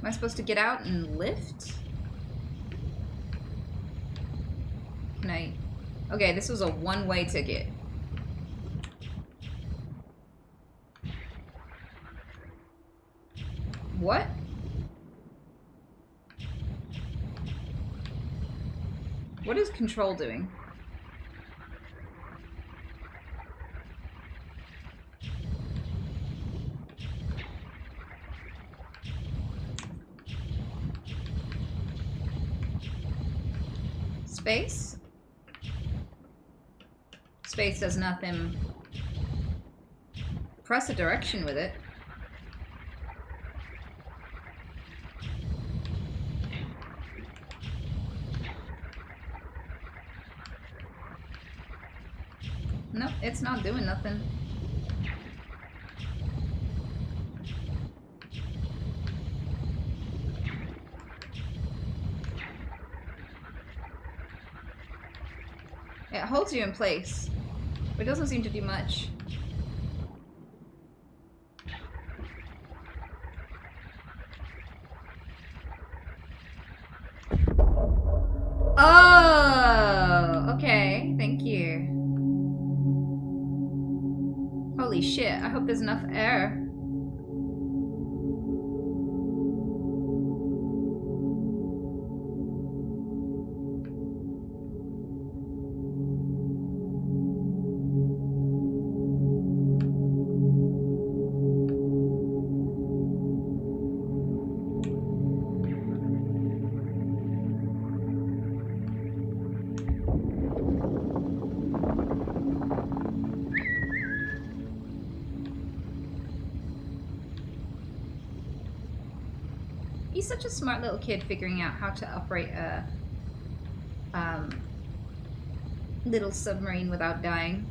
Am I supposed to get out and lift? Can I? Okay, this was a one-way ticket. What? What is control doing? Space? Space does nothing. Press a direction with it. Nope, it's not doing nothing. It holds you in place, but it doesn't seem to do much. Oh, okay, thank you. Holy shit, I hope there's enough air. He's such a smart little kid figuring out how to operate a little submarine without dying.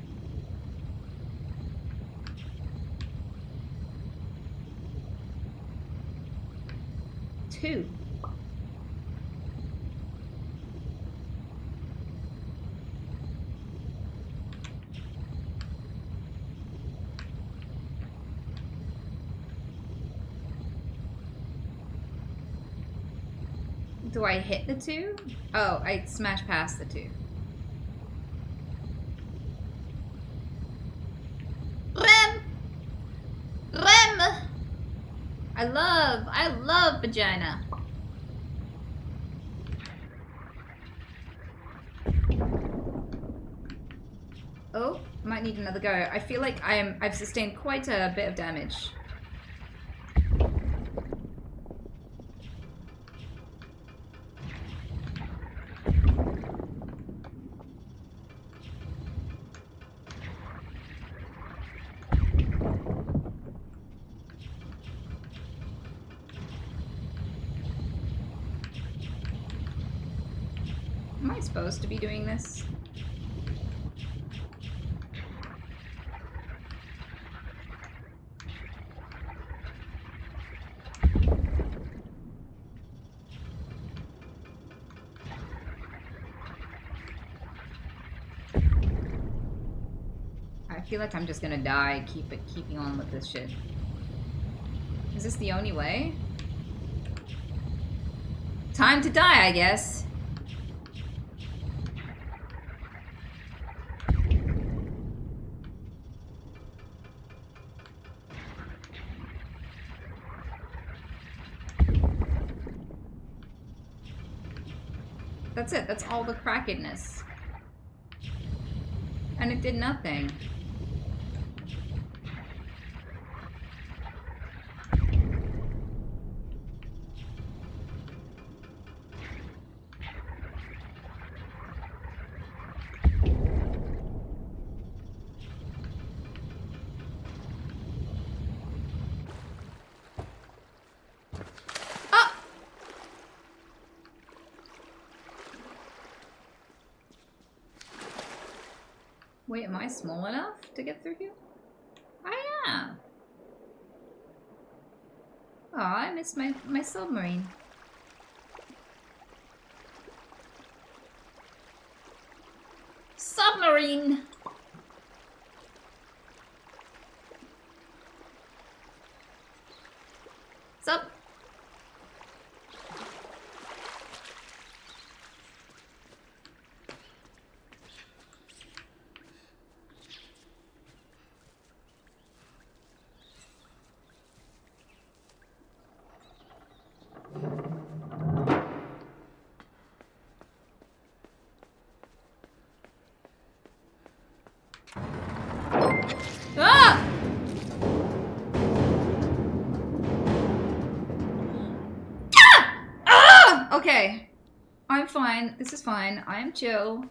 Two. Do I hit the two? Oh, I smash past the two. Rem! Rem! I love vagina. Oh, might need another go. I feel like I've sustained quite a bit of damage. Am I supposed to be doing this? I feel like I'm just gonna die keeping on with this shit. Is this the only way? Time to die, I guess. That's it. That's all the crackedness. And it did nothing. Wait, am I small enough to get through here? I am. Oh, I missed my submarine. Submarine! Sub... Ah! Ah! Ah! Okay. I'm fine. This is fine. I am chill.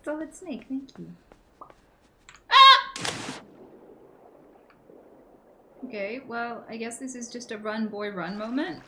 Solid snake, thank you. Okay, well, I guess this is just a run, boy, run moment.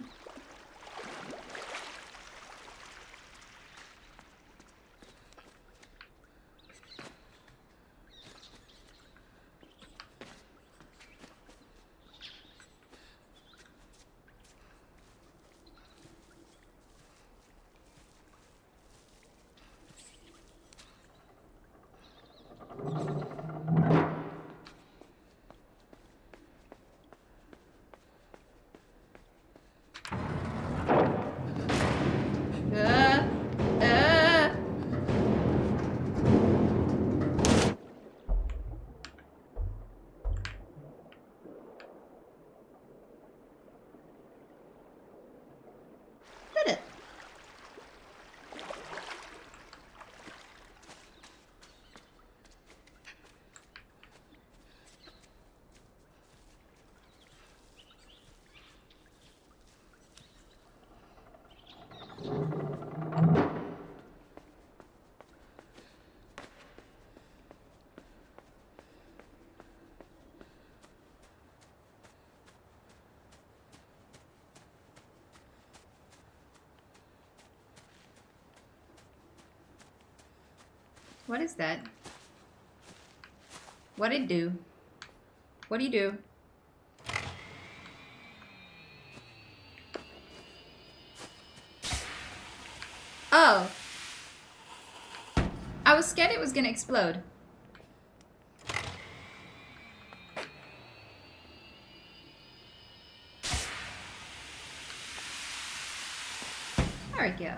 What is that? What did it do? What do you do? Oh. I was scared it was gonna explode. There we go.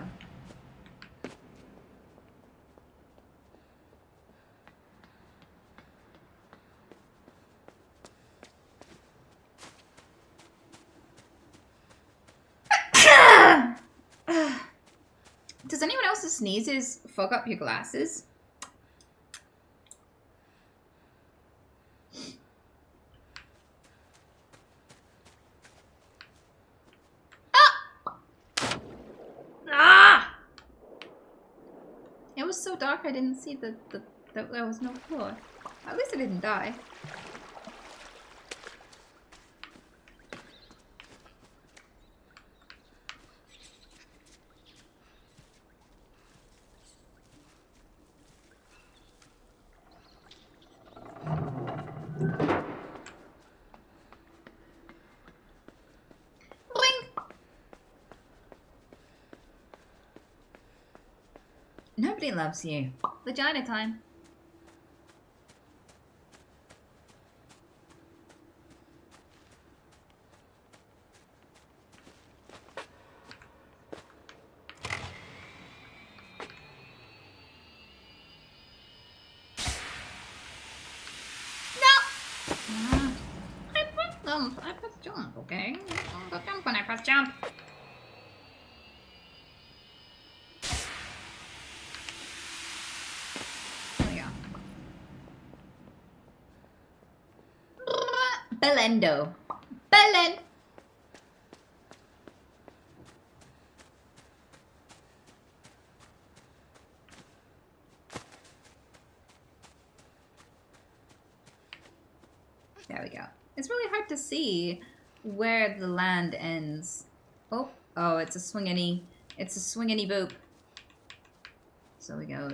Does anyone else's sneezes fuck up your glasses? Ah! It was so dark I didn't see that there was no floor. At least I didn't die. Nobody loves you. Vagina time. I press jump, okay? I jump when I press jump. There we go. Belendo. Belen. There we go. It's really hard to see where the land ends. Oh, it's a swingity boop. So we go.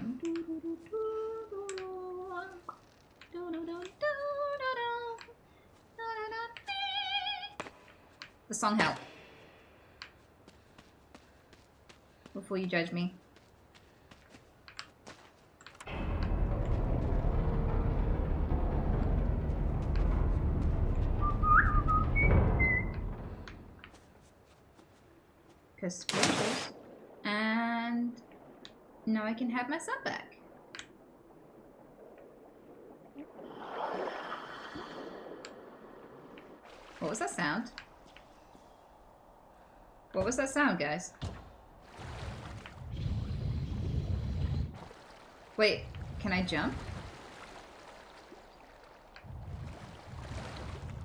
The song help. Before you judge me. Suspicious. And now I can have my son back. What was that sound? What was that sound, guys? Wait, can I jump?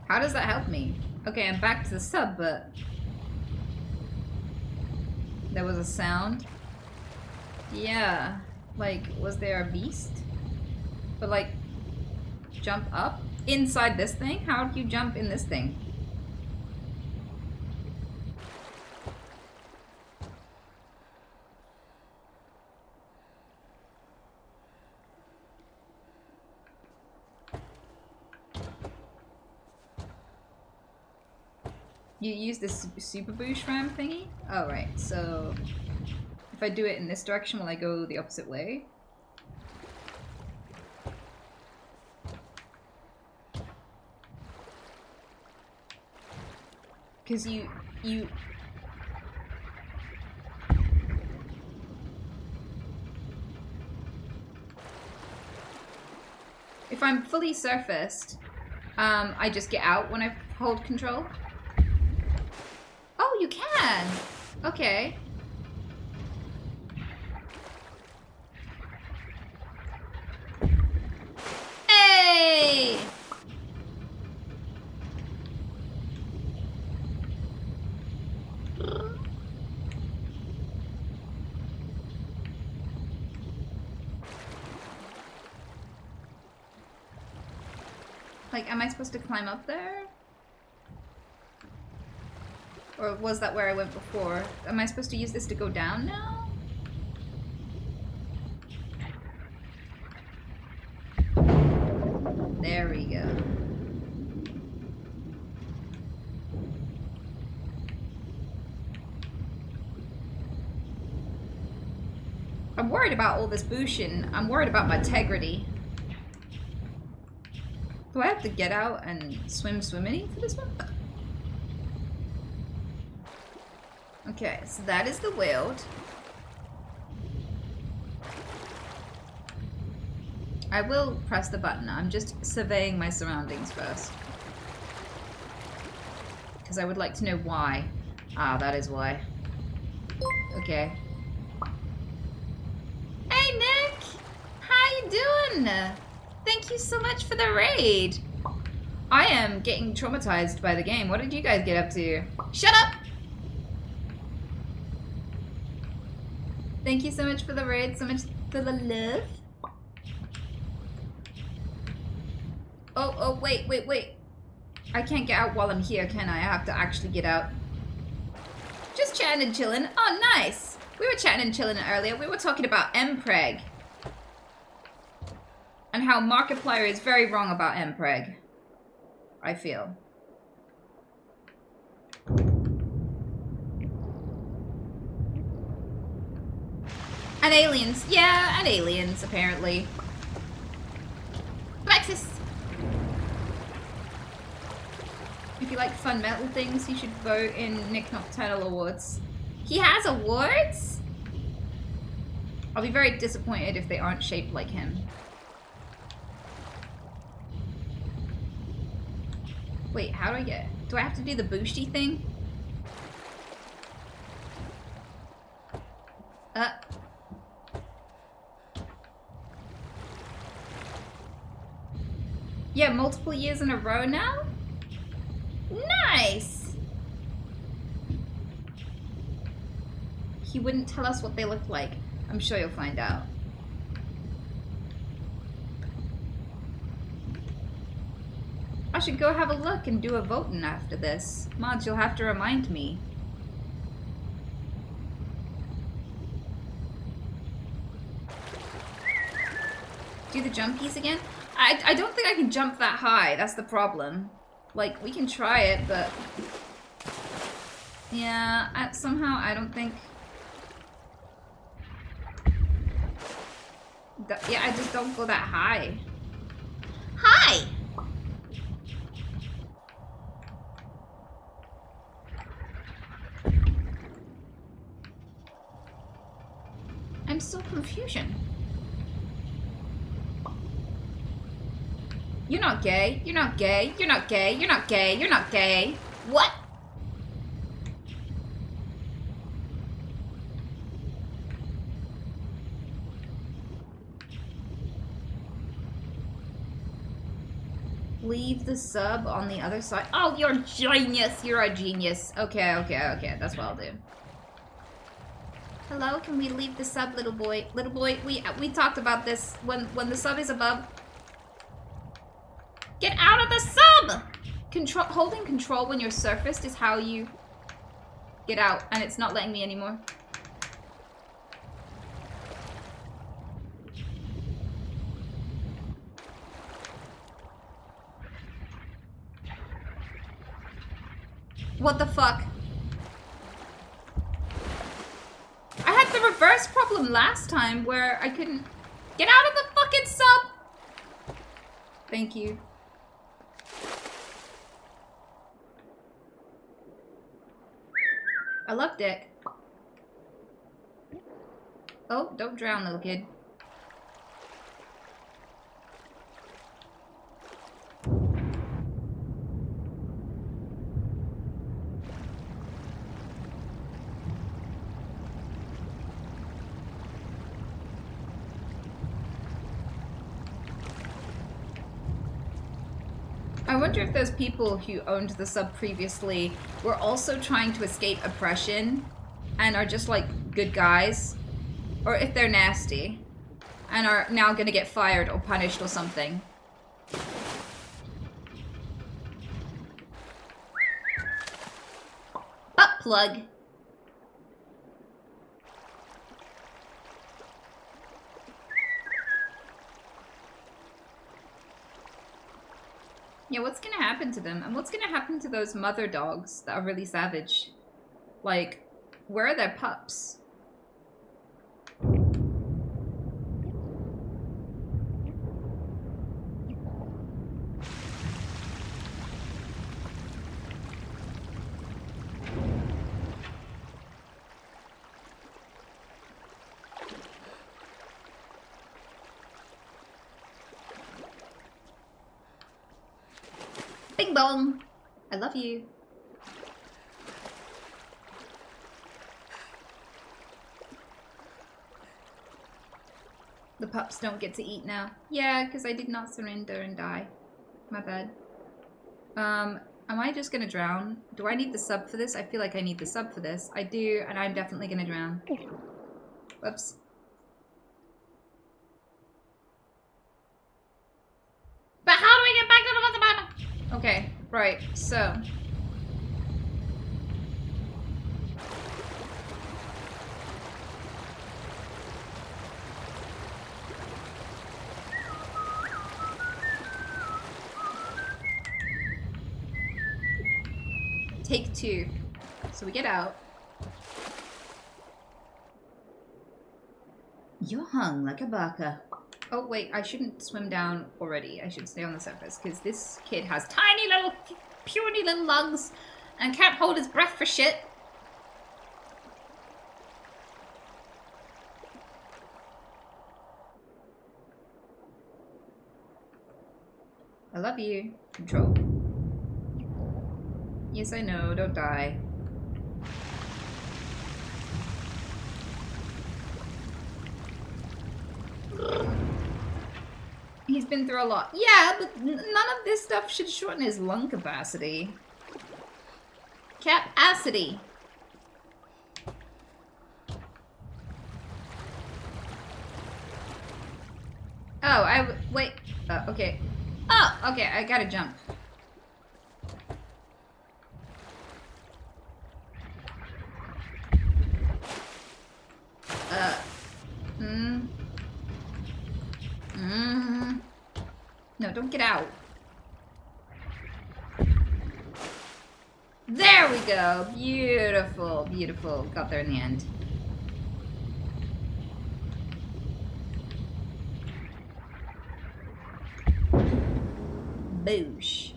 How does that help me? Okay, I'm back to the sub, but there was a sound. Yeah, like, was there a beast? But like, jump up inside this thing? How do you jump in this thing? You use this super boost ram thingy? Oh, right. So if I do it in this direction, will I go the opposite way? Because you... If I'm fully surfaced, I just get out when I hold control. Oh, you can! Okay. Hey! Like, am I supposed to climb up there? Or was that where I went before? Am I supposed to use this to go down now? I'm worried about all this bushin. I'm worried about my integrity. Do I have to get out and swimmy for this one? Okay, so that is the wild. I will press the button. I'm just surveying my surroundings first. Because I would like to know why. Ah, that is why. Okay. Hey, Nick! How you doing? Thank you so much for the raid. I am getting traumatized by the game. What did you guys get up to? Shut up! Thank you so much for the raid, so much for the love. Oh, wait. I can't get out while I'm here, can I? I have to actually get out. Just chatting and chilling. Oh, nice. We were chatting and chilling earlier. We were talking about Mpreg. And how Markiplier is very wrong about Mpreg. I feel. And aliens. Yeah, and aliens, apparently. Lexus! If you like fun metal things, you should vote in Nick Nocturnal Awards. He has awards? I'll be very disappointed if they aren't shaped like him. Wait, how do I get... Do I have to do the boosty thing? Yeah, multiple years in a row now? Nice! He wouldn't tell us what they looked like. I'm sure you'll find out. I should go have a look and do a voting after this. Mods, you'll have to remind me. Do the jumpies again? I don't think I can jump that high. That's the problem. Like, we can try it, but... Yeah, somehow I don't think... Yeah, I just don't go that high. Hi! I'm still confusion. You're not gay. You're not gay. You're not gay. You're not gay. You're not gay. What? Leave the sub on the other side. Oh, you're a genius. You're a genius. Okay. That's what I'll do. Hello, can we leave the sub, little boy? Little boy, we talked about this. When the sub is above... Get out of the sub! Holding control when you're surfaced is how you get out, and it's not letting me anymore. What the fuck? I had the reverse problem last time where I couldn't... Get out of the fucking sub! Thank you. I love Dick. Oh, don't drown, little kid. I wonder if those people who owned the sub previously were also trying to escape oppression and are just like good guys, or if they're nasty and are now gonna get fired or punished or something. Butt plug. Yeah, what's gonna happen to them? And what's gonna happen to those mother dogs that are really savage? Like, where are their pups? Bing bong. I love you. The pups don't get to eat now. Yeah, because I did not surrender and die. My bad. Am I just gonna drown? Do I need the sub for this? I feel like I need the sub for this. I do, and I'm definitely gonna drown. Whoops. But how do we get back to the bottom? Okay, right, so. Take 2. So we get out. You're hung like a baka. Oh wait, I shouldn't swim down already. I should stay on the surface because this kid has tiny little, puny little lungs and can't hold his breath for shit. I love you. Control. Yes, I know. Don't die. He's been through a lot. Yeah, but none of this stuff should shorten his lung capacity. Capacity. Oh, wait. Okay. Oh, okay. I gotta jump. No, don't get out. There we go. Beautiful, beautiful. Got there in the end. Boosh.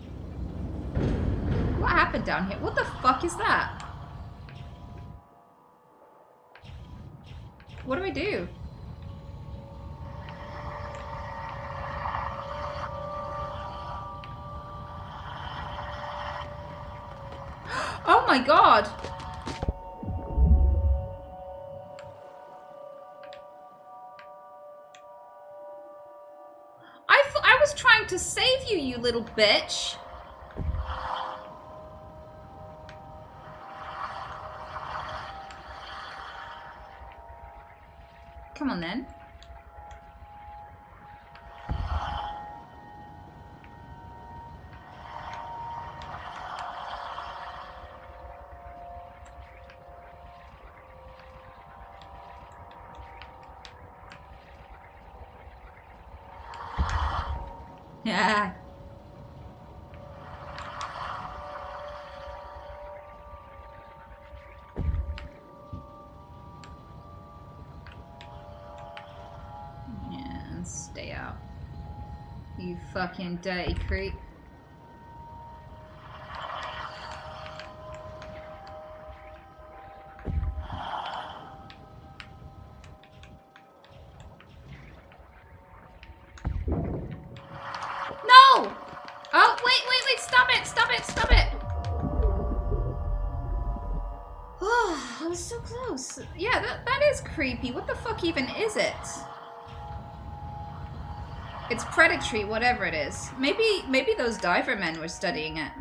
What happened down here? What the fuck is that? What do I do? Oh my god! I was trying to save you, you little bitch! Come on then. Yeah. Yeah, stay out. You fucking dirty creep. No! Oh, wait, stop it! Oh, I was so close. Yeah, that is creepy. What the fuck even is it? It's predatory, whatever it is. Maybe those diver men were studying it.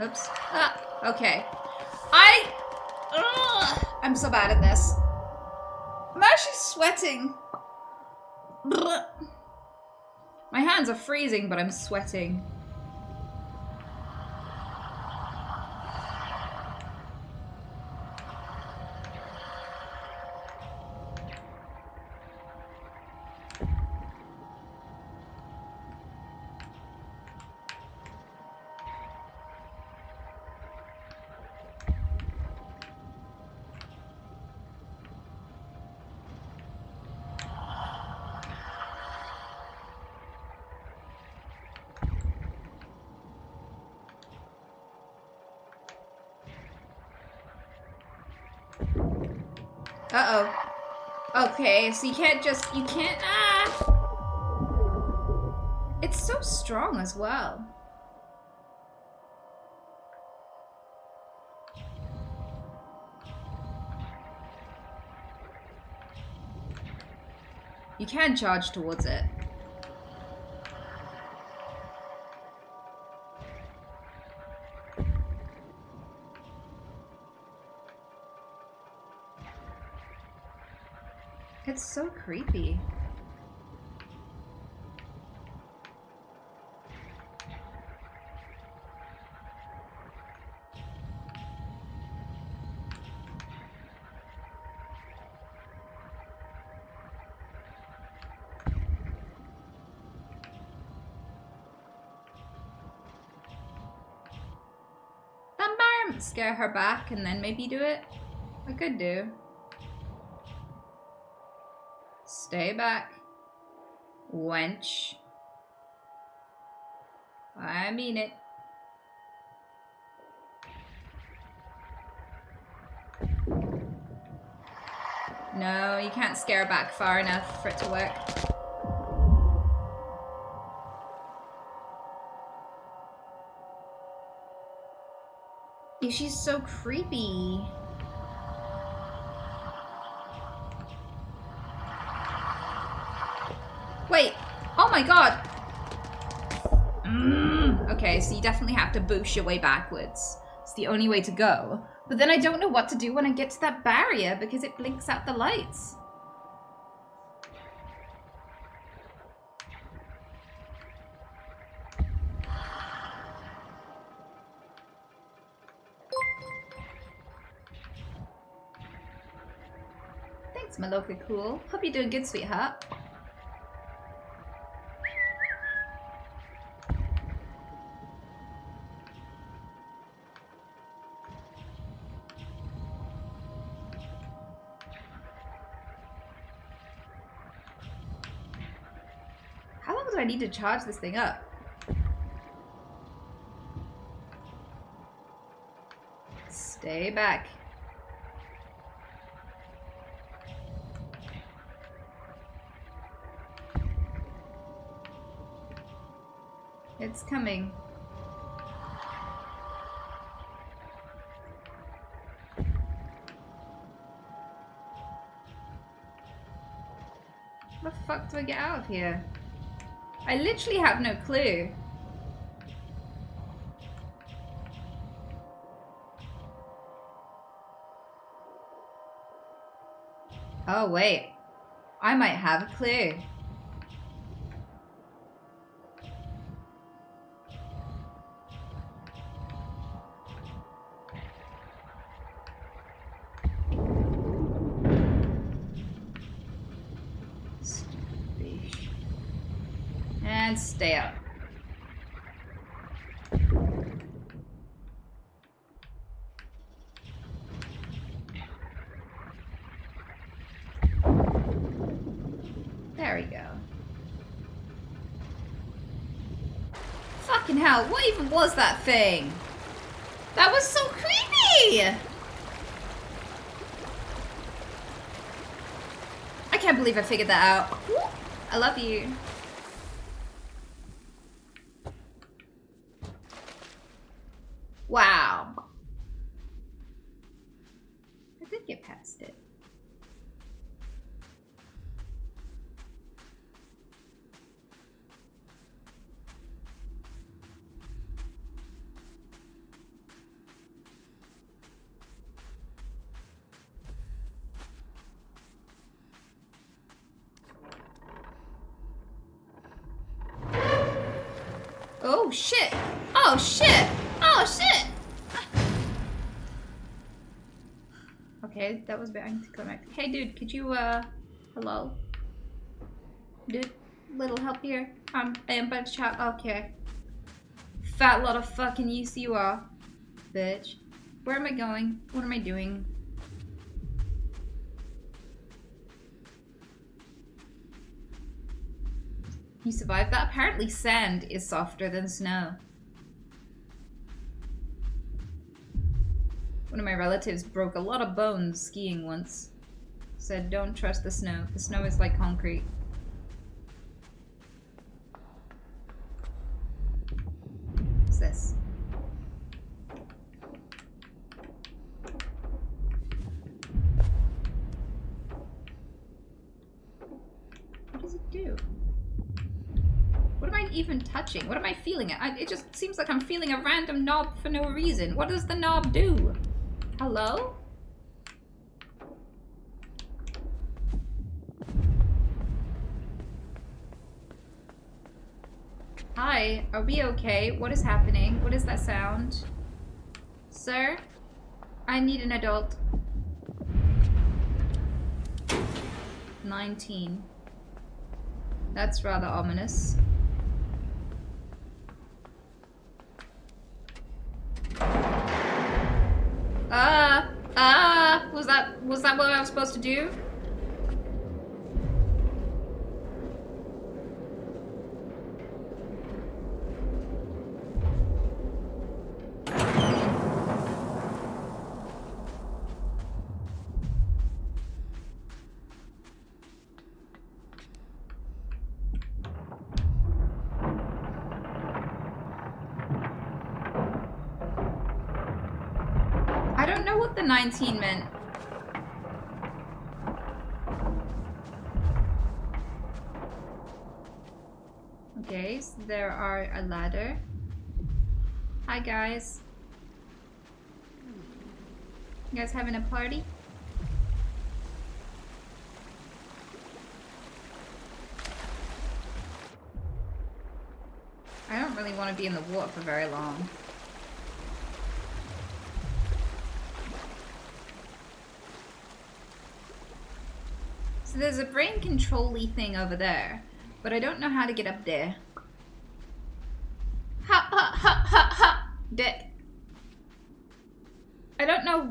Oops. Ah, okay. I'm so bad at this. I'm actually sweating. My hands are freezing, but I'm sweating. Uh-oh. Okay, so you can't so strong as well. You can charge towards it. It's so creepy. That might scare her back and then maybe do it. I could do. Stay back. Wench. I mean it. No, you can't scare her back far enough for it to work. Yeah, she's so creepy. Wait. Oh my god. Okay, so you definitely have to boost your way backwards. It's the only way to go. But then I don't know what to do when I get to that barrier because it blinks out the lights. Thanks, my lovely cool. Hope you're doing good, sweetheart. How long do I need to charge this thing up? Stay back. It's coming. How the fuck do I get out of here? I literally have no clue. Oh wait, I might have a clue. And stay up. There we go. Fucking hell, what even was that thing? That was so creepy! I can't believe I figured that out. I love you. Wow. I did get past it. Oh shit! Oh shit! Oh shit! Okay, that was a bit anticlimactic. Hey dude, could you hello? Dude, little help here. I am about to chat. Okay. Fat lot of fucking use you are, bitch. Where am I going? What am I doing? You survived that? Apparently sand is softer than snow. One of my relatives broke a lot of bones skiing once. Said, don't trust the snow. The snow is like concrete. this? What does it do? What am I even touching? What am I feeling? It just seems like I'm feeling a random knob for no reason. What does the knob do? Hello? Hi, are we okay? What is happening? What is that sound? Sir? I need an adult. 19. That's rather ominous. Was that what I was supposed to do? I don't know what the 19 meant. Okay, so there are a ladder. Hi guys. You guys having a party? I don't really want to be in the water for very long. So there's a brain control-y thing over there, but I don't know how to get up there. Ha ha ha ha ha! Dick. I don't know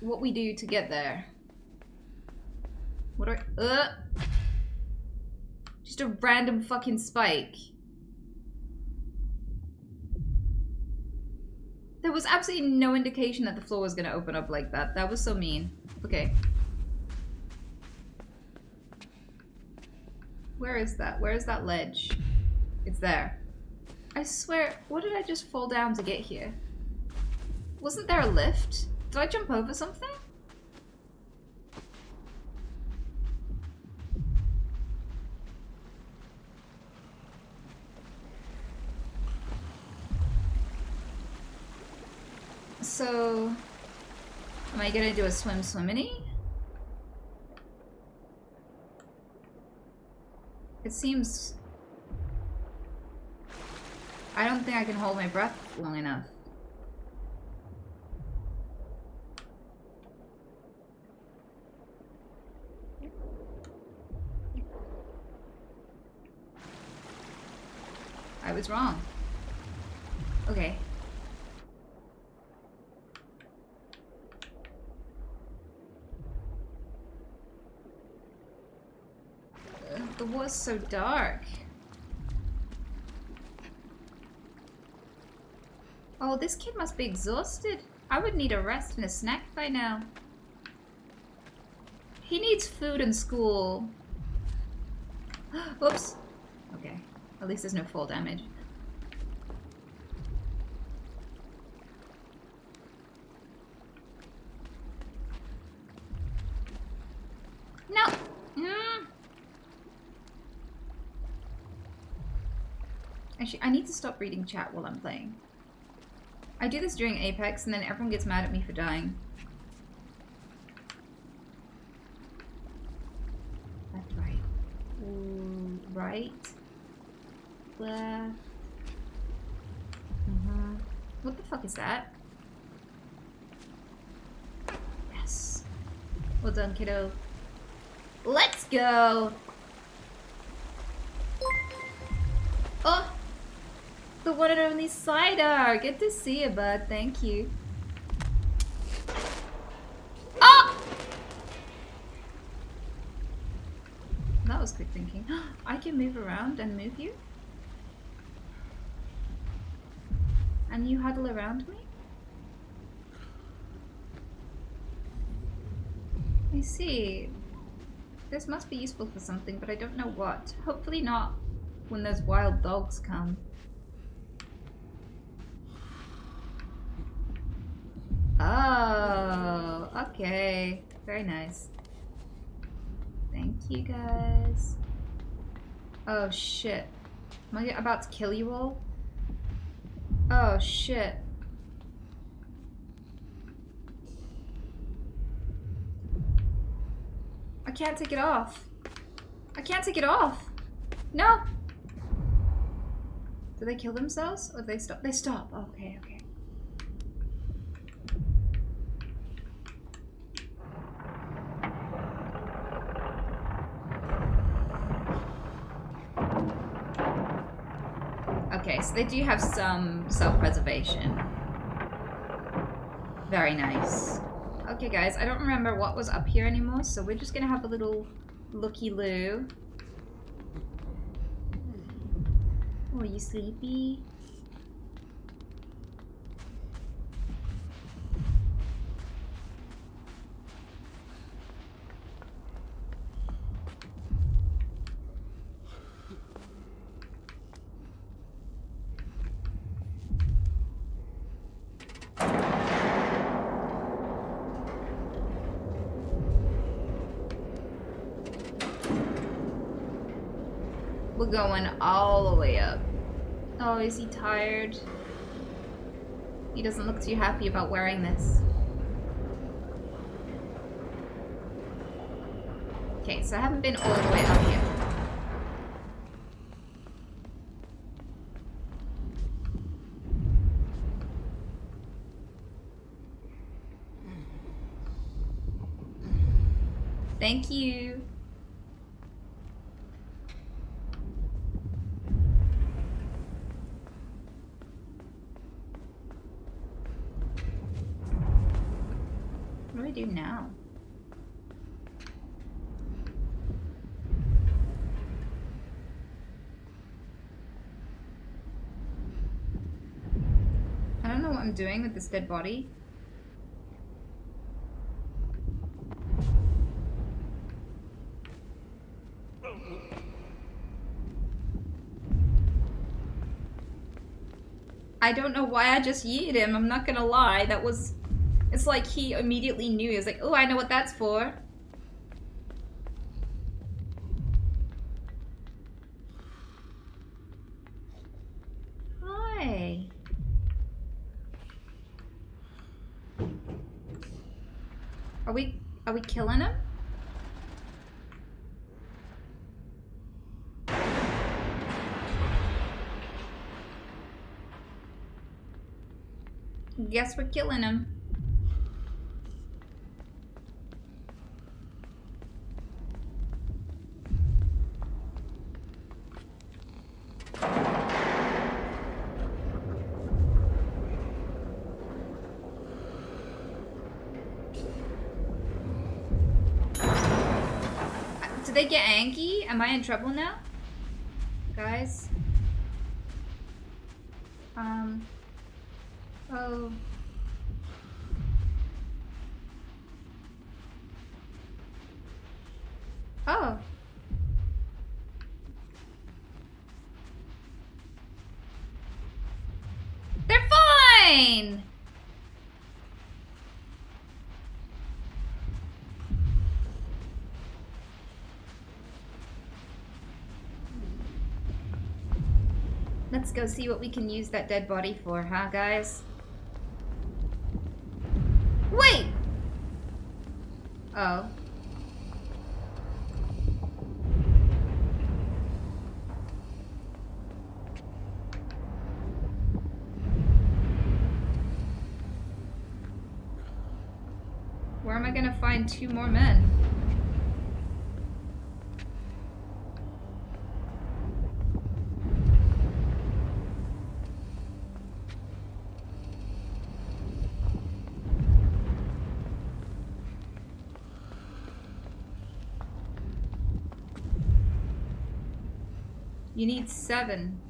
what we do to get there. What are just a random fucking spike. There was absolutely no indication that the floor was gonna open up like that. That was so mean. Okay. Where is that? Where is that ledge? It's there. I swear, what did I just fall down to get here? Wasn't there a lift? Did I jump over something? So, am I gonna do a swim-swiminy? It seems... I don't think I can hold my breath long enough. I was wrong. Okay. The water's so dark. Oh, this kid must be exhausted. I would need a rest and a snack by now. He needs food in school. Whoops. Okay. At least there's no fall damage. No. Actually, I need to stop reading chat while I'm playing. I do this during Apex and then everyone gets mad at me for dying. Left, right. Ooh, right. Left. What the fuck is that? Yes. Well done, kiddo. Let's go! Oh! The one and only Cider! Good to see you, bud. Thank you. Oh! That was quick thinking. I can move around and move you? And you huddle around me? I see. This must be useful for something, but I don't know what. Hopefully not when those wild dogs come. Oh, okay. Very nice. Thank you, guys. Oh, shit. Am I about to kill you all? Oh, shit. I can't take it off. I can't take it off. No. Do they kill themselves? Or they stop? They stop. Okay, okay. Okay, so they do have some self-preservation. Very nice. Okay, guys, I don't remember what was up here anymore, so we're just gonna have a little looky-loo. Oh, are you sleepy? We're going all the way up. Oh, is he tired? He doesn't look too happy about wearing this. Okay, so I haven't been all the way up here. Thank you. What do I do now? I don't know what I'm doing with this dead body. I don't know why I just yeeted him, I'm not gonna lie. That was... It's like he immediately knew. He was like, oh, I know what that's for. Hi. Are we killing him? Guess we're killing him. Did they get angry? Am I in trouble now? Guys? Oh. Oh. They're fine! Let's go see what we can use that dead body for, huh, guys? Wait! Oh. Where am I gonna find 2 more men? You need 7.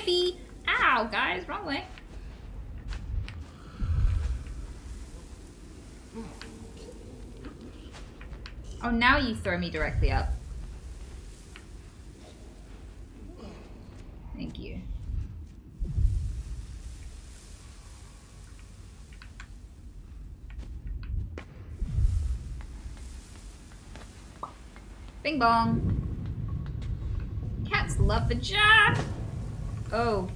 Wavy! Ow, guys, wrong way. Oh, now you throw me directly up. Thank you. Bing bong. Cats love the job. Oh.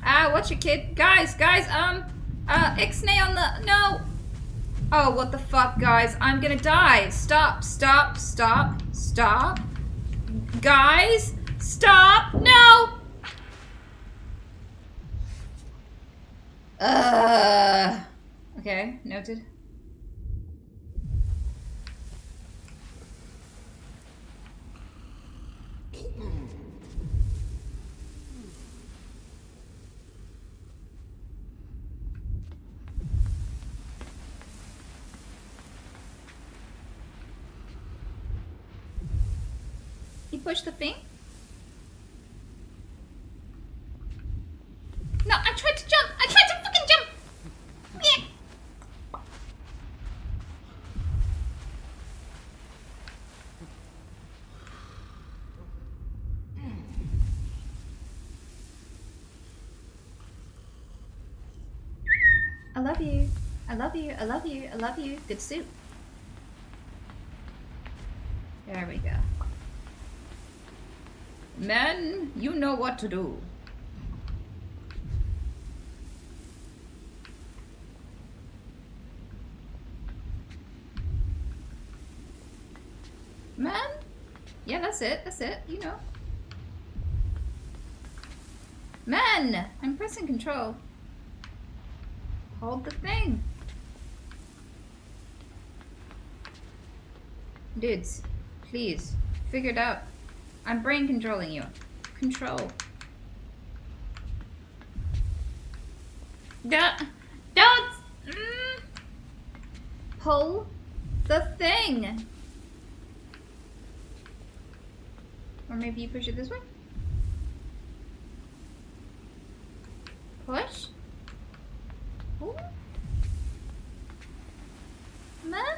Ah, what's your kid? Guys, ixnay on the, no. Oh, what the fuck, guys? I'm gonna die. Stop, stop, stop, stop. Guys, stop, no. Okay, noted. You push the thing? No, I tried to jump! I tried to fucking jump! Yeah. I love you. I love you. I love you. I love you. Good soup. There we go. Men, you know what to do. Man? Yeah, that's it, you know. Man! I'm pressing control. Hold the thing. Dudes, please, figure it out. I'm brain controlling you. Control. Don't pull the thing. Or maybe you push it this way? Push? Pull? Man?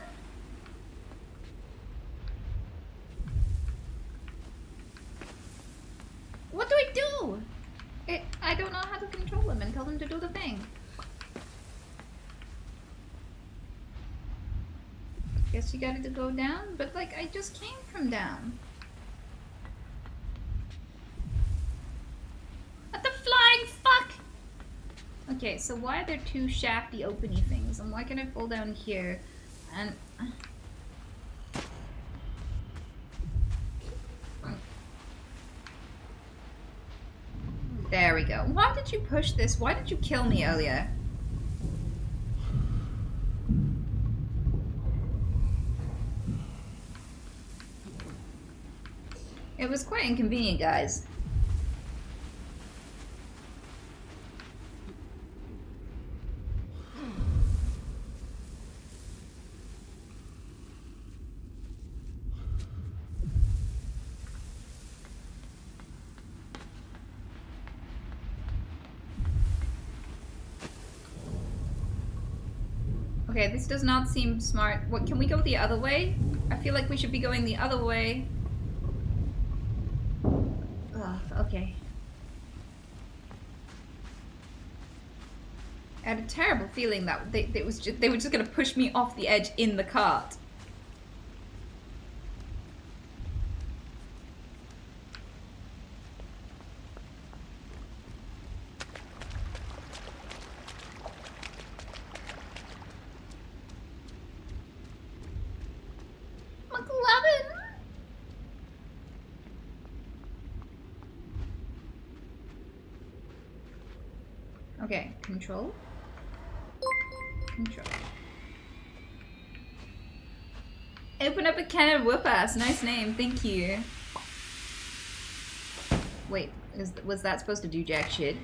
What do I do? I don't know how to control him and tell him to do the thing. Guess you got to go down, but like I just came from down. What the flying fuck? Okay, so why are there two shafty openy things? And why can I fall down here? And there we go. Why did you push this? Why did you kill me earlier? It was quite inconvenient, guys. Okay, this does not seem smart. What, can we go the other way? I feel like we should be going the other way. Ugh, okay. I had a terrible feeling that they were just gonna push me off the edge in the cart. Okay, control. Control. Open up a can of whoop ass. Nice name, thank you. Wait, was that supposed to do jack shit?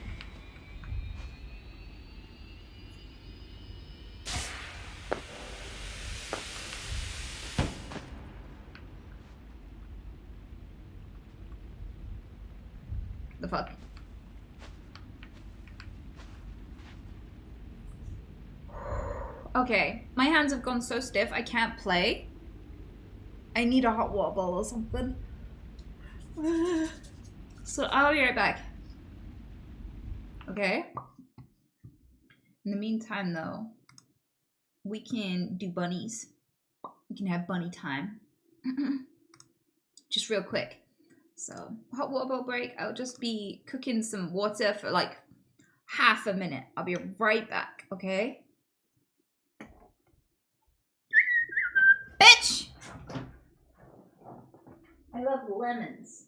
The fuck? Okay, my hands have gone so stiff I can't play. I need a hot water bowl or something. So I'll be right back. Okay? In the meantime, though, we can do bunnies. We can have bunny time. Just real quick. So, hot water bowl break. I'll just be cooking some water for like half a minute. I'll be right back, okay? Bitch! I love lemons.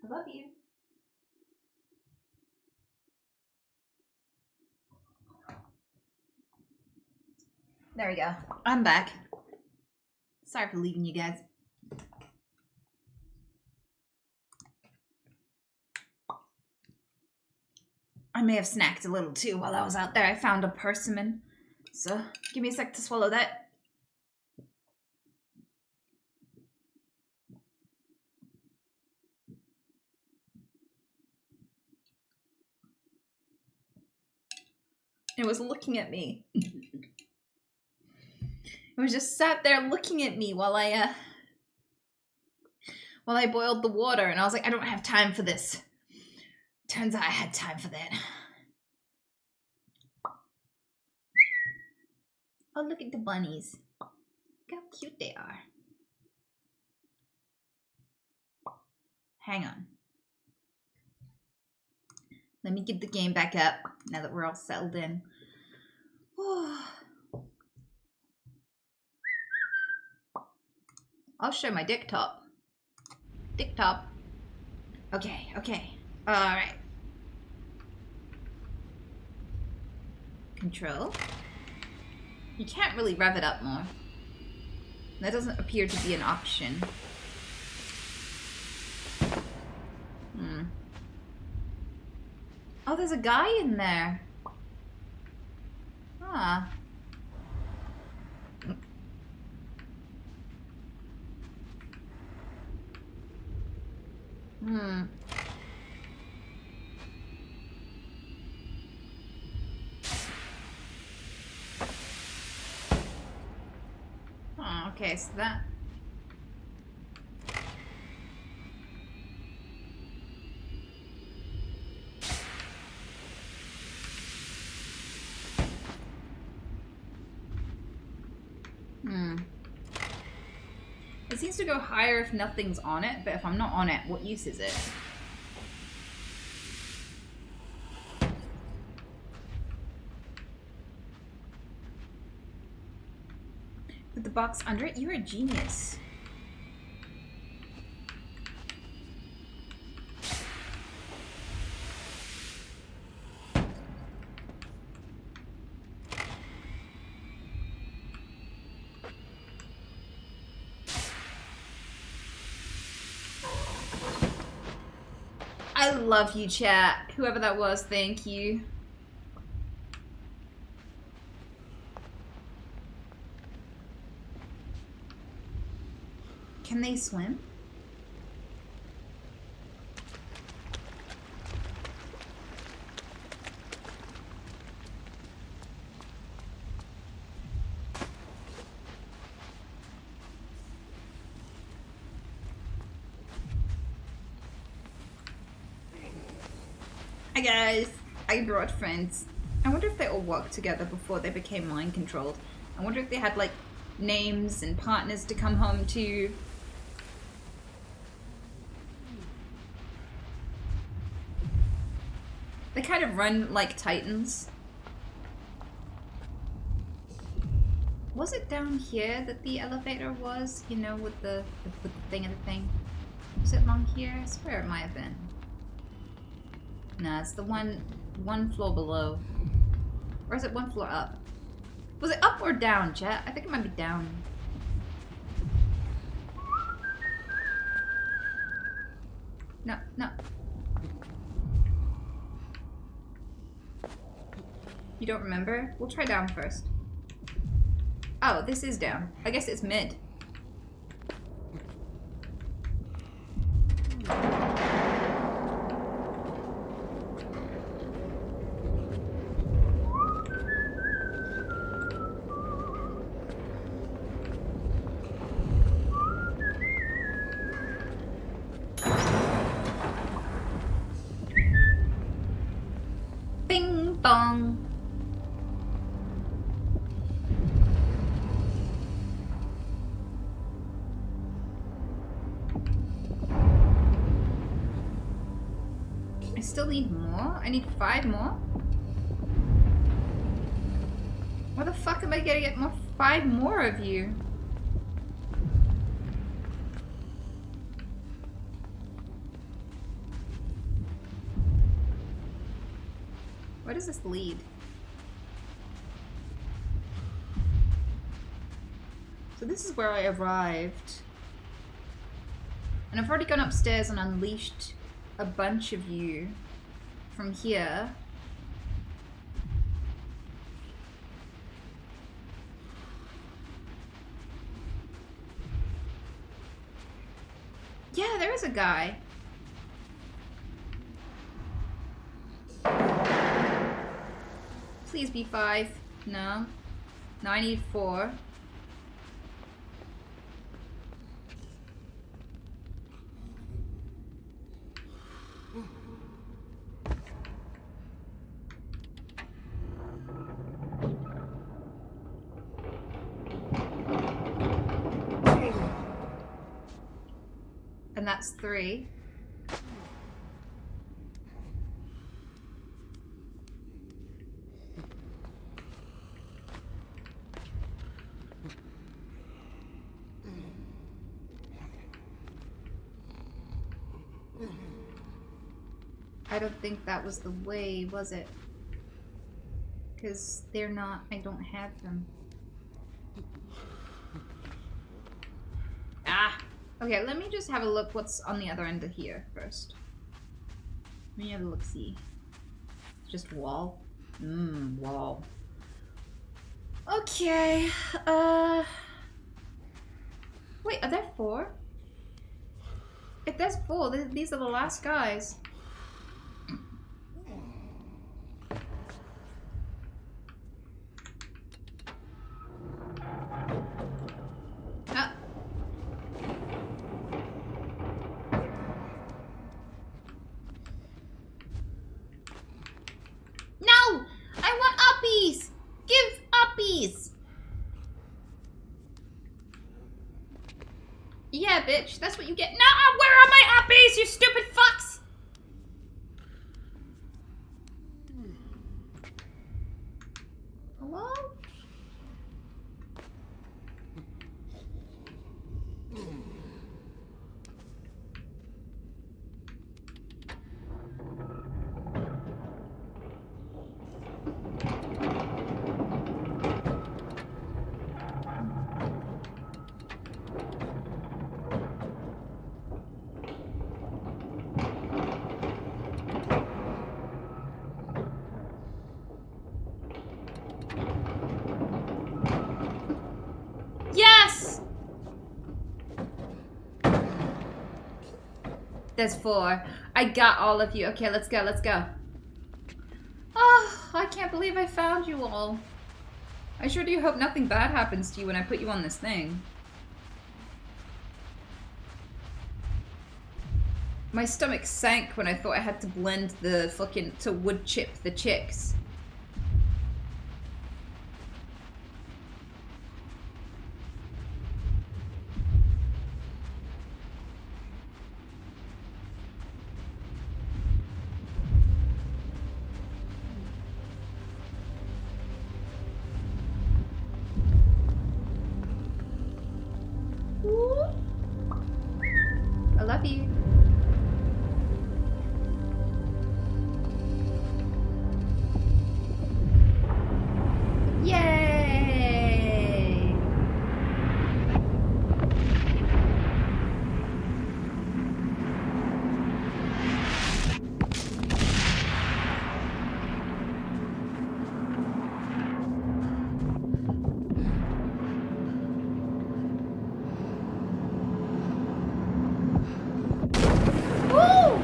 I love you. There we go. I'm back. Sorry for leaving you guys. I may have snacked a little too while I was out there. I found a persimmon. So, give me a sec to swallow that. It was looking at me. It was just sat there looking at me while I boiled the water, and I was like, I don't have time for this. Turns out I had time for that. Oh, look at the bunnies. Look how cute they are. Hang on. Let me get the game back up now that we're all settled in. I'll show my dick top. Dick top. Okay, okay. Alright. Control. You can't really rev it up more. That doesn't appear to be an option. Oh, there's a guy in there. Ah. Oh, okay, so that... It seems to go higher if nothing's on it, but if I'm not on it, what use is it? Put the box under it? You're a genius. I love you, chat. Whoever that was, thank you. Can they swim? Hi guys, I brought friends. I wonder if they all worked together before they became mind controlled. I wonder if they had like names and partners to come home to. They kind of run like titans. Was it down here that the elevator was? You know, with the thing and the thing? Was it along here? I swear it might have been. Nah, it's the one floor below. Or is it one floor up? Was it up or down, chat? I think it might be down. No, no. You don't remember? We'll try down first. Oh, this is down. I guess it's mid. Bing bong. I still need more? I need 5 more? Where the fuck am I gonna get 5 more of you? Where does this lead? So this is where I arrived. And I've already gone upstairs and unleashed a bunch of you from here. Yeah, there is a guy. Please be 5. No. No, I need 4. And that's 3. I don't think that was the way, was it? Because they're not, I don't have them. Ah! Okay, let me just have a look what's on the other end of here first. Let me have a look-see. Just wall? Wall. Okay, wait, are there 4? If there's 4, these are the last guys. Ah. No! I want uppies! Give uppies! Yeah, bitch, that's what you get. No! Where are my uppies, you stupid fucks? Hello? Yes! There's 4. I got all of you. Okay, let's go, let's go. Oh, I can't believe I found you all. I sure do hope nothing bad happens to you when I put you on this thing. My stomach sank when I thought I had to blend the fucking, to wood chip the chicks. I love you. Yay! Woo!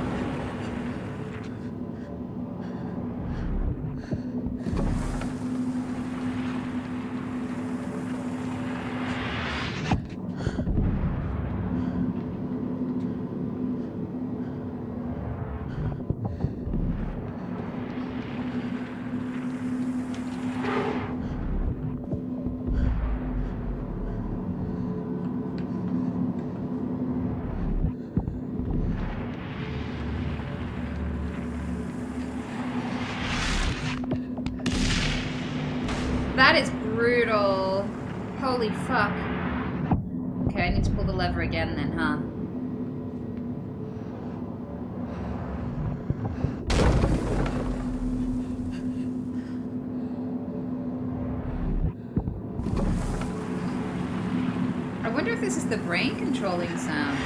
That is brutal. Holy fuck. Okay, I need to pull the lever again then, huh? I wonder if this is the brain controlling sound.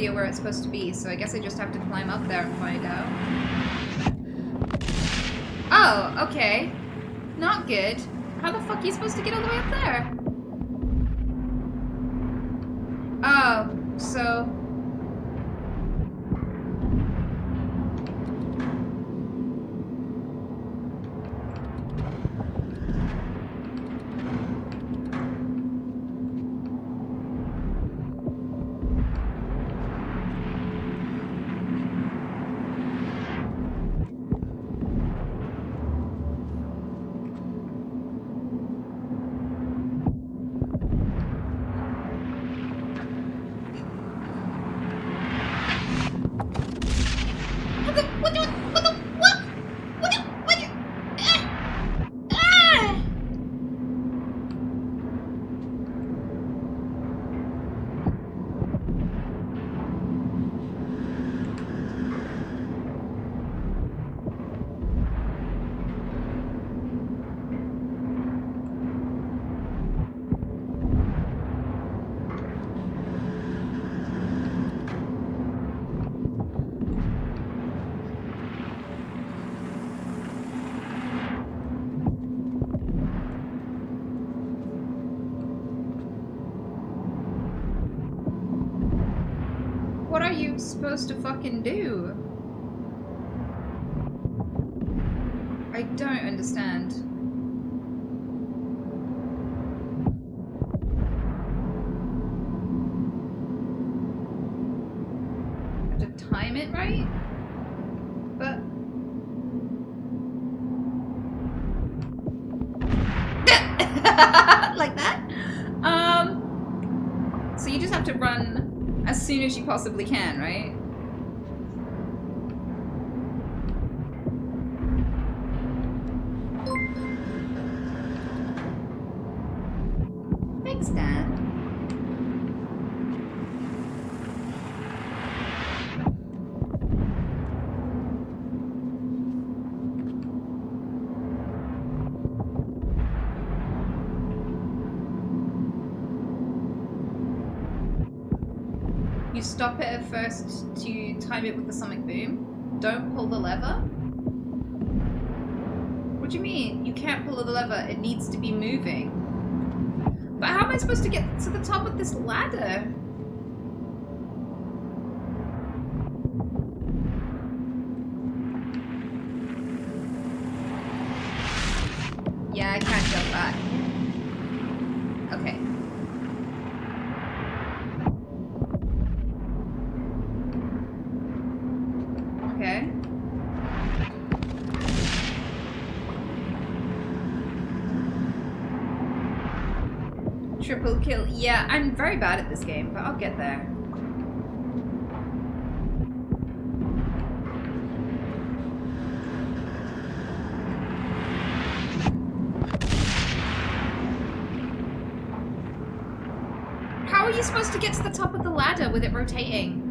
idea where it's supposed to be, so I guess I just have to climb up there and find out. Oh, okay. Not good. How the fuck are you supposed to get all the way up there? Oh, so... What are you supposed to fucking do? I don't understand. I have to time it right? But... like that? So you just have to run as soon as you possibly can, right? Thanks, Dan. You stop it at first to time it with the sonic boom. Don't pull the lever. What do you mean? You can't pull the lever. It needs to be moving. But how am I supposed to get to the top of this ladder? Yeah, I can't jump back. Okay. Okay. Triple kill. Yeah, I'm very bad at this game, but I'll get there. How are you supposed to get to the top of the ladder with it rotating?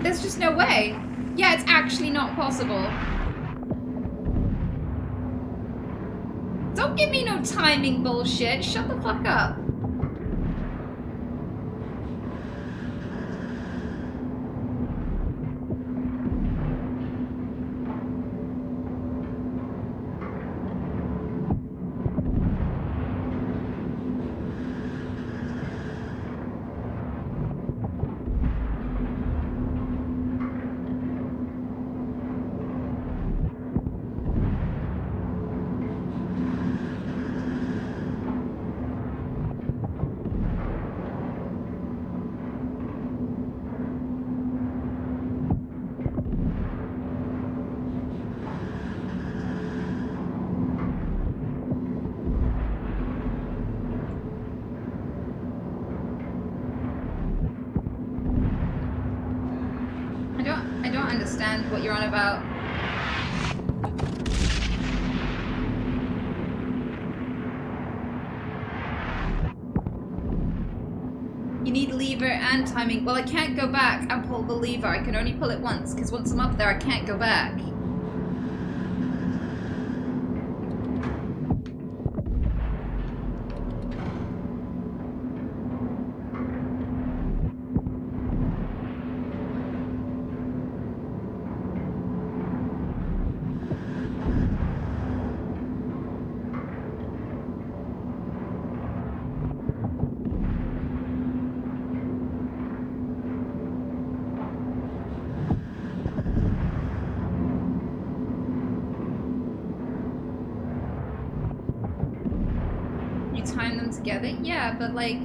There's just no way. Yeah, it's actually not possible. Don't give me no timing bullshit. Shut the fuck up. I don't understand what you're on about. You need levers lever and timing. Well, I can't go back and pull the lever. I can only pull it once, because once I'm up there, I can't go back. Time them together? Yeah, but like...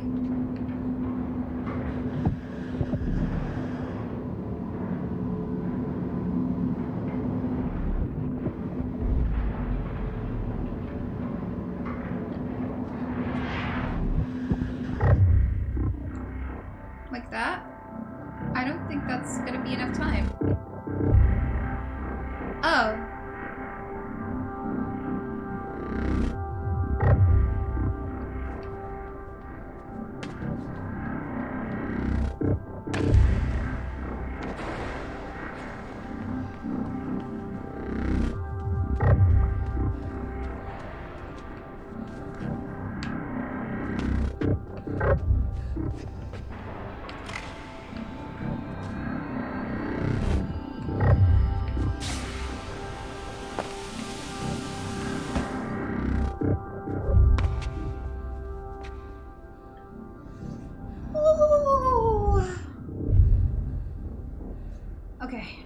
like that? I don't think that's gonna be enough time. Oh. Okay.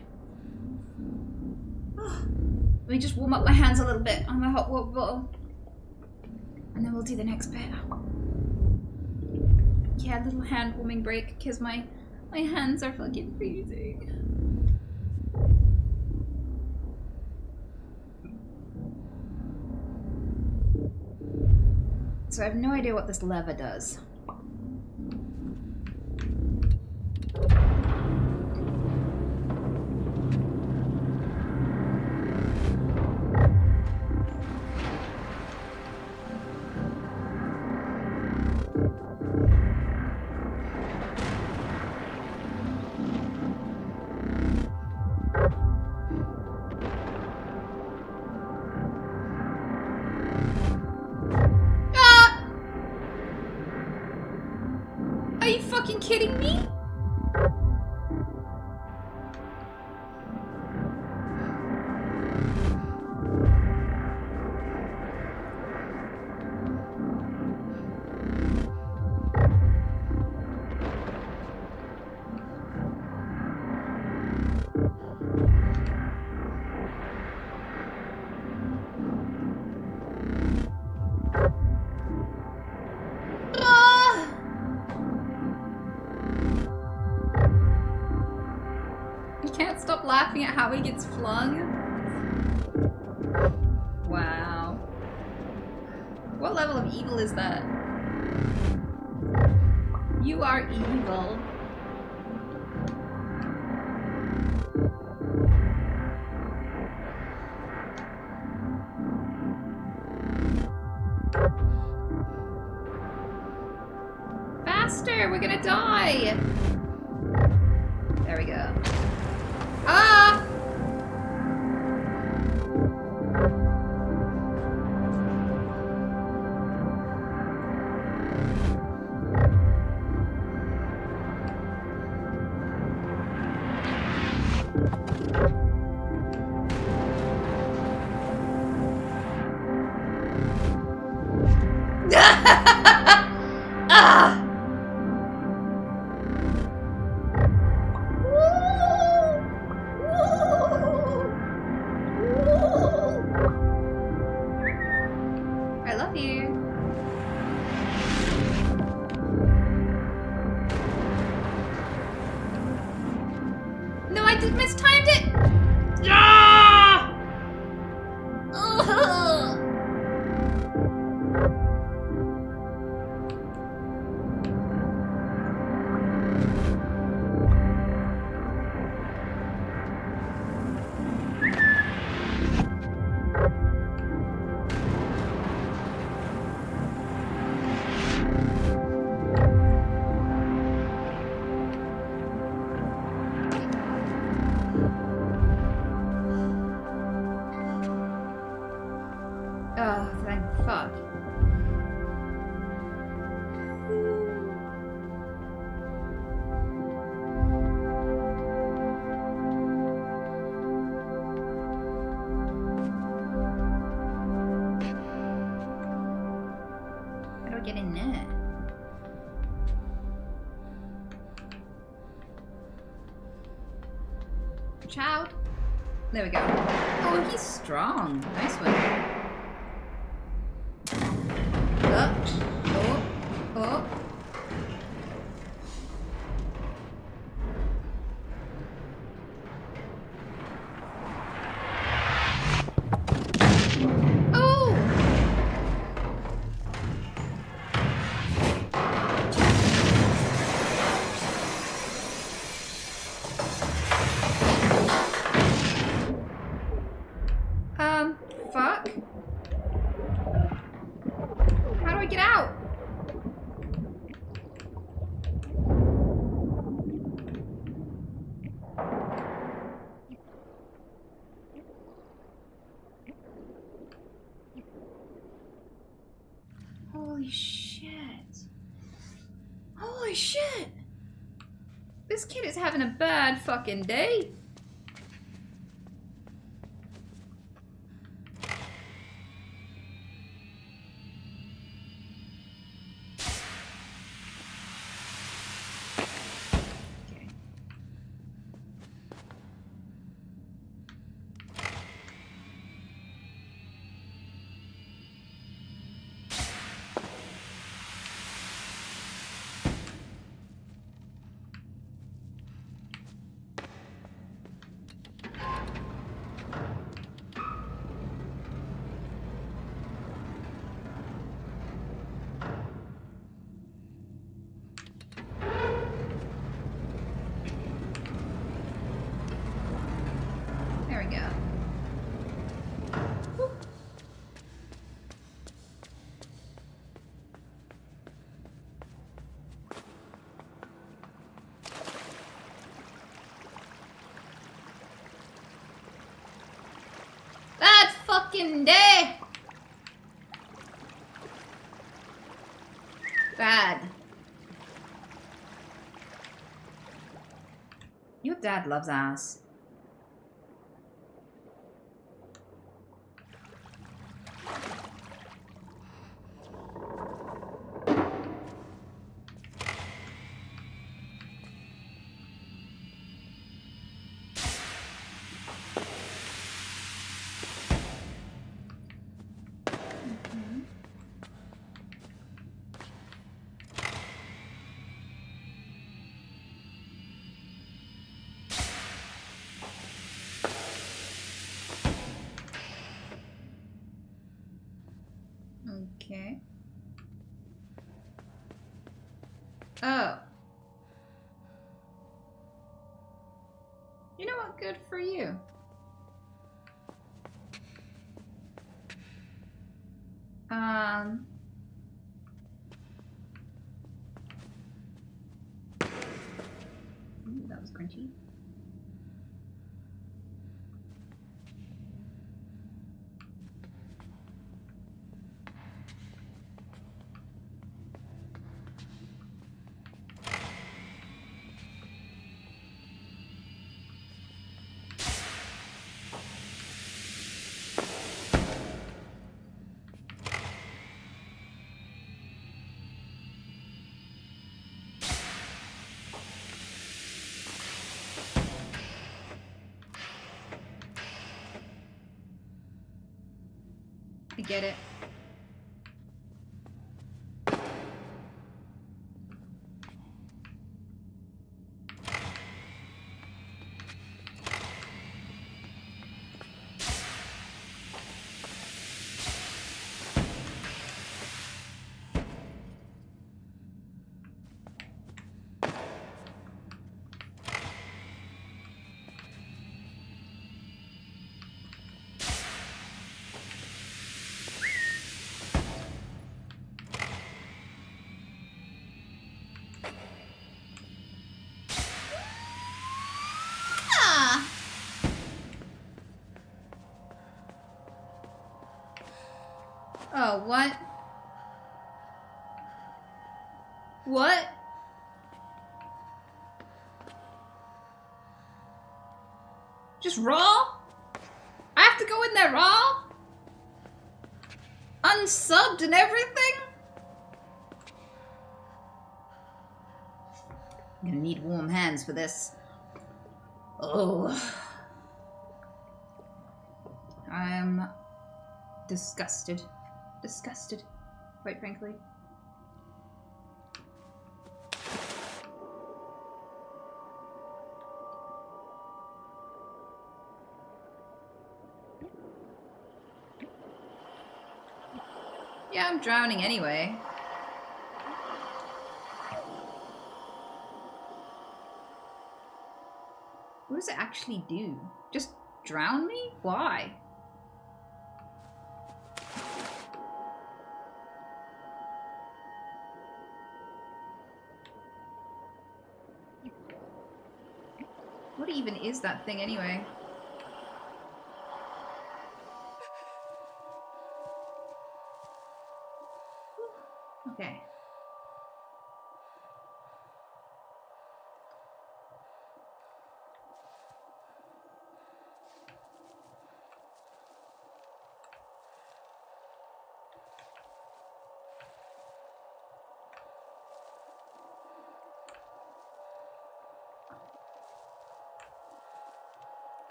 Let me just warm up my hands a little bit on my hot water bottle. And then we'll do the next bit. Yeah, a little hand warming break because my hands are fucking freezing. So I have no idea what this lever does. Are you fucking kidding me? Stop laughing at how he gets flung. Wow. What level of evil is that? You are evil. Faster, we're gonna die. There we go. Ah! Ah! Woo! child. There we go. Oh, he's strong. Nice one. Oh. Fuck? How do I get out? Holy shit. Holy shit! This kid is having a bad fucking day. There we go. Woo. That fucking day! Bad. Your dad loves ass. Okay. Oh. You know what? Good for you. Ooh, that was crunchy. I get it. Ah. Oh, what? What? Just raw? I have to go in there raw? Unsubbed and everything? I'm gonna need warm hands for this. Oh. am disgusted. Disgusted, quite frankly. Yeah, I'm drowning anyway. What does it actually do? Just drown me? Why? What even is that thing anyway? Okay.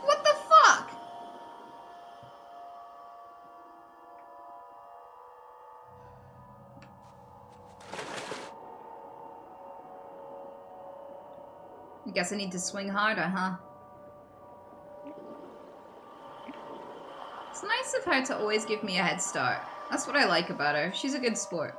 What the fuck? I guess I need to swing harder, huh? It's nice of her to always give me a head start. That's what I like about her. She's a good sport.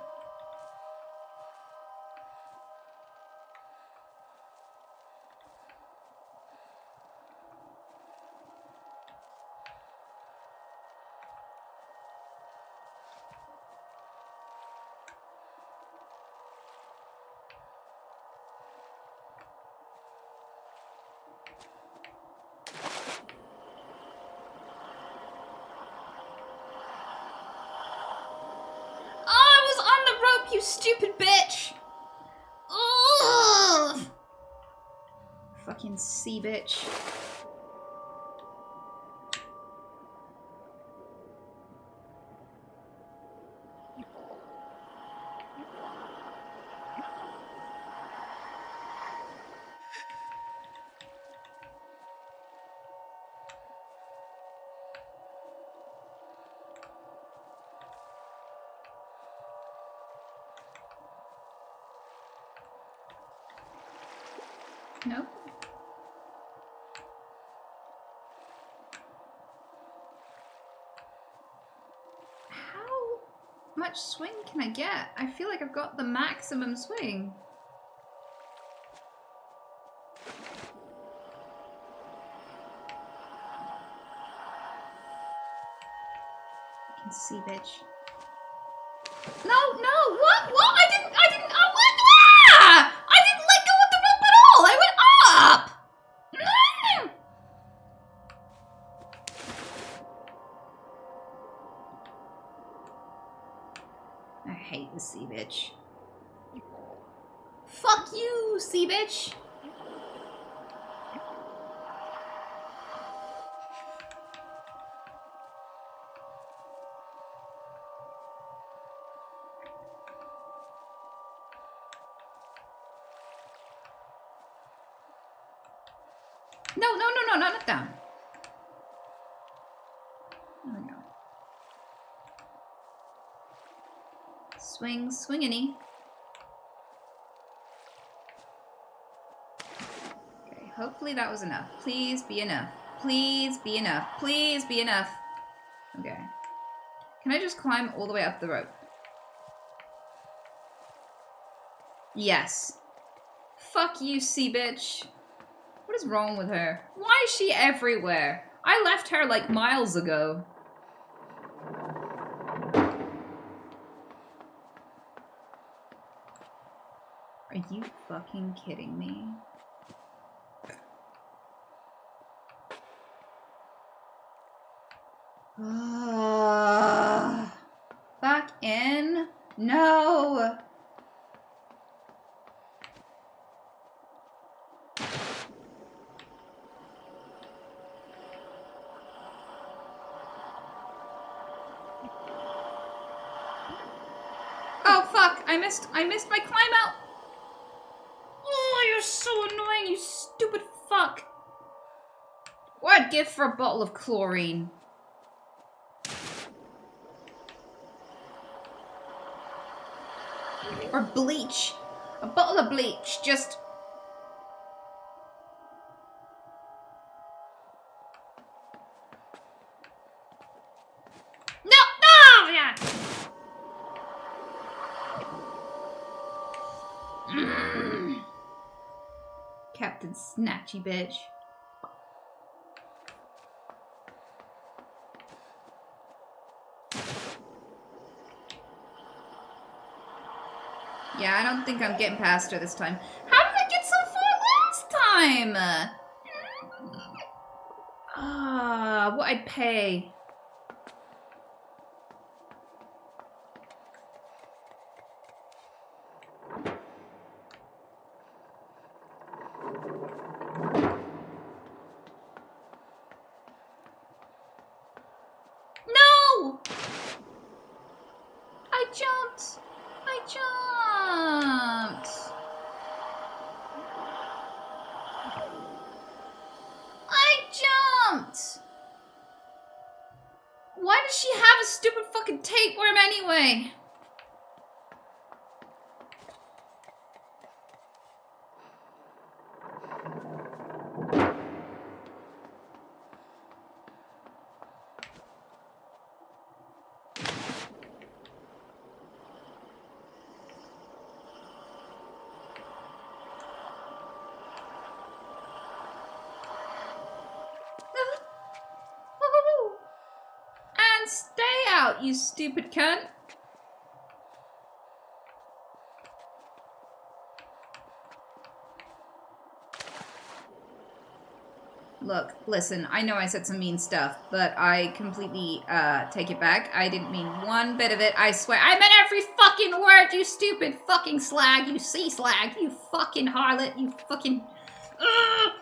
You stupid bitch! Ugh! Fucking sea bitch. Nope. How much swing can I get? I feel like I've got the maximum swing. I can see, bitch. No, no, what? What? I didn't, what? Ah! I didn't let go of the rope at all! I went up! Mm! I hate the sea bitch. Fuck you, sea bitch! No, no, no, no, not down. There we go. Swing, swingity. Okay, hopefully that was enough. Please be enough. Please be enough. Please be enough. Okay. Can I just climb all the way up the rope? Yes. Fuck you, sea bitch. What is wrong with her? Why is she everywhere? I left her like miles ago. Are you fucking kidding me? Back in? No! no! Oh fuck! I missed my climb out! Oh, you're so annoying, you stupid fuck! What I'd give for a bottle of chlorine. Or bleach. A bottle of bleach, just... No! No! Yeah! Captain Snatchy bitch. Yeah, I don't think I'm getting past her this time. How did I get so far last time? What I'd pay. No! I jumped. I jumped. I jumped. Why does she have a stupid fucking tapeworm anyway? And stay out, you stupid cunt. Look, listen, I know I said some mean stuff, but I completely, take it back. I didn't mean one bit of it, I swear. I meant every fucking word, you stupid fucking slag, you sea slag, you fucking harlot, you fucking... Ugh!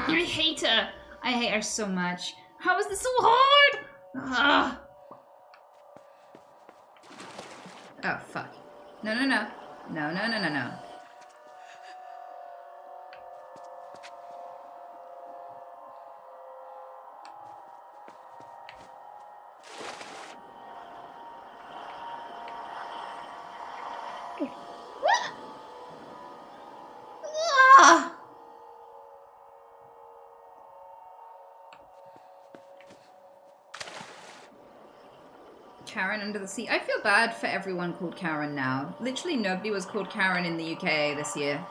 I hate her. I hate her so much. How is this so hard? Ugh. Oh, fuck. No, no, no. No, no, no, no, no. Ah! Karen under the sea. I feel bad for everyone called Karen now. Literally nobody was called Karen in the UK this year.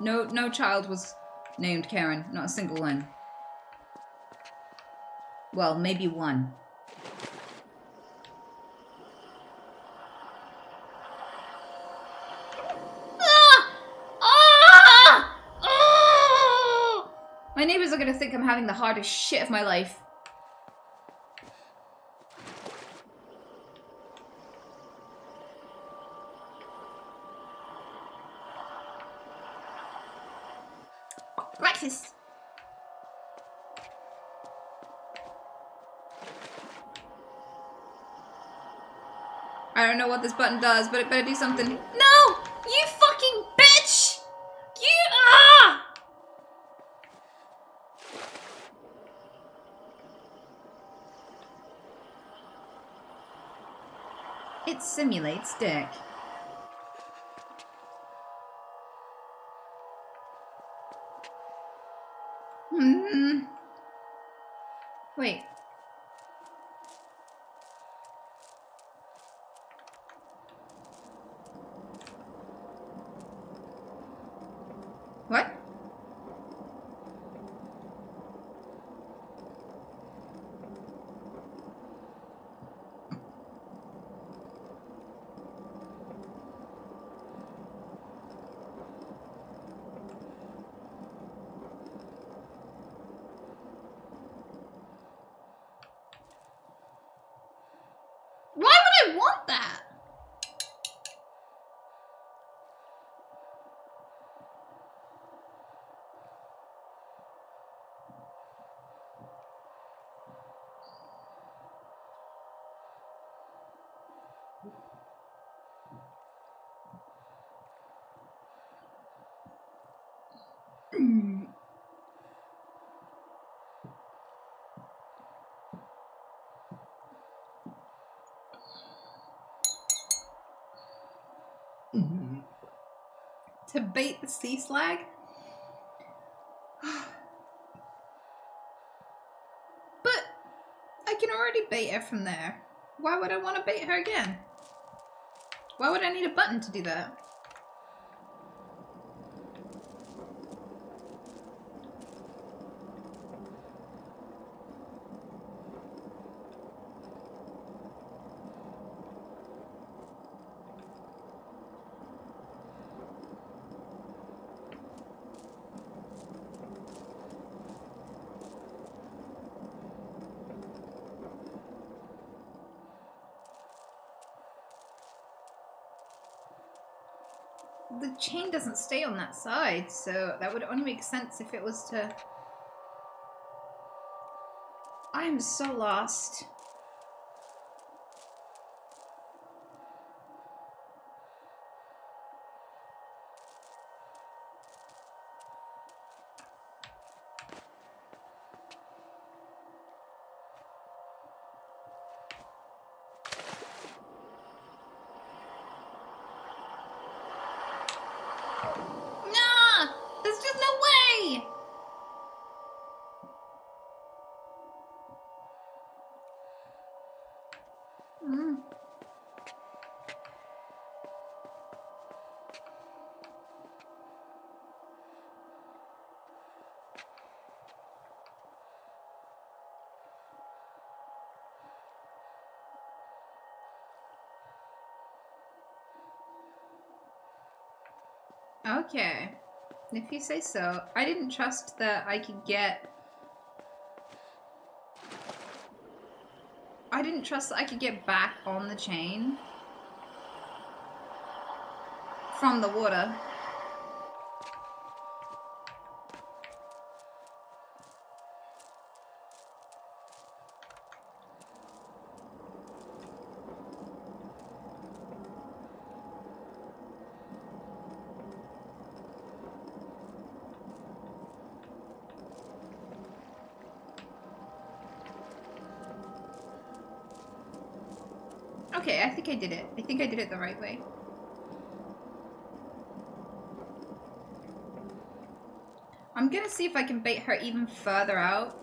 No child was named Karen. Not a single one. Well, maybe one. Ah! Ah! Ah! My neighbors are gonna think I'm having the hardest shit of my life. Breakfast. I don't know what this button does, but it better do something. No! You fucking bitch! You It simulates dick. Wait. What? want that. To bait the sea slag? But I can already bait her from there. Why would I want to bait her again? Why would I need a button to do that? The chain doesn't stay on that side, so that would only make sense if it was to... I'm so lost. Nah! There's just no way! Okay. If you say so. I didn't trust that I could get... I didn't trust that I could get back on the chain from the water. Okay, I think I did it. I think I did it the right way. I'm gonna see if I can bait her even further out.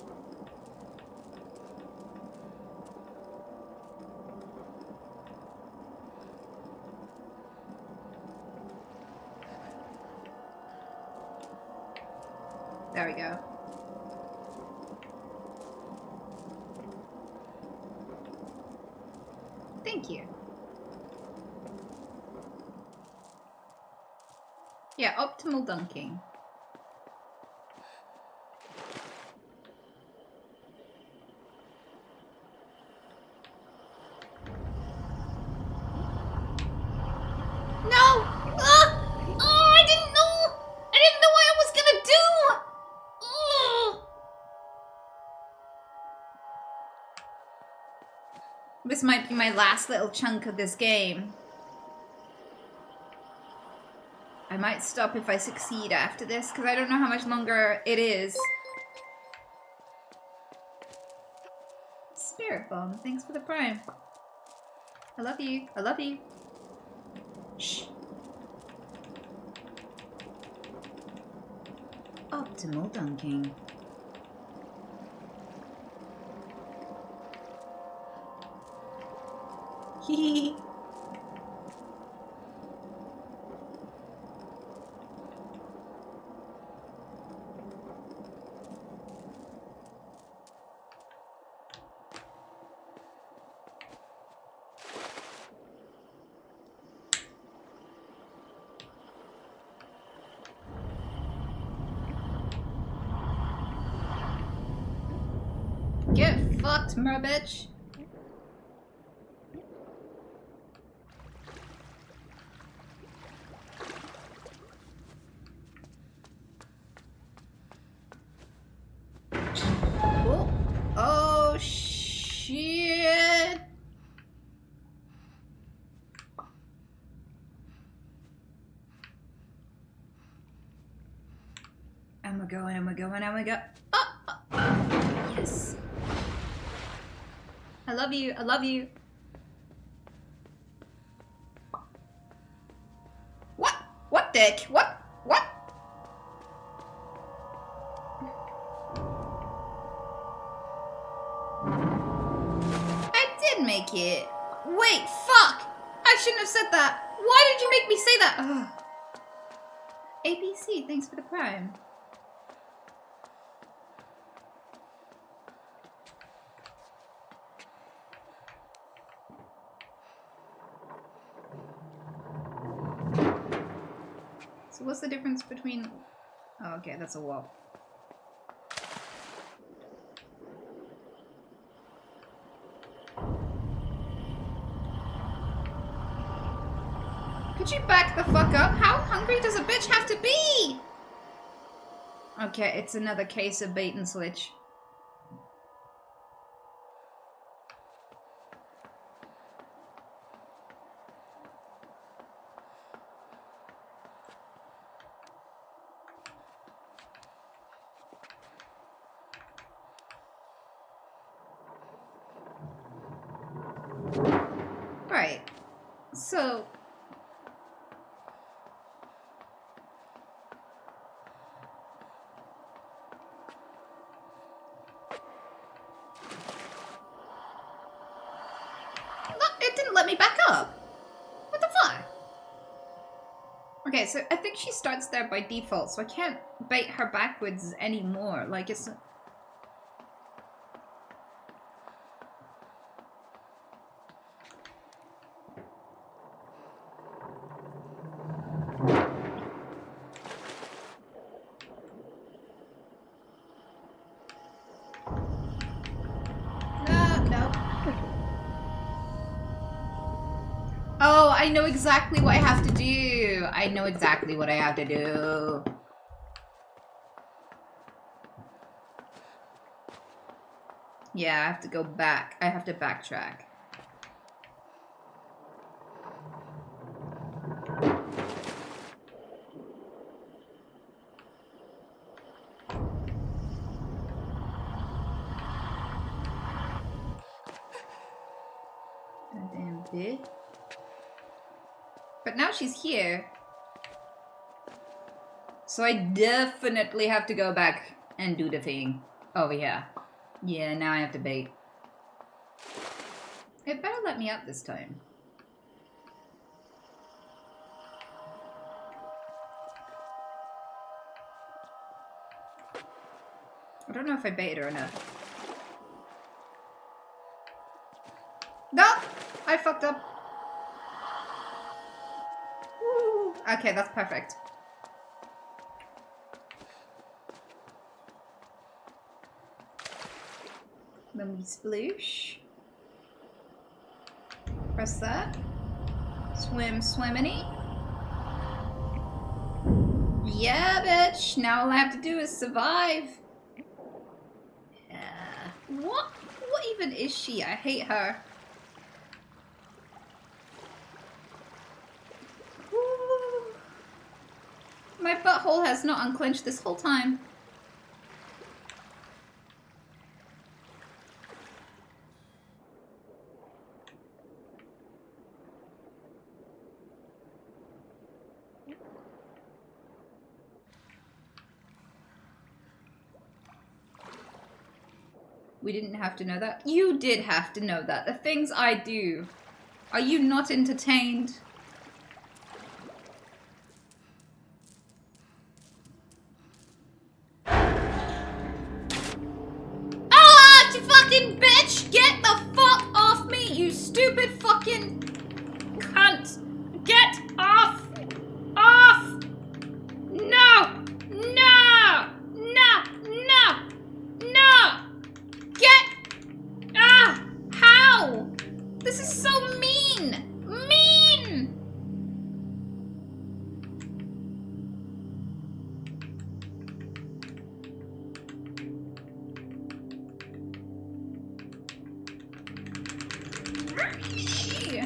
There we go. Thank you. Yeah, optimal dunking. No! Ah! Oh, I didn't know! I didn't know what I was gonna do! Oh! This might be my last little chunk of this game. I might stop if I succeed after this, because I don't know how much longer it is. Spirit Bomb, thanks for the prime. I love you. I love you. Shh. Optimal dunking. Hee. Get fucked, bitch. shit. And we're going, and we're going, and we go. Oh, oh. Yes. I love you. I love you. What? What, Dick? What? What? I did make it. Wait, fuck! I shouldn't have said that. Why did you make me say that? Ugh. APC, thanks for the prime. So what's the difference between... Oh, okay, that's a wall. Could you back the fuck up? How hungry does a bitch have to be? Okay, it's another case of bait and switch. Right. So... It didn't let me back up. What the fuck? Okay, so I think she starts there by default, so I can't bait her backwards anymore. Like, it's... No. Oh, I know exactly what I have to do. I know exactly what I have to do. Yeah, I have to go back. I have to backtrack. Goddamn bitch. But now she's here. So I definitely have to go back and do the thing. Oh, yeah. Yeah, now I have to bait. It better let me out this time. I don't know if I baited or not. No! I fucked up. Woo. Okay, that's perfect. Then we sploosh. Press that. Swim, swimmity. Yeah, bitch. Now all I have to do is survive. What? What even is she? I hate her. Woo. My butthole has not unclenched this whole time. We didn't have to know that. You did have to know that. The things I do. Are you not entertained? Ah, you fucking bitch! Get the fuck off me, you stupid fucking cunt! Get off! Off! No! No! No! No! No! Get... Ah! How? This is so mean! Mean! Hey.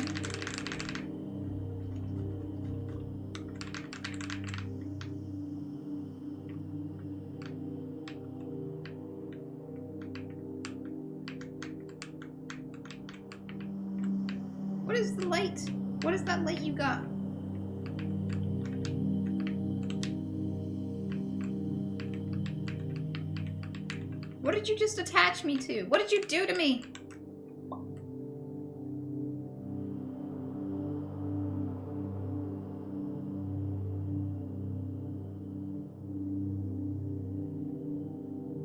What is the light? What is that light you got? What did you just attach me to? What did you do to me?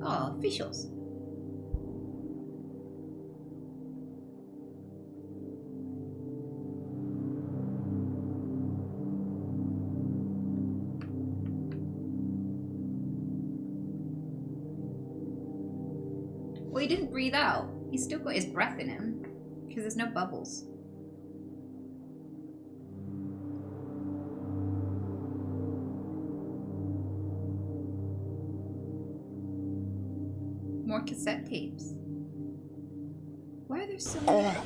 Oh, officials. Well, he didn't breathe out. He's still got his breath in him. Because there's no bubbles. More cassette tapes. Why are there so many?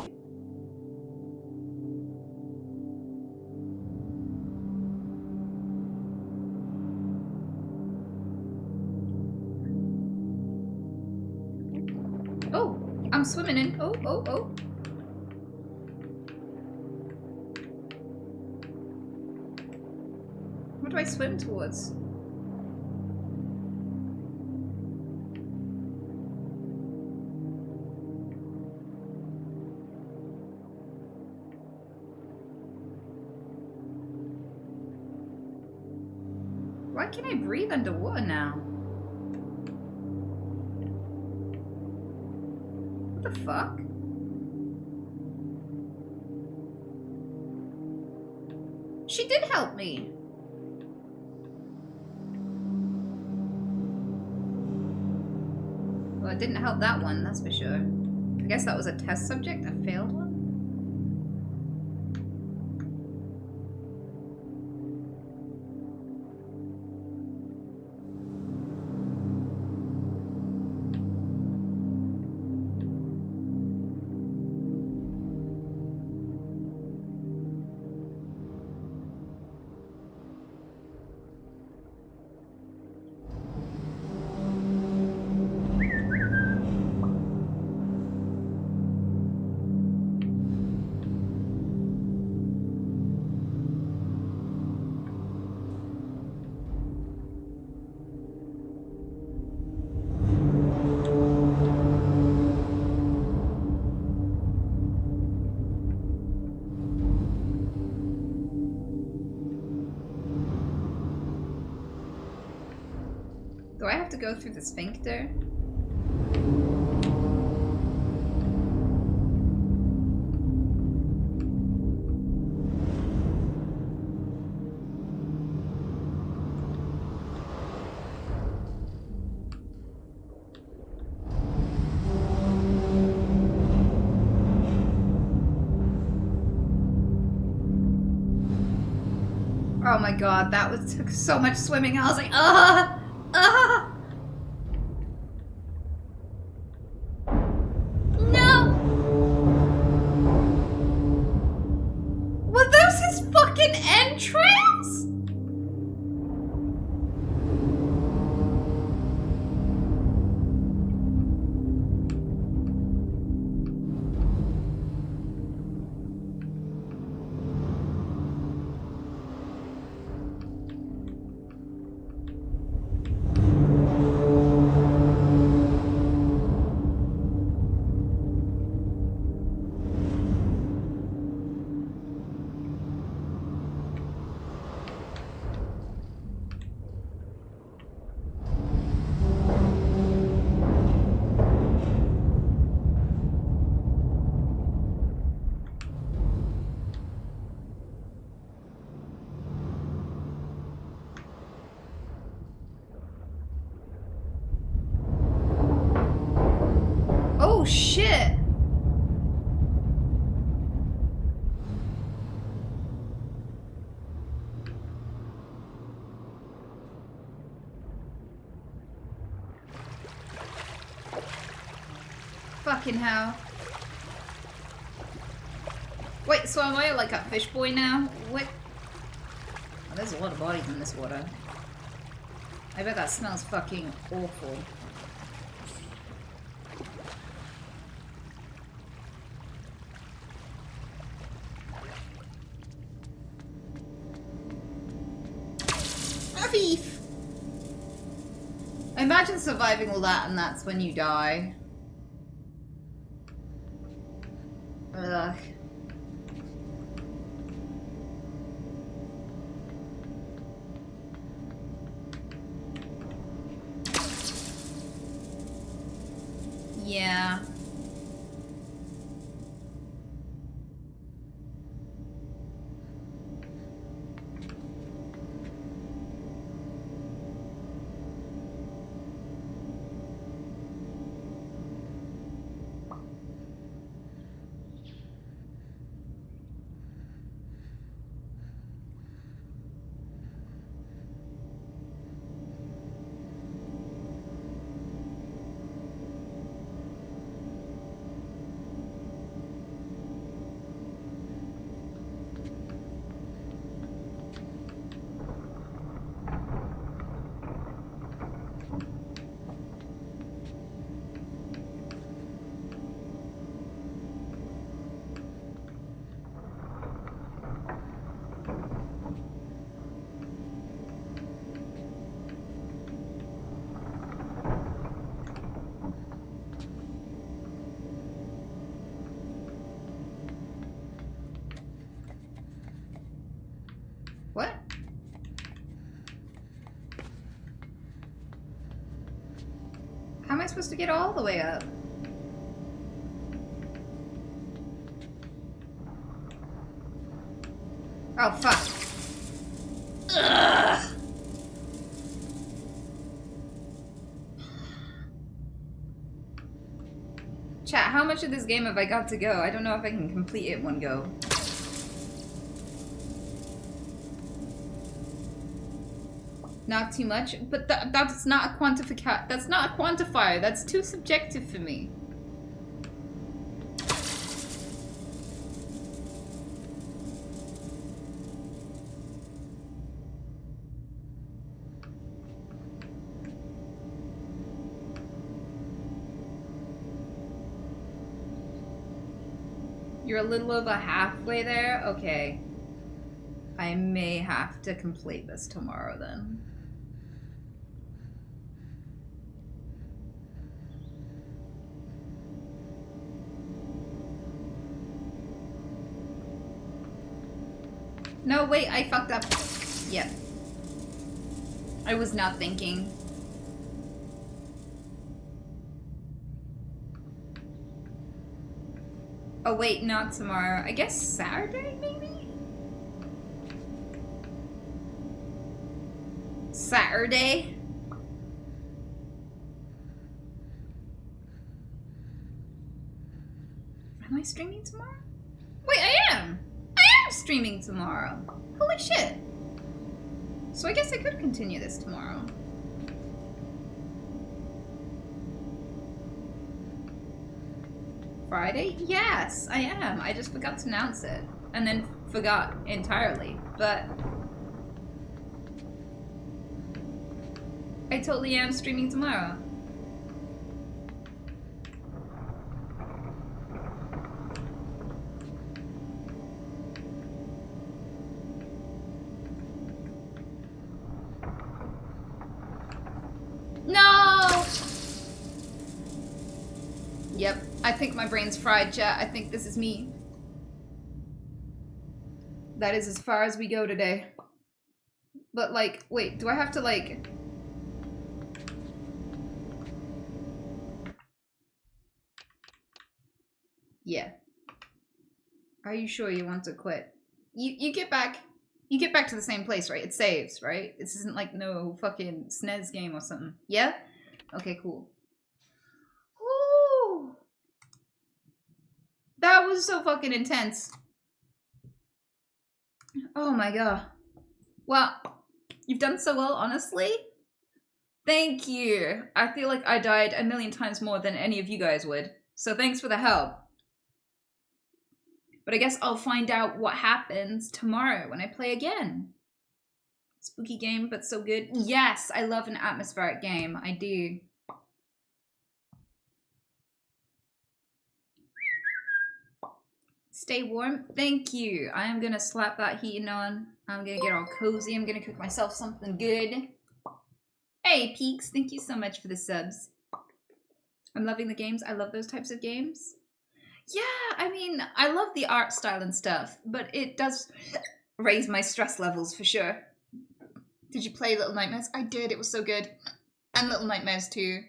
Oh, I'm swimming in. Oh, oh, oh. What do I swim towards? Why can I breathe underwater now? What the fuck? She did help me. Well, it didn't help that one, that's for sure. I guess that was a test subject, a failed one? Do I have to go through the sphincter? Oh my god, that was took so much swimming. I was like, ah! No! Were those his fucking entrails? Oh shit! Fucking hell. Wait, so am I like a fish boy now? What? Oh, there's a lot of bodies in this water. I bet that smells fucking awful. Afif! Imagine surviving all that and that's when you die. Ugh. Yeah. What? How am I supposed to get all the way up? Oh, fuck. Ugh. Chat, how much of this game have I got to go? I don't know if I can complete it in one go. Not too much, but that's not a quantifier. That's not a quantifier. That's too subjective for me. You're a little over halfway there? Okay. I may have to complete this tomorrow then. No, wait, I fucked up. Yep. I was not thinking. Oh wait, not tomorrow. I guess Saturday, maybe? Saturday? Am I streaming tomorrow? Wait, I am! I am streaming tomorrow! Holy shit! So I guess I could continue this tomorrow. Friday? Yes, I am. I just forgot to announce it. And then forgot entirely. But I totally am streaming tomorrow. No! Yep, I think my brain's fried, chat. I think this is me. That is as far as we go today. But like, wait, do I have to like... Yeah. Are you sure you want to quit? You get back to the same place, right? It saves, right? This isn't like no fucking SNES game or something. Yeah? Okay, cool. Ooh. That was so fucking intense. Oh my god. Well, you've done so well, honestly. Thank you. I feel like I died a million times more than any of you guys would. So thanks for the help. But I guess I'll find out what happens tomorrow when I play again. Spooky game, but so good. Yes, I love an atmospheric game. I do. Stay warm. Thank you. I am going to slap that heating on. I'm going to get all cozy. I'm going to cook myself something good. Hey, Peaks. Thank you so much for the subs. I'm loving the games. I love those types of games. Yeah, I mean, I love the art style and stuff, but it does raise my stress levels for sure. Did you play Little Nightmares? I did. It was so good. And Little Nightmares too.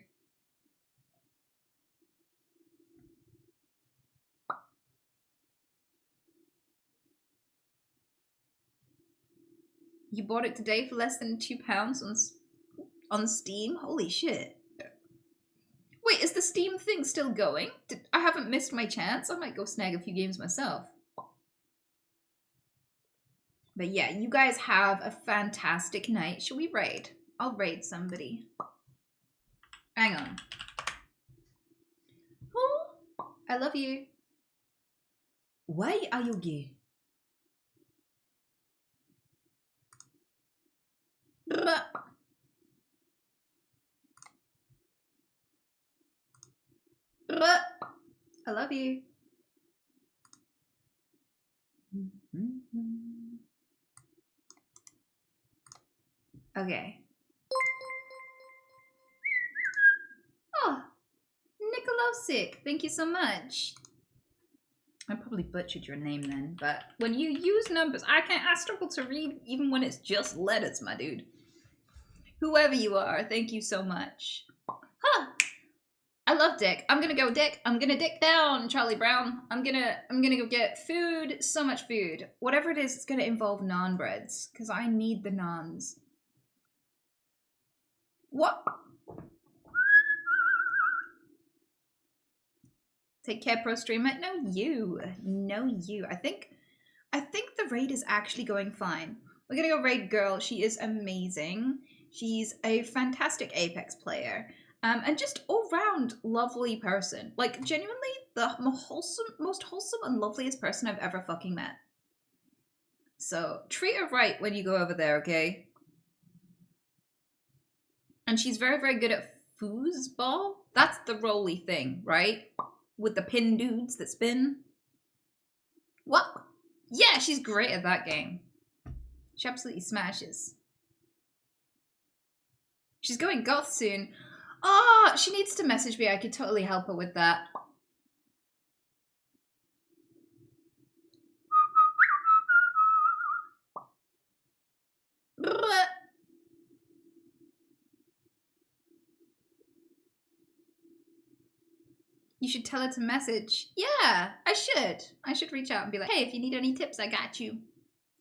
You bought it today for less than £2 on Steam? Holy shit. Wait, is the Steam thing still going? I haven't missed my chance. I might go snag a few games myself. But yeah, you guys have a fantastic night. Shall we raid? I'll raid somebody. Hang on. Oh, I love you. Why are you gay? I love you. Okay. Oh, Nikolosic, thank you so much. I probably butchered your name then, but when you use numbers, I struggle to read even when it's just letters, my dude. Whoever you are, thank you so much. Huh. I love Dick. I'm gonna go Dick. I'm gonna dick down, Charlie Brown. I'm gonna go get food, so much food. Whatever it is, it's gonna involve naan breads, because I need the naans. What? Take care, pro streamer. No, you. I think the raid is actually going fine. We're gonna go raid Girl. She is amazing. She's a fantastic Apex player. And just all-round lovely person. Like, genuinely, the most wholesome and loveliest person I've ever fucking met. So, treat her right when you go over there, okay? And she's very, very good at foosball. That's the roly thing, right? With the pin dudes that spin. What? Yeah, she's great at that game. She absolutely smashes. She's going goth soon. Ah, she needs to message me. I could totally help her with that. You should tell her to message. Yeah, I should. I should reach out and be like, hey, if you need any tips, I got you.